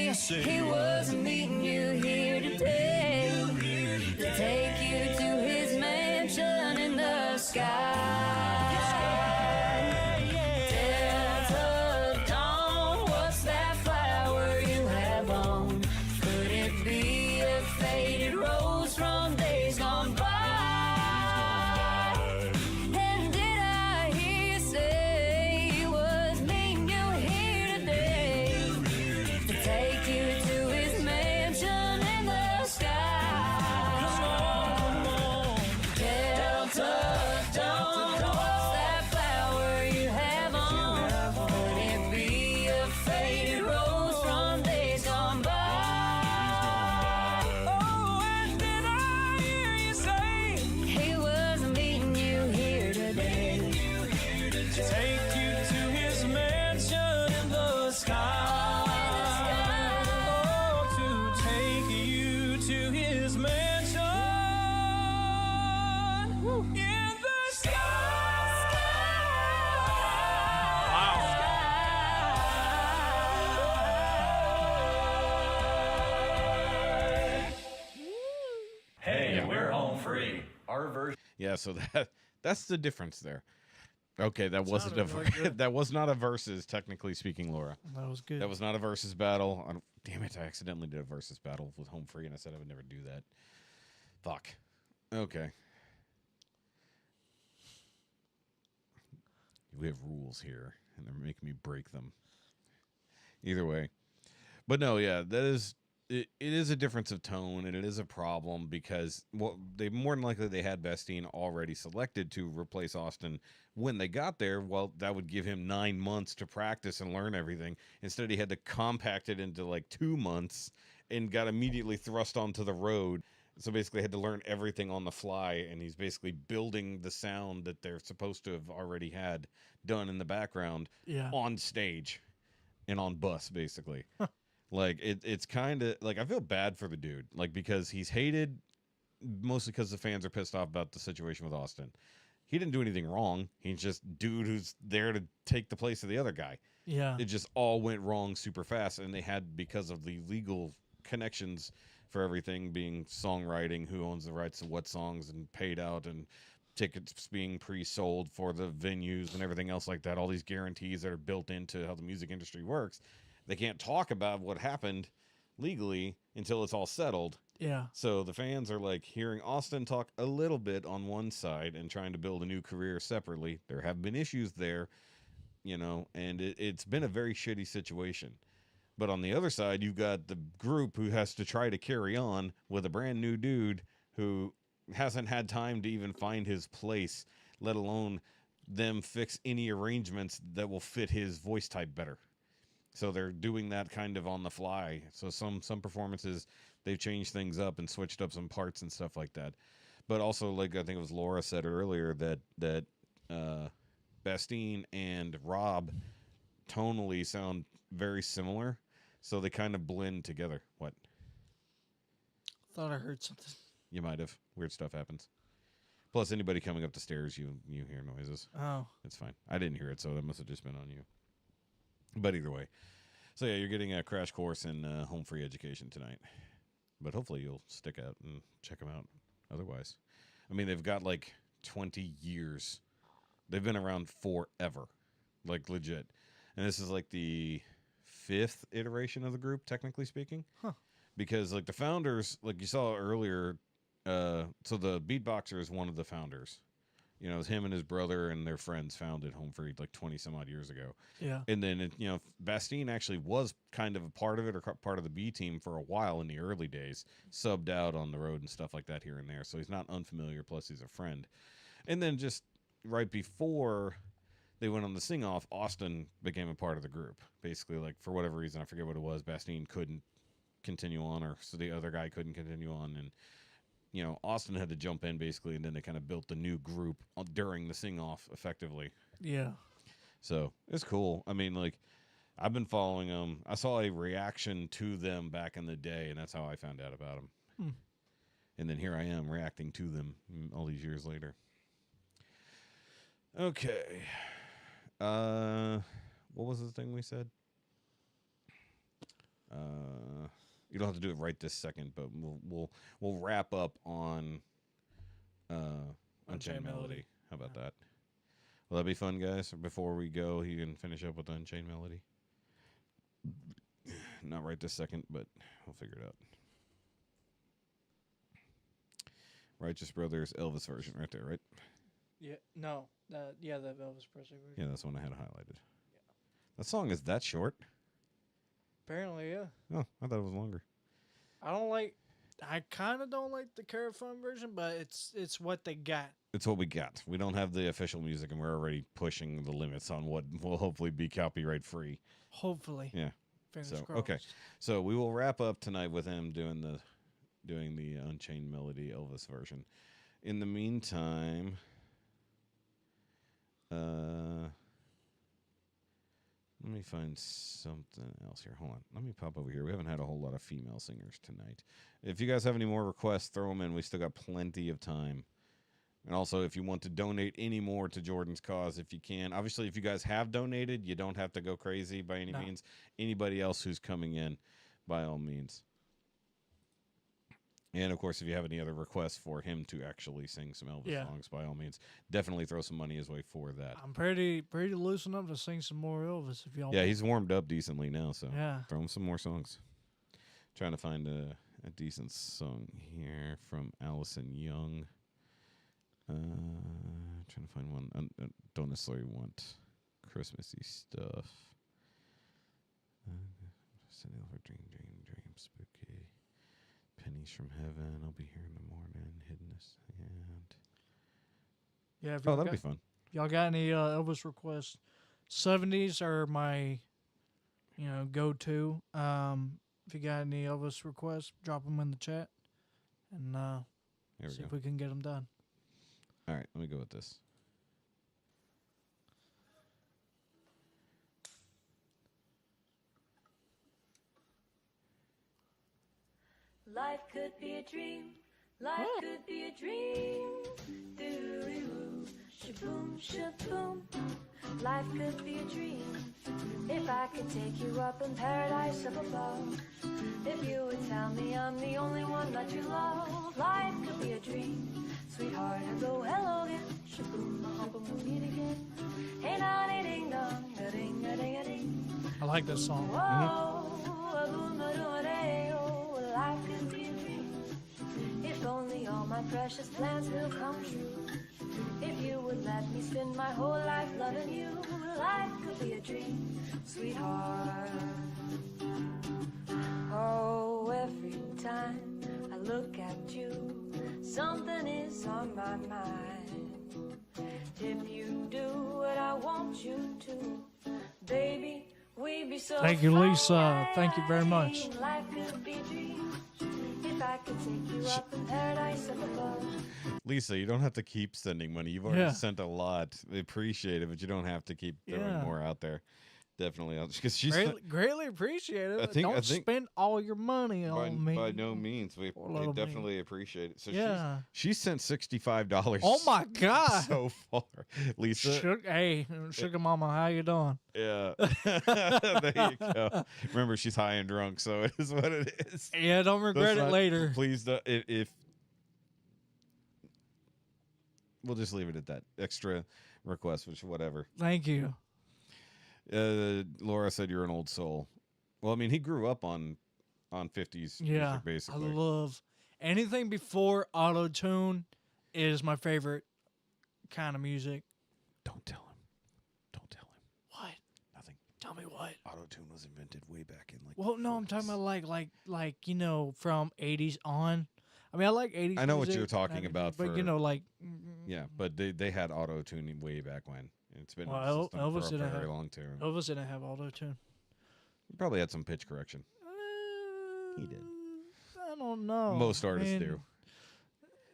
you say he was meeting you here today to take you to his mansion in the sky? Delta Dawn, what's that flower you have on? Could it be a faded rose from days gone by? And did I hear you say he was meeting you here today to take you to his mansion in the sky? Delta Dawn, what's that flower you have on? Could it be a faded rose from days gone by? Oh, and did I hear you say He was meeting you here today. take you to his mansion in the sky? Oh, to take you to his mansion in the sky. Hey, we're home free. Our version. Yeah, so that's the difference there. Okay, that wasn't Sounded really good. that was not a versus, technically speaking, Laura. That was good. That was not a versus battle. Damn it, I accidentally did a versus battle with home free, and I said I would never do that. Fuck. Okay. We have rules here, and they're making me break them. Either way. But no, yeah, that is it is a difference of tone, and it is a problem because they more than likely they had Bastine already selected to replace Austin when they got there. Well, that would give him 9 months to practice and learn everything. Instead, he had to compact it into like 2 months and got immediately thrust onto the road. So basically, had to learn everything on the fly, and he's basically building the sound that they're supposed to have already had done in the background on stage and on bus, basically. Like it's kind of like I feel bad for the dude, like because he's hated mostly because the fans are pissed off about the situation with Austin. He didn't do anything wrong. He's just dude who's there to take the place of the other guy. Yeah, It just all went wrong super fast, and they had because of the legal connections for everything being songwriting, who owns the rights to what songs, and paid out, and tickets being pre-sold for the venues and everything else like that. All these guarantees that are built into how the music industry works. They can't talk about what happened legally until it's all settled. yeah, So the fans are like hearing Austin talk a little bit on one side and trying to build a new career separately. There have been issues there, and it's been a very shitty situation. But on the other side, you've got the group who has to try to carry on with a brand new dude who hasn't had time to even find his place, let alone them fix any arrangements that will fit his voice type better. So they're doing that kind of on the fly. So some performances, they've changed things up and switched up some parts and stuff like that. But also, like I think it was Laura said earlier, that Bastine and Rob tonally sound very similar. So they kind of blend together. What? thought I heard something. You might have. Weird stuff happens. Plus, anybody coming up the stairs, you hear noises. Oh, It's fine. I didn't hear it, so that must have just been on you. But either way. So yeah, you're getting a crash course in home free education tonight. But hopefully you'll stick out and check them out otherwise. I mean, they've got like 20 years. They've been around forever. Like legit. And this is like the 5th iteration of the group, technically speaking. Huh. Because like the founders, like you saw earlier, so the beatboxer is one of the founders. It was him and his brother and their friends founded Home Free like 20 some odd years ago. yeah, And then, Bastine actually was kind of a part of it or part of the B team for a while in the early days, subbed out on the road and stuff like that here and there. So he's not unfamiliar, plus he's a friend. And then just right before they went on the sing-off, Austin became a part of the group. Basically, like, for whatever reason, I forget what it was, Bastine couldn't continue on, or so the other guy couldn't continue on, and Austin had to jump in basically, and then they kind of built the new group during the sing-off effectively. yeah. So it's cool. I mean, like, I've been following them. I saw a reaction to them back in the day, and that's how I found out about them. And then here I am reacting to them all these years later. Okay. What was the thing we said? You don't have to do it right this second, but we'll wrap up on Unchained Melody. How about that? Will that be fun, guys? Before we go, you can finish up with Unchained Melody. Not right this second, but we'll figure it out. Righteous Brothers Elvis version right there, right? Yeah, no, the Elvis Presley version. Yeah, that's the one I had highlighted. Yeah. That song is that short? Apparently, yeah. Oh, I thought it was longer. I kind of don't like the Carafun version, but it's what they got. It's what we got. We don't have the official music, and we're already pushing the limits on what will hopefully be copyright free. Hopefully. Yeah. Fingers crossed. Okay. So we will wrap up tonight with him doing the Unchained Melody Elvis version. In the meantime, let me find something else here. Hold on. Let me pop over here. We haven't had a whole lot of female singers tonight. If you guys have any more requests, throw them in. We still got plenty of time. And also, if you want to donate any more to Jordan's cause, if you can. Obviously, if you guys have donated, you don't have to go crazy by any means. Anybody else who's coming in, by all means. And, of course, if you have any other requests for him to actually sing some Elvis songs, by all means, definitely throw some money his way for that. I'm pretty loosen up to sing some more Elvis if y'all Yeah, want. he's warmed up decently now, so yeah. throw him some more songs. Trying to find a decent song here from Allison Young. Trying to find one. I don't necessarily want Christmassy stuff. Sending over dream, spooky. Pennies from Heaven. I'll be here in the morning. Hidden this hand. Yeah. If Oh, y'all that'll be got- fun. Y'all got any Elvis requests? 70s are my, go-to. If you got any Elvis requests, drop them in the chat, and There we see go. if we can get them done. All right, let me go with this. Life could be a dream. Life could be a dream. Doo-doo, shaboom, shaboom. Life could be a dream. If I could take you up in paradise up above. If you would tell me I'm the only one that you love. Life could be a dream. Sweetheart, hello, hello again. Shaboom, I hope we'll meet again. Hey, now, ding dong, a ding, a ding, a ding. I like this song. Whoa, a boom, a doom, a day, oh, life could be a dream. If only all my precious plans will come true. If you would let me spend my whole life loving you, life could be a dream, sweetheart. Oh, every time I look at you, something is on my mind. If you do what I want you to, baby, we'd be so Thank you, Lisa. Thank you very much. fine. Life could be a dream. If I could take you up in paradise up above. Lisa, you don't have to keep sending money. You've already Yeah. sent a lot. They appreciate it, but you don't have to keep throwing Yeah. more out there. Definitely, because she's Greatly appreciate it. I but think- don't I think- spend all your money on me. by no means. We Poor little me. definitely appreciate it. So Yeah. she sent $65. Oh my God. So far, Lisa. Hey, sugar mama, how you doing? Yeah. There you go. Remember, she's high and drunk, so it is what it is. Yeah, don't regret it later. Please, if we'll just leave it at that. Extra request, which whatever. Thank you. Laura said you're an old soul. Well, I mean, he grew up on 50s Yeah, music, basically. I love anything before auto tune is my favorite kind of music. Don't tell him. Don't tell him. What? Nothing. Tell me what? Auto tune was invented way back in like. Well, no, I'm talking about like from 80s on. I mean, I like 80s. I know what music you're and talking everything, about but for- Yeah, but they had auto tuning way back when. It's been in the Well, system Elvis for a didn't very have long time. Elvis didn't have auto tune. He probably had some pitch correction. He did. I don't know. Most artists Man, do.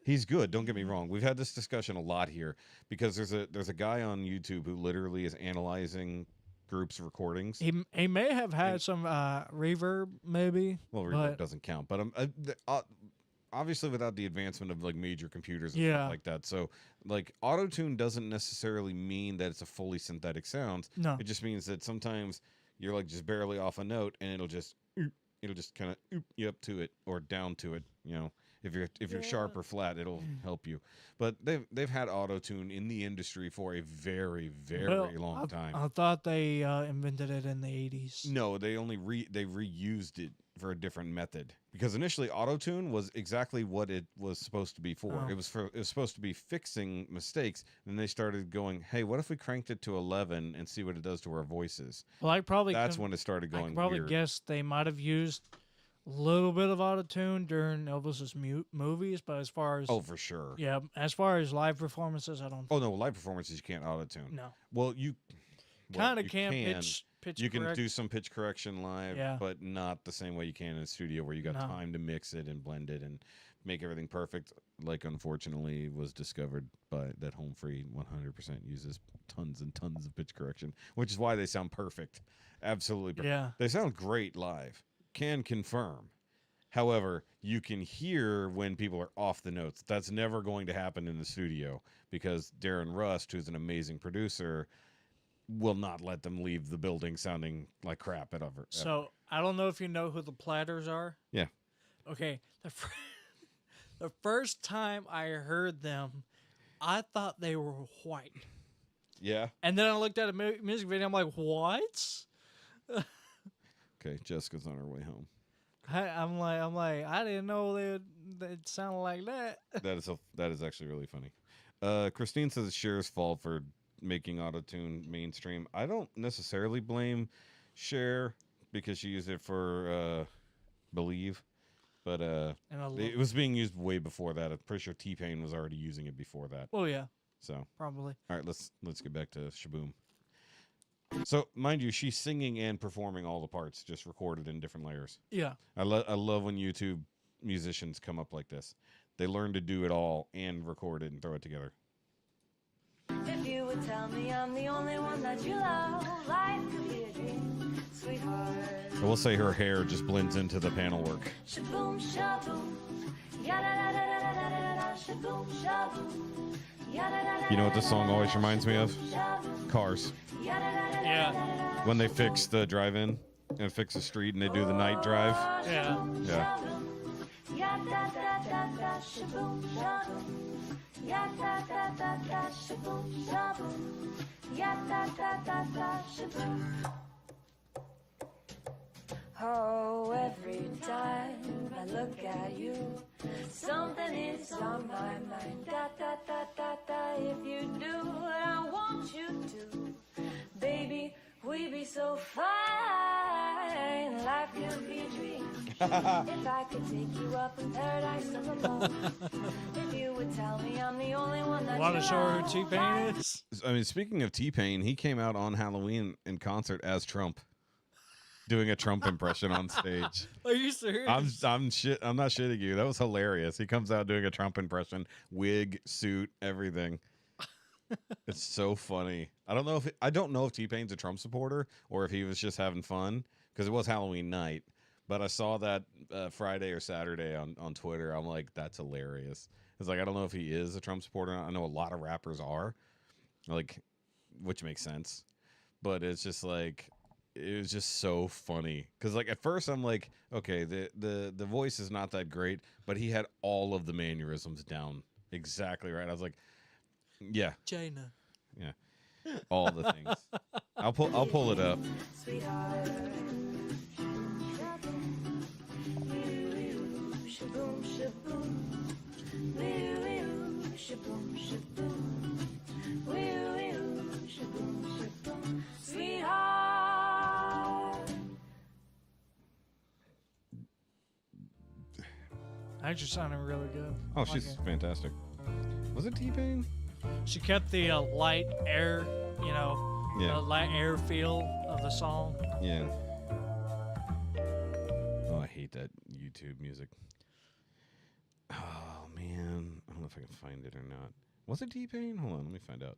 He's good. Don't get me wrong. We've had this discussion a lot here because there's a guy on YouTube who literally is analyzing groups' recordings. He may have had some reverb, maybe. Well, reverb but doesn't count, but obviously without the advancement of like major computers and Yeah. stuff like that. So like auto tune doesn't necessarily mean that it's a fully synthetic sound. No. It just means that sometimes you're like just barely off a note and it'll just kind of you up to it or down to it. You know, if you're sharp or flat, it'll help you. But they've had auto tune in the industry for a very very long time. I thought they invented it in the 80s. No, they only they reused it for a different method because initially autotune was exactly what it was supposed to be for. Oh. It was supposed to be fixing mistakes. Then they started going, "Hey, what if we cranked it to 11 and see what it does to our voices?" Well, I probably That's when it started I going could probably weird. guess they might have used a little bit of auto tune during Elvis's movies, but as far as Oh, for sure. yeah, as far as live performances, I don't. Oh no, live performances you can't autotune. No. Well, you Kinda you can pitch You can correct. do some pitch correction live, Yeah. but not the same way you can in a studio where you got No. time to mix it and blend it and make everything perfect. Like unfortunately was discovered by that Home Free 100% uses tons and tons of pitch correction, which is why they sound perfect. Absolutely perfect. Yeah. They sound great live. Can confirm. However, you can hear when people are off the notes. That's never going to happen in the studio because Darren Rust, who's an amazing producer, will not let them leave the building sounding like crap at ever. So I don't know if you know who the Platters are. Yeah. Okay, the first time I heard them, I thought they were white, Yeah. and then I looked at a music video. I'm like, what? Okay, Jessica's on her way home. I'm like, I didn't know they sounded like that. That is actually really funny. Christine says it's Cher's fault for making autotune mainstream. I don't necessarily blame Cher because she used it for Believe. But And I love it was being used way before that. I'm pretty sure T-Pain was already using it before that. Oh yeah, So probably. all right, let's get back to Shaboom. So mind you, she's singing and performing all the parts, just recorded in different layers. Yeah. I love when YouTube musicians come up like this. They learn to do it all and record it and throw it together. If you would tell me I'm the only one that you love, life could be a dream, sweetheart. I will say her hair just blends into the panel work. Shaboom, shaboom, ya-da-da-da-da-da-da-da, shaboom, shaboom, ya-da-da-da-da-da-da, You know what this song always reminds me of? shaboom, Cars. Yeah. When they fix the drive-in and fix the street and they do the night drive. Yeah. Yeah. ya-da-da-da-da-da, shaboom, shaboom, ya-da-da-da-da, shaboom, shaboom, ya-da-da-da-da, shaboom. Oh, every time I look at you, something is on my mind. Da da da da da. If you do what I want you to, baby, we be so fine. Life could be a dream. If I could take you up in paradise alone. If you would tell me I'm the only one that Want to you show her who love. T-Pain is? I mean, speaking of T-Pain, he came out on Halloween in concert as Trump, doing a Trump impression on stage. Are you serious? I'm not shitting you. That was hilarious. He comes out doing a Trump impression, wig, suit, everything. It's so funny. I don't know if T-Pain's a Trump supporter or if he was just having fun, because it was Halloween night. But I saw that Friday or Saturday on Twitter. I'm like, that's hilarious. It's like, I don't know if he is a Trump supporter. I know a lot of rappers are, like, which makes sense. But it's just like, it was just so funny. Because, like, at first I'm like, okay, the voice is not that great, but he had all of the mannerisms down exactly right. I was like, yeah. China. Yeah. All the things. I'll pull it up. Sweetheart. Shaboom, shaboom. Wee-wee-oo, shaboom, shaboom. Wee-wee-oo, shaboom, shaboom. Sweetheart. Actually sounding really good. Oh, I like she's it. fantastic. Was it T-Pain? She kept the light air, Yeah. the light air feel of the song. Yeah. Oh, I hate that YouTube music. Oh, man. I don't know if I can find it or not. Was it T-Pain? Hold on, let me find out.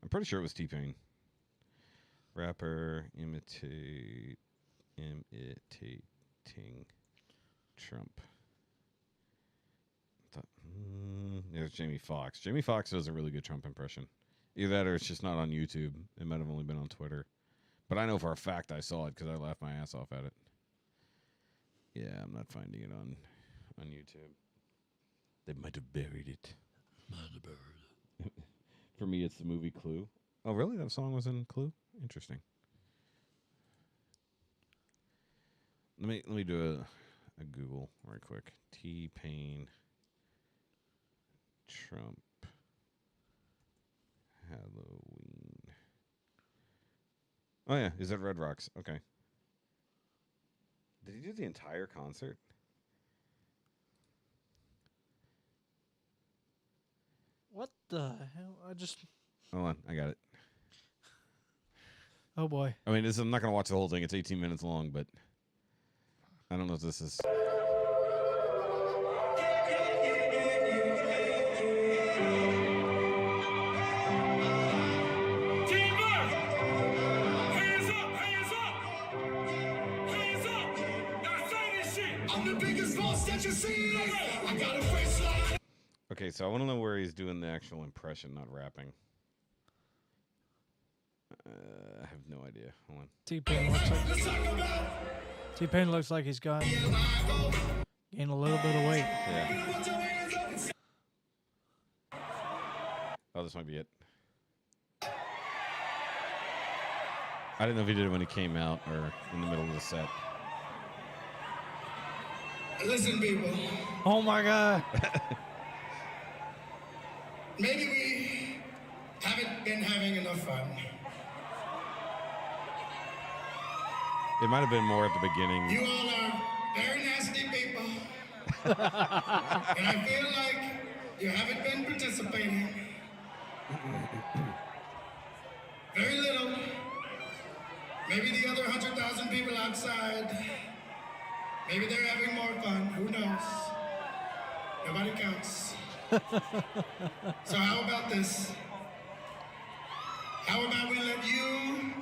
I'm pretty sure it was T-Pain. Rapper imitating Trump. There's Jamie Foxx. Jamie Foxx does a really good Trump impression. Either that or it's just not on YouTube. It might have only been on Twitter. But I know for a fact I saw it because I laughed my ass off at it. Yeah, I'm not finding it on YouTube. They might have buried it. For me, it's the movie Clue. Oh, really? That song was in Clue? Interesting. Let me do a Google right quick. T-Pain Trump Halloween. Oh yeah, he's at Red Rocks. Okay. Did he do the entire concert? What the hell? Hold on, I got it. Oh boy. I mean, I'm not gonna watch the whole thing. It's 18 minutes long, but I don't know if this is. Okay, so I want to know where he's doing the actual impression, not rapping. I have no idea. Hold on. T-Pain looks like he's gained a little bit of weight. Yeah. Oh, this might be it. I didn't know if he did it when he came out or in the middle of the set. Listen, people. Oh my God. Maybe we haven't been having enough fun. It might have been more at the beginning. You all are very nasty people. And I feel like you haven't been participating. Very little. Maybe the other 100,000 people outside, maybe they're having more fun. Who knows? Nobody counts. So how about this? How about we let you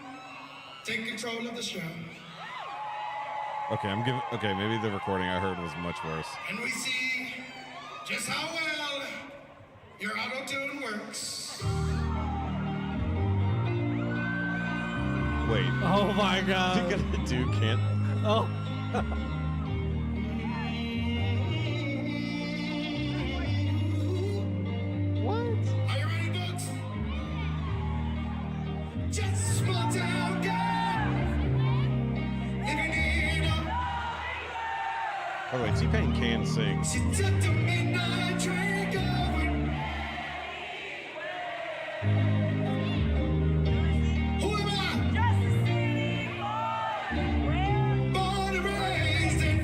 take control of the show? Okay, okay, maybe the recording I heard was much worse. And we see just how well your auto-tune works. Wait. Oh my God. You gonna do can't? Oh. What? Are you ready, folks? Just a small town girl. Living in a... By the way, T-Pain can sing. She took the midnight train going. Who am I? Born and raised in...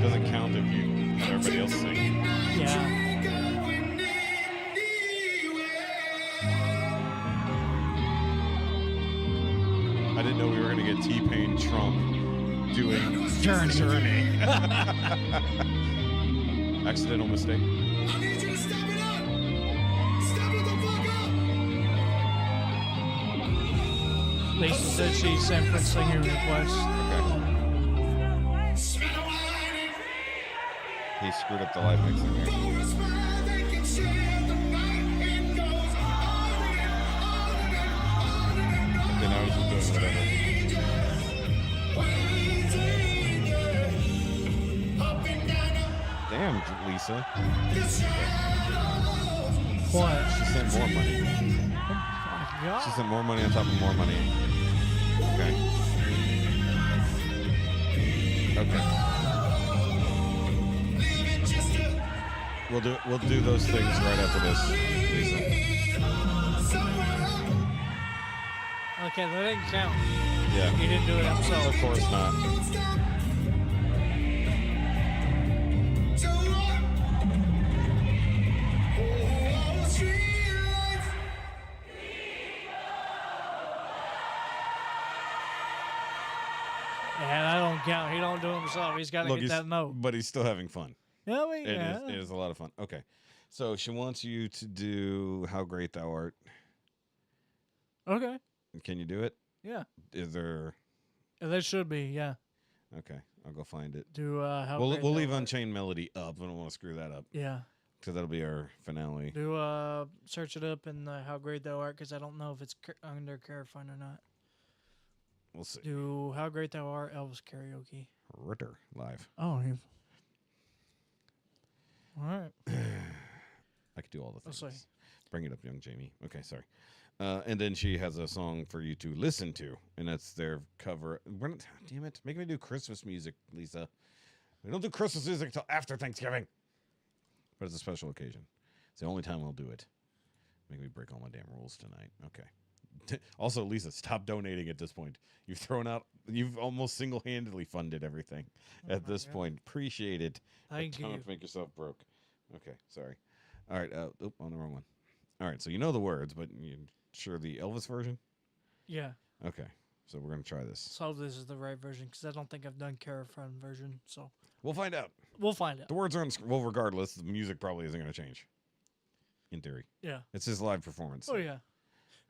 Doesn't count if you let everybody else sing. Yeah. I didn't know we were gonna get T-Pain Trump doing Journey. Accidental mistake. I need you to step it up. Step it the fuck up. Lisa said she sent for singing requests. He screwed up the live mixing here. Okay, now he's just doing whatever. Damn, Lisa. What? She sent more money. God. She sent more money on top of more money. Okay. Okay. We'll do those things right after this, Lisa. Okay, that didn't count. Yeah. He didn't do it himself. Of course not. Yeah, that don't count. He don't do it himself. He's got to get that note. But he's still having fun. Yeah, I mean, It is a lot of fun. Okay. So she wants you to do How Great Thou Art. Okay. Can you do it? Yeah. Is there... There should be, yeah. Okay. I'll go find it. Do How We'll Great leave Thou Art. Unchained Melody up. I don't want to screw that up. Yeah. Because that'll be our finale. Do search it up in How Great Thou Art, because I don't know if it's under Carafine or not. We'll see. Do How Great Thou Art, Elvis karaoke. Ritter live. Oh, all right. I could do all the Let's things. see. Bring it up, young Jamie. Okay, sorry. And then she has a song for you to listen to, and that's their cover. Damn it. Make me do Christmas music, Lisa. We don't do Christmas music until after Thanksgiving. But it's a special occasion. It's the only time we'll do it. Make me break all my damn rules tonight. Okay. Also, Lisa, stop donating at this point. You've almost single-handedly funded everything at this point. Appreciate it. Thank you. Don't make yourself broke. Okay, sorry. All right. On the wrong one. All right, so you know the words, but you sure the Elvis version? Yeah. Okay, so we're going to try this. So this is the right version, because I don't think I've done Carafine version, so. We'll find out. We'll find out. The words are on the screen. Well, regardless, the music probably isn't going to change. In theory. Yeah. It's his live performance. Oh, yeah.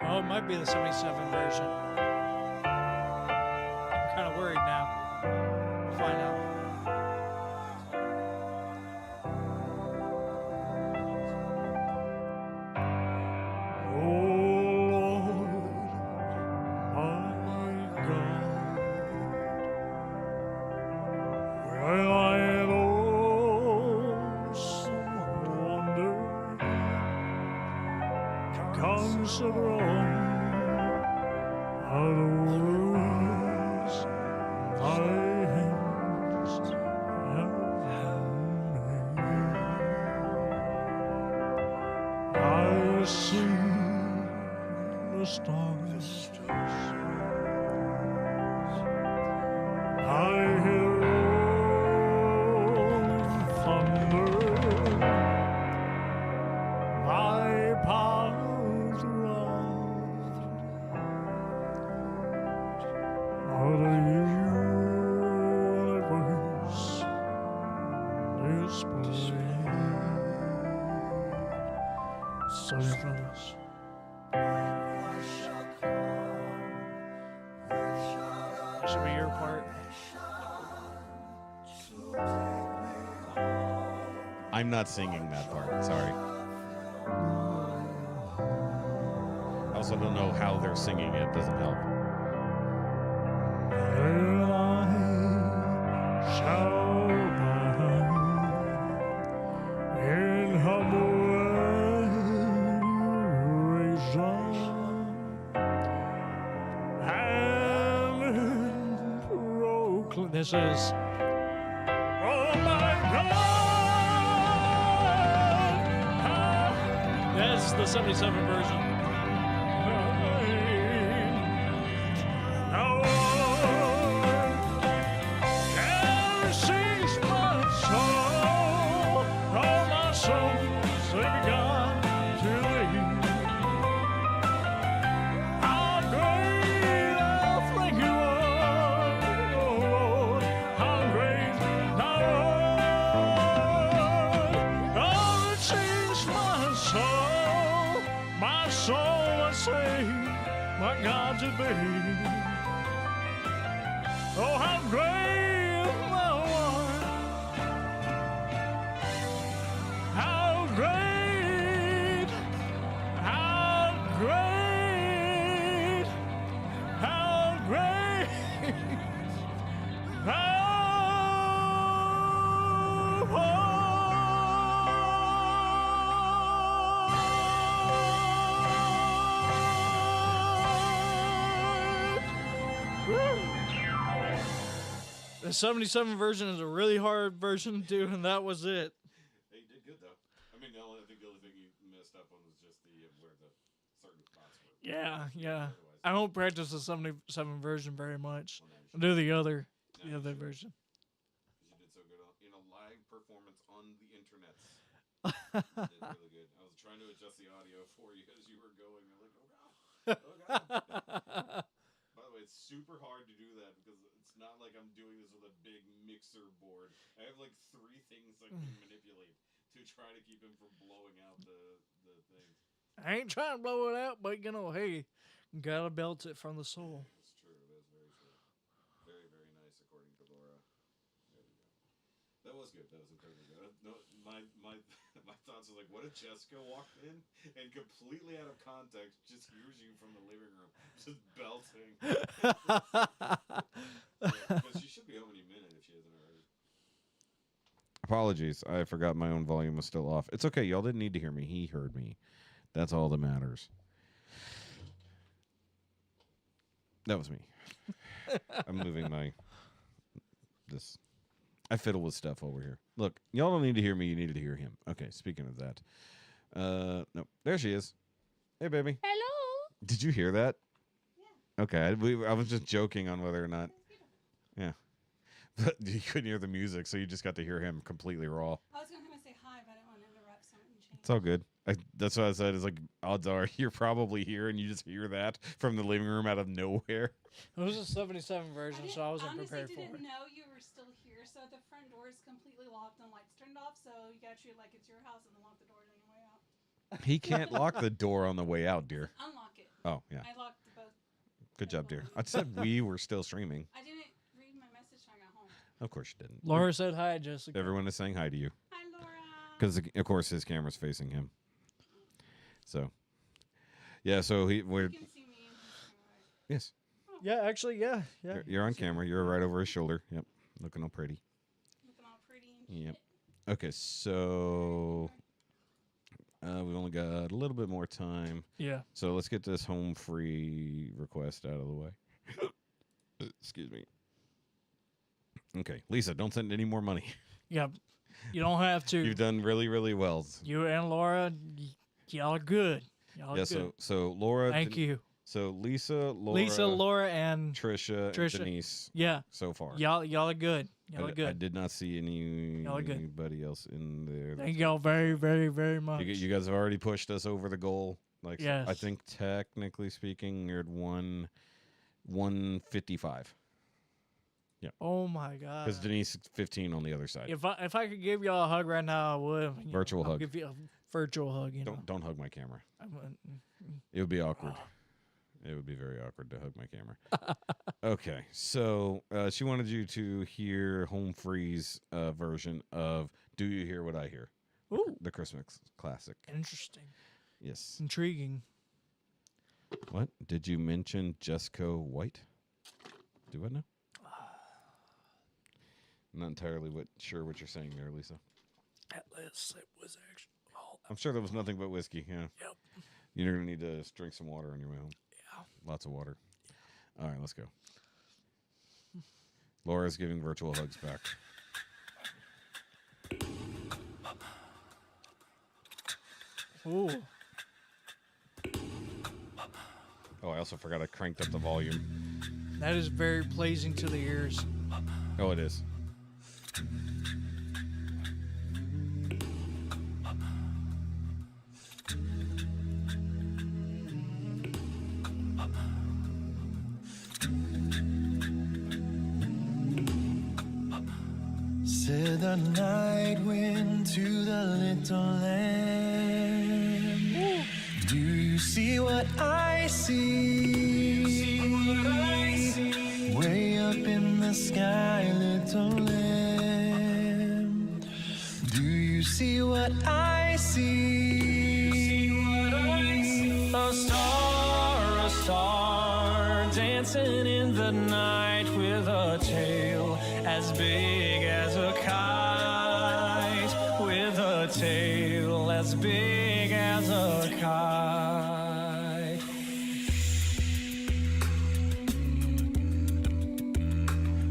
Oh, it might be the 77 version. I'm kind of worried now. We'll find out. Well, I had some wonder to consider how the words my hands have made. I see the stars. I I hear rolling thunder. My paths rough, but a universe displayed. Sorry, fellas. This should be your part. I'm not singing that part. Sorry. I also don't know how they're singing it. Doesn't help. And I shall abide in humble adoration and proclaim. This is. Oh my God! That's the 77 version. No one can seize my soul. Oh, my soul, sing God to thee. How great I think you are, oh Lord. How great thou art. Oh, it sings my soul must sing my God to be. Oh, how great thou art. How great, how great, how great, The 77 version is a really hard version to do, and that was it. He did good though. I mean, I think the only thing you messed up on was just the where the certain spots were. Yeah, yeah. I don't practice the 77 version very much. I do the other version. You did so good in a live performance on the internet. You did really good. I was trying to adjust the audio for you as you were going. I'm like, oh god, oh god. By the way, it's super hard to do that because it's not like I'm doing this with a big mixer board. I have like 3 things I can manipulate to try to keep him from blowing out the things. I ain't trying to blow it out, but you know, hey, gotta belt it from the soul. That's true. That's very true. Very, very nice, according to Laura. There we go. That was good. That was incredibly good. No, my thoughts are like, what if Jessica walked in and completely out of context just hears you from the living room just belting? Because she should be home any minute if she hasn't already. Apologies. I forgot my own volume was still off. It's okay. Y'all didn't need to hear me. He heard me. That's all that matters. That was me. I'm moving this. I fiddle with stuff over here. Look, y'all don't need to hear me. You needed to hear him. Okay, speaking of that. No, there she is. Hey, baby. Hello. Did you hear that? Yeah. Okay, I was just joking on whether or not. Yeah. But you couldn't hear the music, so you just got to hear him completely raw. I was going to come and say hi, but I didn't want to interrupt something. It's all good. That's what I said. Is like, odds are you're probably here and you just hear that from the living room out of nowhere. It was a 77 version, so I wasn't prepared for it. I didn't know you were still here, so the front door is completely locked and lights turned off, so you got to treat it like it's your house and then lock the door on your way out. He can't lock the door on the way out, dear. Unlock it. Oh, yeah. I locked both. Good job, dear. I said we were still streaming. I didn't read my message when I got home. Of course you didn't. Laura said hi, Jessica. Everyone is saying hi to you. Hi, Laura. Because, of course, his camera's facing him. So, yeah, so we're... You can see me. Yes. Yeah, actually, yeah. You're on camera. You're right over his shoulder. Yep. Looking all pretty. Looking all pretty and Yep. Okay, so... we've only got a little bit more time. Yeah. So let's get this home free request out of the way. Excuse me. Okay, Lisa, don't send any more money. Yeah, you don't have to. You've done really, really well. You and Laura, y'all are good. Y'all are good. So Laura. Thank you. So Lisa, Laura, and Trisha, and Trisha. Denise. Yeah. So far, Y'all are good. Y'all are I good. did not see Y'all are good. anybody else in there. Thank y'all very, very, very much. You guys have already pushed us over the goal. Like, Yes. I think technically speaking, you're at 155. Yeah. Oh my god. Because Denise is 15 on the other side. If I could give y'all a hug right now, I would. You know, Virtual I'll hug. give you a virtual hug. You know. Don't hug my camera. I'm a- It would be awkward. It would be very awkward to hug my camera. Okay, so she wanted you to hear Home Free's version of "Do You Hear What I Hear?" Ooh. The Christmas classic. Interesting. Yes. Intriguing. What did you mention? Jesco White? Do I know? I'm not entirely sure what you're saying there, Lisa. That last sip was actually. I'm sure there was nothing but whiskey. Yeah. Yep. You're gonna need to drink some water on your way home. Yeah. Lots of water. All right, let's go. Laura's giving virtual hugs back. Ooh. Oh, I also forgot I cranked up the volume. That is very pleasing to the ears. Oh, it is. Said the night wind to the little lamb. Do you see what I see? Way up in the sky, little lamb. Do you see what I see? A star dancing in the night with a tail as big as a kite, with a tail as big as a kite.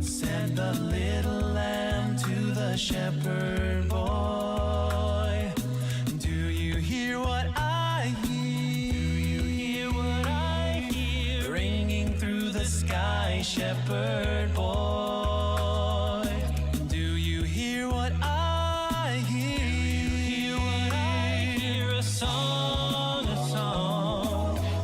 Said the little lamb to the shepherd boy. Do you hear what I hear? Do you hear what I hear? Ringing through the sky, shepherd boy. Do you hear what I hear? Do you hear what I hear? A song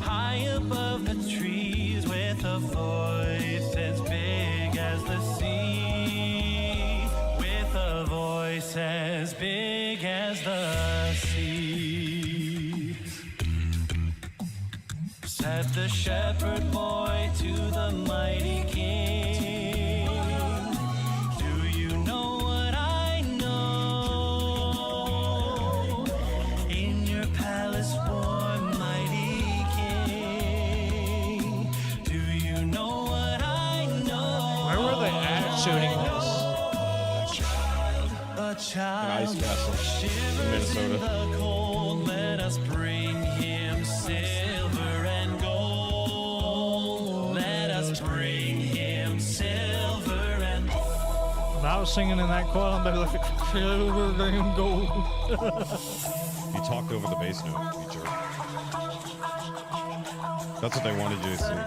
high above the trees with a voice as big as the sea, with a voice as big as the sea. Said the shepherd boy to the mighty king, do you know what I know? In your palace warm, mighty king, do you know what I know? Where were they at shooting this? A child, An ice castle in shivers in Minnesota. the cold. Let us bring him silver and gold. Let us bring him silver and gold. If I was singing in that choir, I'd be like, silver and gold. You talked over the bass note, you jerk. That's what they wanted you to sing.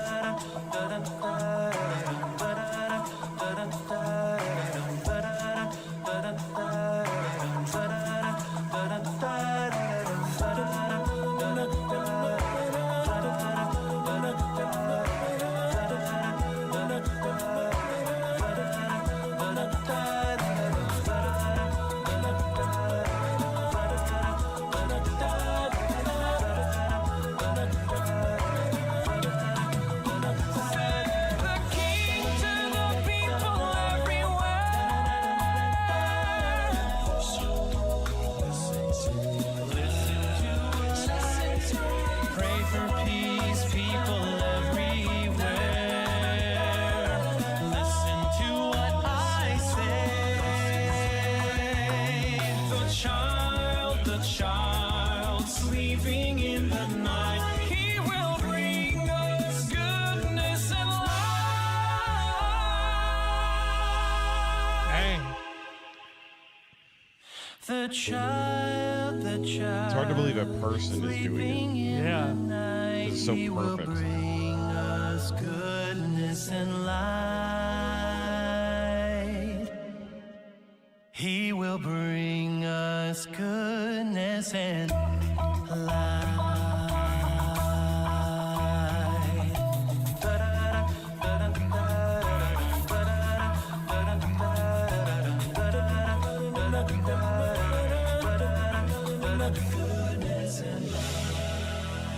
The king to the people everywhere. Pray for peace, people everywhere. Listen to what I say. The child sleeping in the night. He will bring us goodness and light. Dang. The child, It's hard to believe a person is doing it. Yeah. This is so he will perfect. bring innocent lie.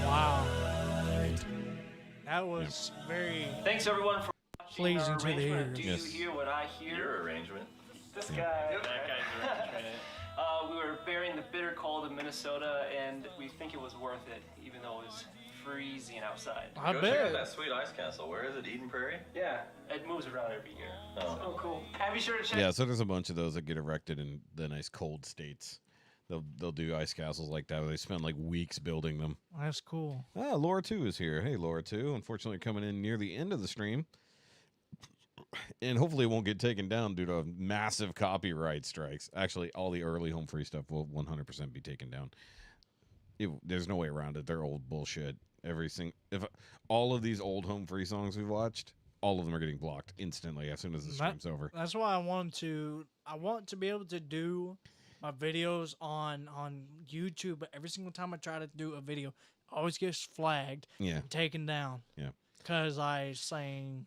Wow. That was very Thanks everyone for watching pleasing our to the arrangement. ears. Do Yes. you hear what I hear? Your arrangement. This guy. That guy's arrangement. We were bearing the bitter cold of Minnesota, and we think it was worth it, even though it was freezing outside. I Go check out bet. that sweet ice castle. Where is it? Eden Prairie? Yeah, it moves around every year. Oh. Oh, cool. And be sure to check. Yeah, so there's a bunch of those that get erected in the nice cold states. They'll do ice castles like that where they spend like weeks building them. That's cool. Ah, Laura 2 is here. Hey, Laura 2. Unfortunately, coming in near the end of the stream. And hopefully it won't get taken down due to massive copyright strikes. Actually, all the early home free stuff will 100% be taken down. There's no way around it. They're old bullshit. If all of these old home free songs we've watched, all of them are getting blocked instantly as soon as the stream's over. That's why I want to be able to do my videos on YouTube, but every single time I try to do a video, it always gets flagged and taken down. Yeah. Because I sang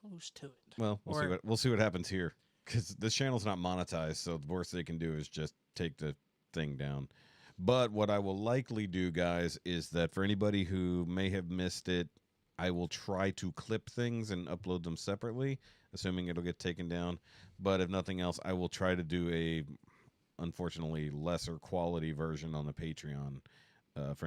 close to it. Well, we'll see what happens here. Because this channel's not monetized, so the worst they can do is just take the thing down. But what I will likely do, guys, is that for anybody who may have missed it, I will try to clip things and upload them separately, assuming it'll get taken down. But if nothing else, I will try to do a, unfortunately, lesser quality version on the Patreon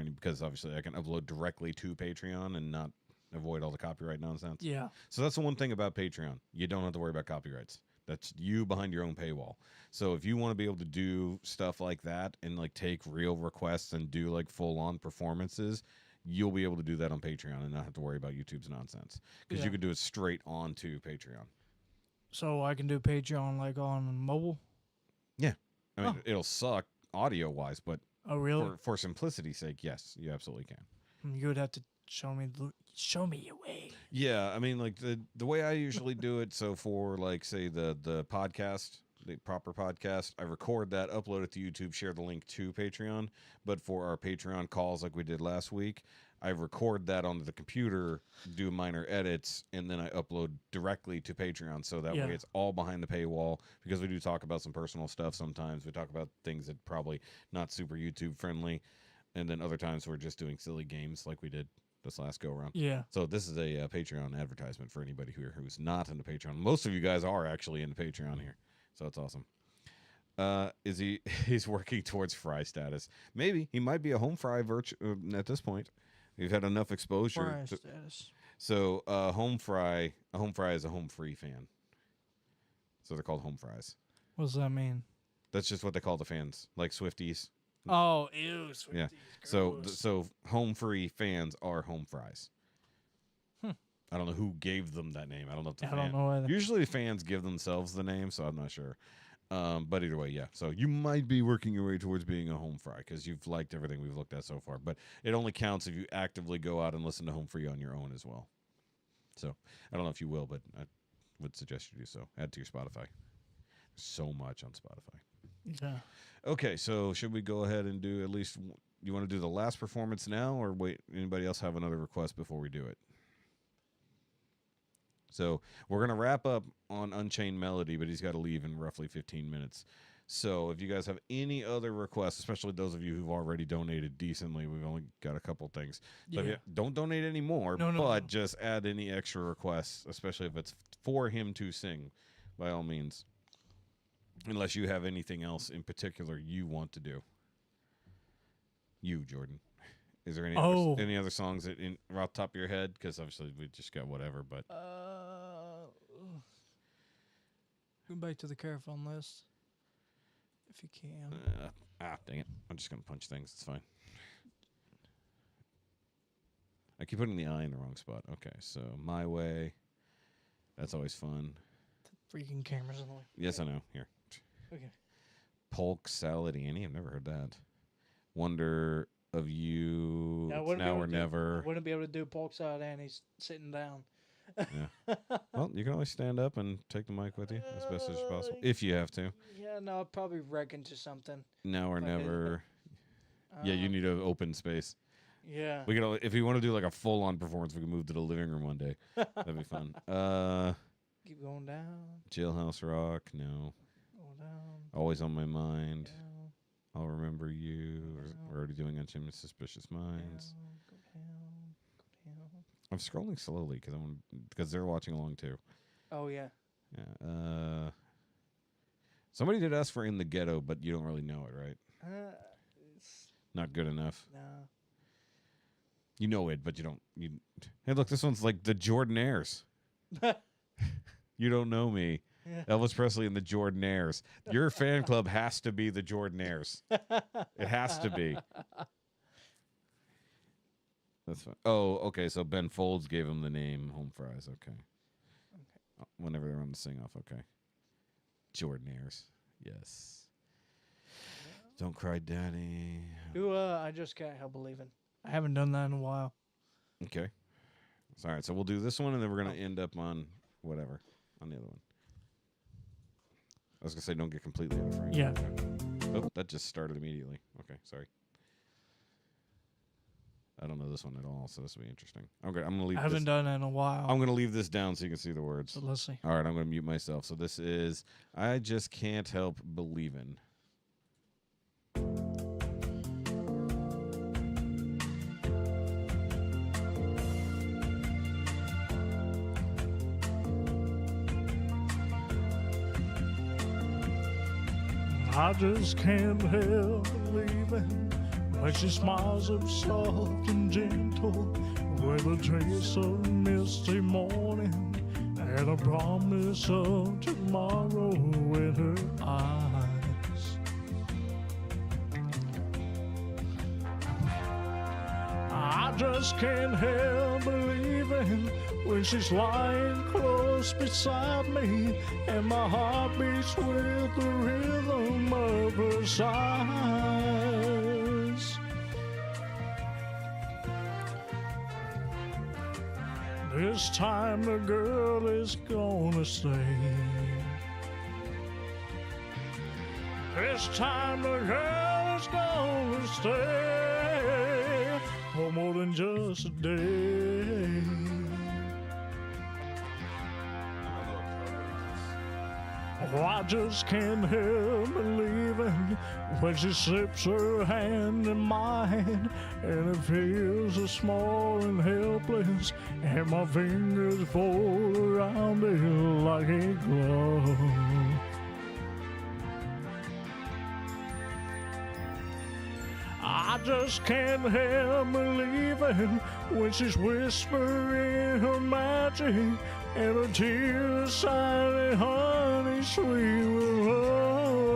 because obviously I can upload directly to Patreon and not avoid all the copyright nonsense. Yeah. So that's the one thing about Patreon. You don't have to worry about copyrights. That's you behind your own paywall. So if you want to be able to do stuff like that and like take real requests and do like full on performances, you'll be able to do that on Patreon and not have to worry about YouTube's nonsense because you can do it straight onto Patreon. So I can do Patreon like on mobile? Yeah. I mean, it'll suck audio wise, but oh, really? For simplicity's sake, yes, you absolutely can. You would have to show me a way. Yeah, I mean, like the way I usually do it. So for like, say the podcast, the proper podcast, I record that, upload it to YouTube, share the link to Patreon. But for our Patreon calls, like we did last week, I record that onto the computer, do minor edits, and then I upload directly to Patreon. So that way it's all behind the paywall because we do talk about some personal stuff sometimes. We talk about things that probably not super YouTube friendly. And then other times we're just doing silly games like we did this last go around. Yeah. So this is a Patreon advertisement for anybody who's not into Patreon. Most of you guys are actually into Patreon here. So it's awesome. He's working towards fry status. Maybe he might be a home fry at this point. We've had enough exposure. Fry status. So a home fry is a home free fan. So they're called home fries. What does that mean? That's just what they call the fans, like Swifties. Oh, ew, Swifties. Yeah. So home free fans are home fries. I don't know who gave them that name. I don't know if the don't know either. Usually fans give themselves the name, so I'm not sure. But either way, yeah. So you might be working your way towards being a home fry because you've liked everything we've looked at so far. But it only counts if you actively go out and listen to Home Free on your own as well. So I don't know if you will, but I would suggest you do so. Add to your Spotify. There's so much on Spotify. Yeah. Okay, so should we go ahead and do at least, you want to do the last performance now, or wait, anybody else have another request before we do it? So we're going to wrap up on Unchained Melody, but he's got to leave in roughly 15 minutes. So if you guys have any other requests, especially those of you who've already donated decently, we've only got a couple things. So don't donate any more, but just add any extra requests, especially if it's for him to sing, by all means. Unless you have anything else in particular you want to do. You, Jordan. Is there any other songs that off the top of your head? Because obviously we just got whatever, but... Go back to the Caraphone list. If you can. Dang it. I'm just going to punch things. It's fine. I keep putting the I in the wrong spot. Okay, so My Way. That's always fun. The freaking camera's in the way. Yes, I know. Here. Okay. Polk Salad Annie. I've never heard that. Wonder of You. Now or Never. I wouldn't be able to do Polk Salad Annie's sitting down. Yeah. Well, you can always stand up and take the mic with you as best as possible, if you have to. Yeah, no, I'll probably wreck into something. Now or If I did. never. Yeah, you need an open space. Yeah. We could, if you want to do like a full-on performance, we can move to the living room one day. That'd be fun. Keep going down. Jailhouse Rock, no. Go down. Always on my mind. Down, I'll remember you. We're already doing Unchained Suspicious Minds. down, go down, go down. I'm scrolling slowly because they're watching along too. Oh yeah. Yeah. Somebody did ask for In the Ghetto, but you don't really know it, right? It's Not good enough. no. You know it, but you don't. Hey, look, this one's like the Jordanaires. You don't know me. Yeah. Elvis Presley and the Jordanaires. Your fan club has to be the Jordanaires. It has to be. That's fine. Oh, okay. So Ben Folds gave him the name Home Fries. Okay. Whenever they're on the sing off. Okay. Jordanaires. Yes. Don't Cry Daddy. Who I just can't help believing. I haven't done that in a while. Okay. All right. So we'll do this one, and then we're gonna end up on whatever on the other one. I was gonna say don't get completely out of frame. Yeah. Oh, that just started immediately. Okay, sorry. I don't know this one at all, so this will be interesting. I'm gonna leave. I haven't done it in a while. I'm gonna leave this down so you can see the words. So let's see. All right, I'm gonna mute myself. So this is I Just Can't Help Believin'. I just can't help believing when she smiles up soft and gentle with a trace of misty morning and a promise of tomorrow in her eyes. I just can't help believing when she's lying close beside me and my heart beats with the rhythm of her sighs. This time the girl is gonna stay. This time the girl is gonna stay for more than just a day. Oh, I just can't help believing when she slips her hand in mine and it feels so small and helpless and my fingers fold around it like a glove. I just can't help believing when she's whispering her magic and her tears silent, honey, sweet with love.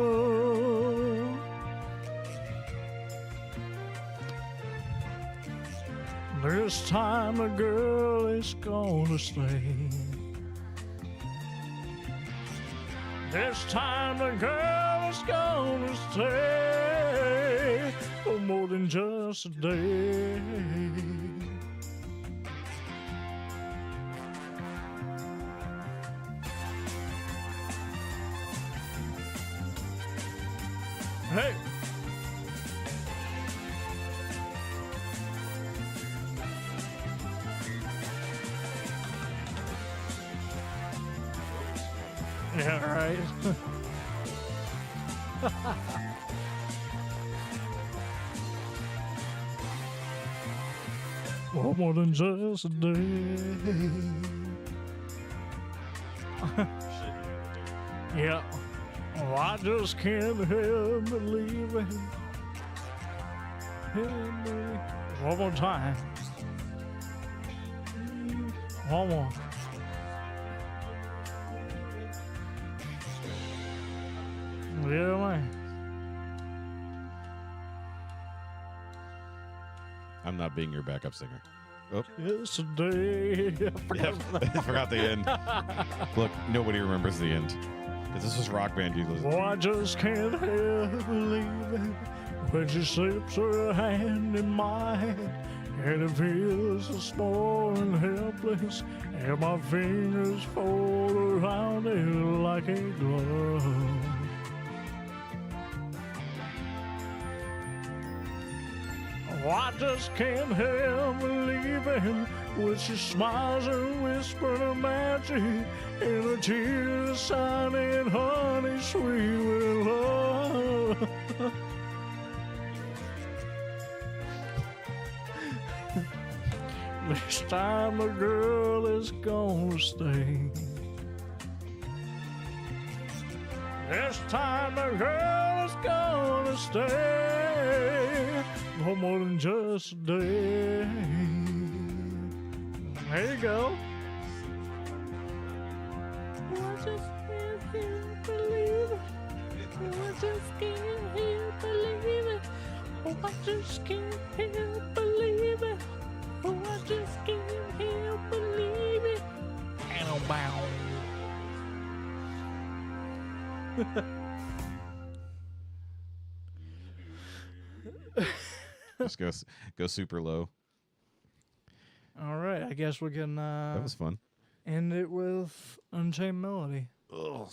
This time the girl is gonna stay. This time the girl is gonna stay for more than just a day. Hey! Yeah, right. For more than just a day. Yeah. Oh, I just can't help believing. One more time. One more. Yeah, man. I'm not being your backup singer. Oh. Yesterday. I forgot the end. Look, nobody remembers the end. This was Rock Band you listen Oh, I just can't help believing when she slips her hand in mine and it feels so small and helpless, and my fingers fold around it like a glove. Oh, I just can't help believing with she smiles and whispers of magic, and her tears shining honey sweet with love. This time the girl is gonna stay. This time the girl is gonna stay no more than just a day. There you go. I just can't believe it. I just can't believe it. Oh, I just can't believe it. Oh, I just can't believe it. And I'm bound. Just go super low. All right, I guess we can. That was fun. End it with Unchained Melody. Ugh.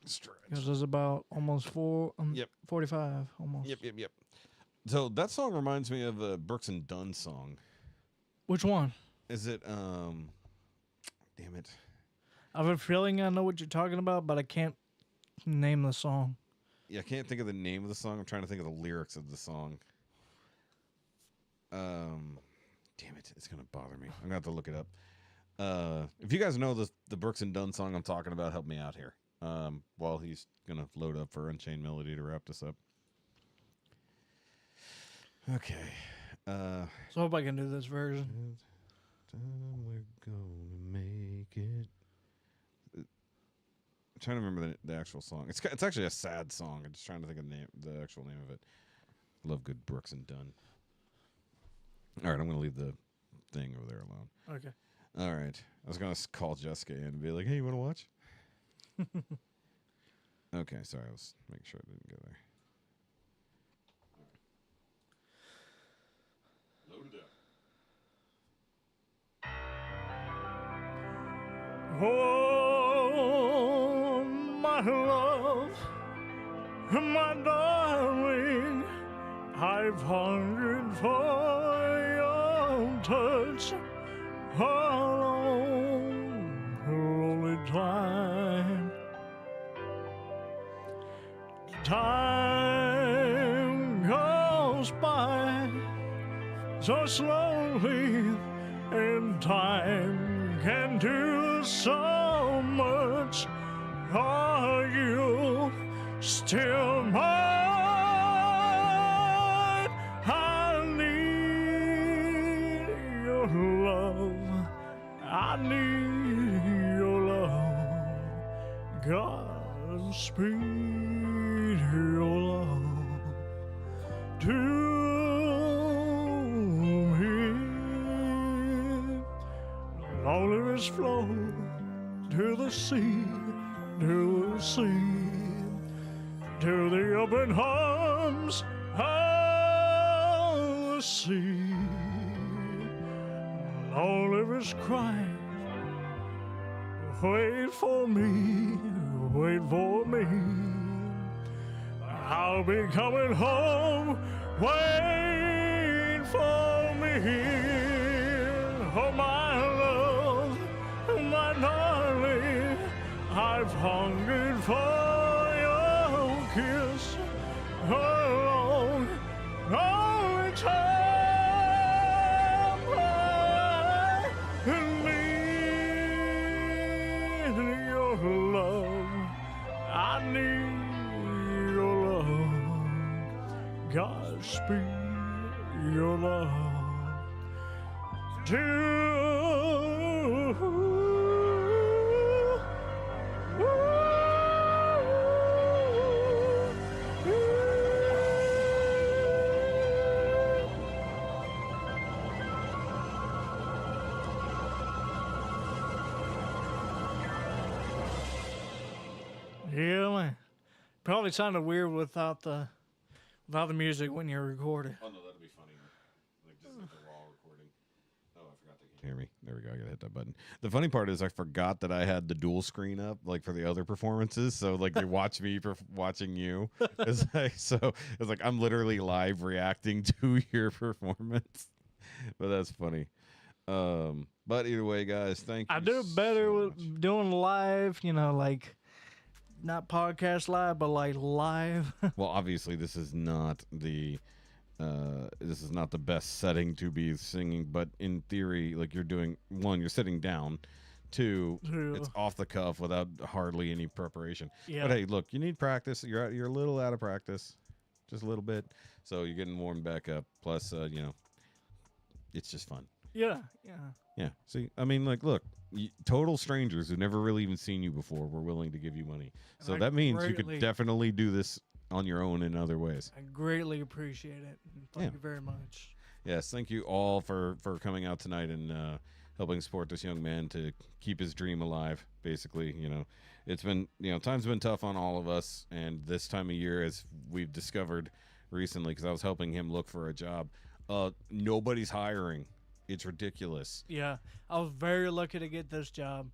Stretch. Because it's about almost 45 almost. Yep. So that song reminds me of a Brooks and Dunn song. Which one? Is it? Damn it. I have a feeling I know what you're talking about, but I can't name the song. Yeah, I can't think of the name of the song. I'm trying to think of the lyrics of the song. Damn it, it's gonna bother me. I'm gonna have to look it up. If you guys know the Brooks and Dunn song I'm talking about, help me out here. While he's gonna load up for Unchained Melody to wrap this up. Okay. So I hope I can do this version. We're gonna make it. I'm trying to remember the actual song. It's actually a sad song. I'm just trying to think of the actual name of it. Love good Brooks and Dunn. All right, I'm gonna leave the thing over there alone. Okay. All right. I was gonna call Jessica in and be like, "Hey, you want to watch?" Okay, sorry. I was making sure I didn't go there. Load it up. Oh, my love, my darling, I've hungered for your touch a long, lonely time. Time goes by so slowly, and time can do so much. Are you still mine? I need your love. I need your love. Godspeed your love to me. Long rivers flow to the sea, to the sea, to the open arms of the sea. Long rivers cry, wait for me, wait for me. I'll be coming home, wait for me. Oh, my love, my darling, I've hungered for your kiss a long, long time. I need your love. I need your love. Godspeed your love to yeah, man. Probably sounded weird without the music when you record it. Oh no, that'd be funny. Like just like hear me. There we go. I gotta hit that button. The funny part is I forgot that I had the dual screen up, like for the other performances. So like they watch me watching you. It's like it's like I'm literally live reacting to your performance. But that's funny. But either way, guys, thank you. I do better so with much. doing live, like not podcast live, but like live. Well, obviously this is not the best setting to be singing, but in theory, like you're doing one, you're sitting down. Two, it's off the cuff without hardly any preparation. Yeah. But hey, look, you need practice. You're a little out of practice, just a little bit. So you're getting warmed back up. Plus, it's just fun. Yeah. Yeah. See, I mean, like, look, total strangers who never really even seen you before were willing to give you money. So that means you could definitely do this on your own in other ways. I greatly appreciate it. Thank you very much. Yes, thank you all for coming out tonight and helping support this young man to keep his dream alive. Basically, it's been, time's been tough on all of us, and this time of year, as we've discovered recently, because I was helping him look for a job, nobody's hiring. It's ridiculous. Yeah, I was very lucky to get this job.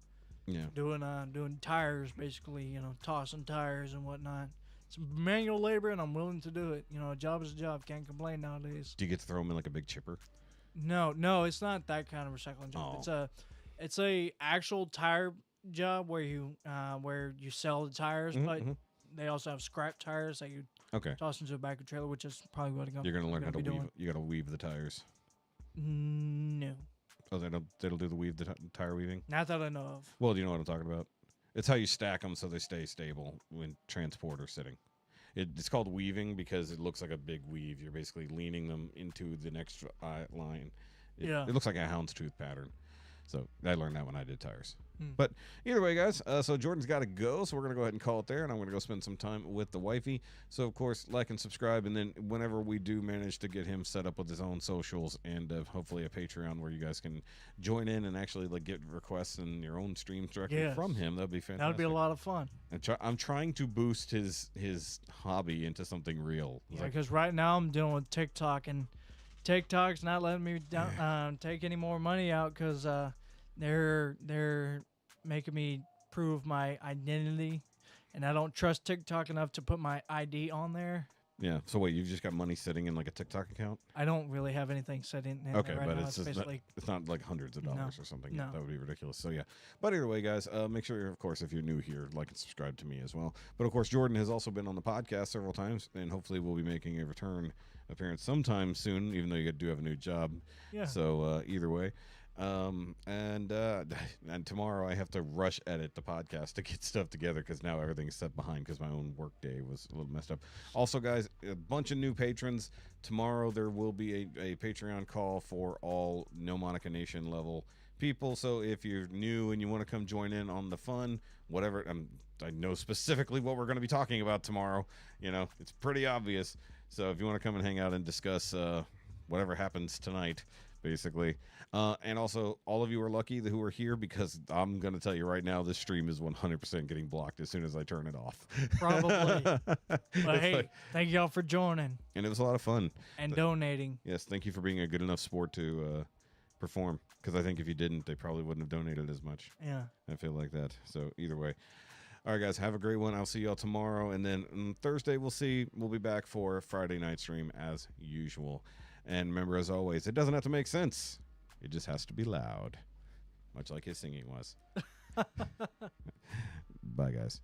Yeah, doing tires, basically, tossing tires and whatnot. It's manual labor, and I'm willing to do it. A job is a job. Can't complain nowadays. Do you get to throw him in like a big chipper? No, it's not that kind of recycling job. Oh. It's a actual tire job where you sell the tires, but they also have scrap tires that you toss into a back of trailer, which is probably what You're gonna learn how to weave. doing. You gotta weave the tires. No. Oh, they don't do the tire weaving. Not that I know of. Well, do you know what I'm talking about? It's how you stack them so they stay stable when transport or sitting. It's called weaving because it looks like a big weave. You're basically leaning them into the next line. It looks like a houndstooth pattern. So I learned that when I did tires. But either way, guys, so Jordan's got to go, so we're going to go ahead and call it there, and I'm going to go spend some time with the wifey. So, of course, like and subscribe, and then whenever we do manage to get him set up with his own socials and hopefully a Patreon where you guys can join in and actually get requests and your own streams directly from him, that'd be fantastic. That would be a lot of fun. I'm trying to boost his hobby into something real. Yeah, because right now I'm dealing with TikTok, and TikTok's not letting me take any more money out because they're making me prove my identity, and I don't trust TikTok enough to put my ID on there. Yeah. So wait, you've just got money sitting in like a TikTok account? I don't really have anything set in there Okay, right but now. it's basically it's not like hundreds of dollars or something. No. Yeah, that would be ridiculous. So yeah. But either way, guys, make sure, of course, if you're new here, like and subscribe to me as well. But of course, Jordan has also been on the podcast several times, and hopefully we'll be making a return appearance sometime soon, even though you do have a new job. Yeah. So either way. And tomorrow I have to rush edit the podcast to get stuff together because now everything's set behind because my own work day was a little messed up. Also, guys, a bunch of new patrons. Tomorrow there will be a Patreon call for all No Monica Nation level people. So if you're new and you want to come join in on the fun, whatever, I know specifically what we're going to be talking about tomorrow. It's pretty obvious. So if you want to come and hang out and discuss whatever happens tonight, basically. And also, all of you are lucky who are here because I'm going to tell you right now, this stream is 100% getting blocked as soon as I turn it off. Probably. But hey, thank y'all for joining. And it was a lot of fun. And donating. Yes, thank you for being a good enough sport to perform. Because I think if you didn't, they probably wouldn't have donated as much. Yeah. I feel like that. So either way. All right, guys, have a great one. I'll see y'all tomorrow. And then on Thursday, we'll be back for Friday night stream as usual. And remember, as always, it doesn't have to make sense. It just has to be loud, much like his singing was. Bye, guys.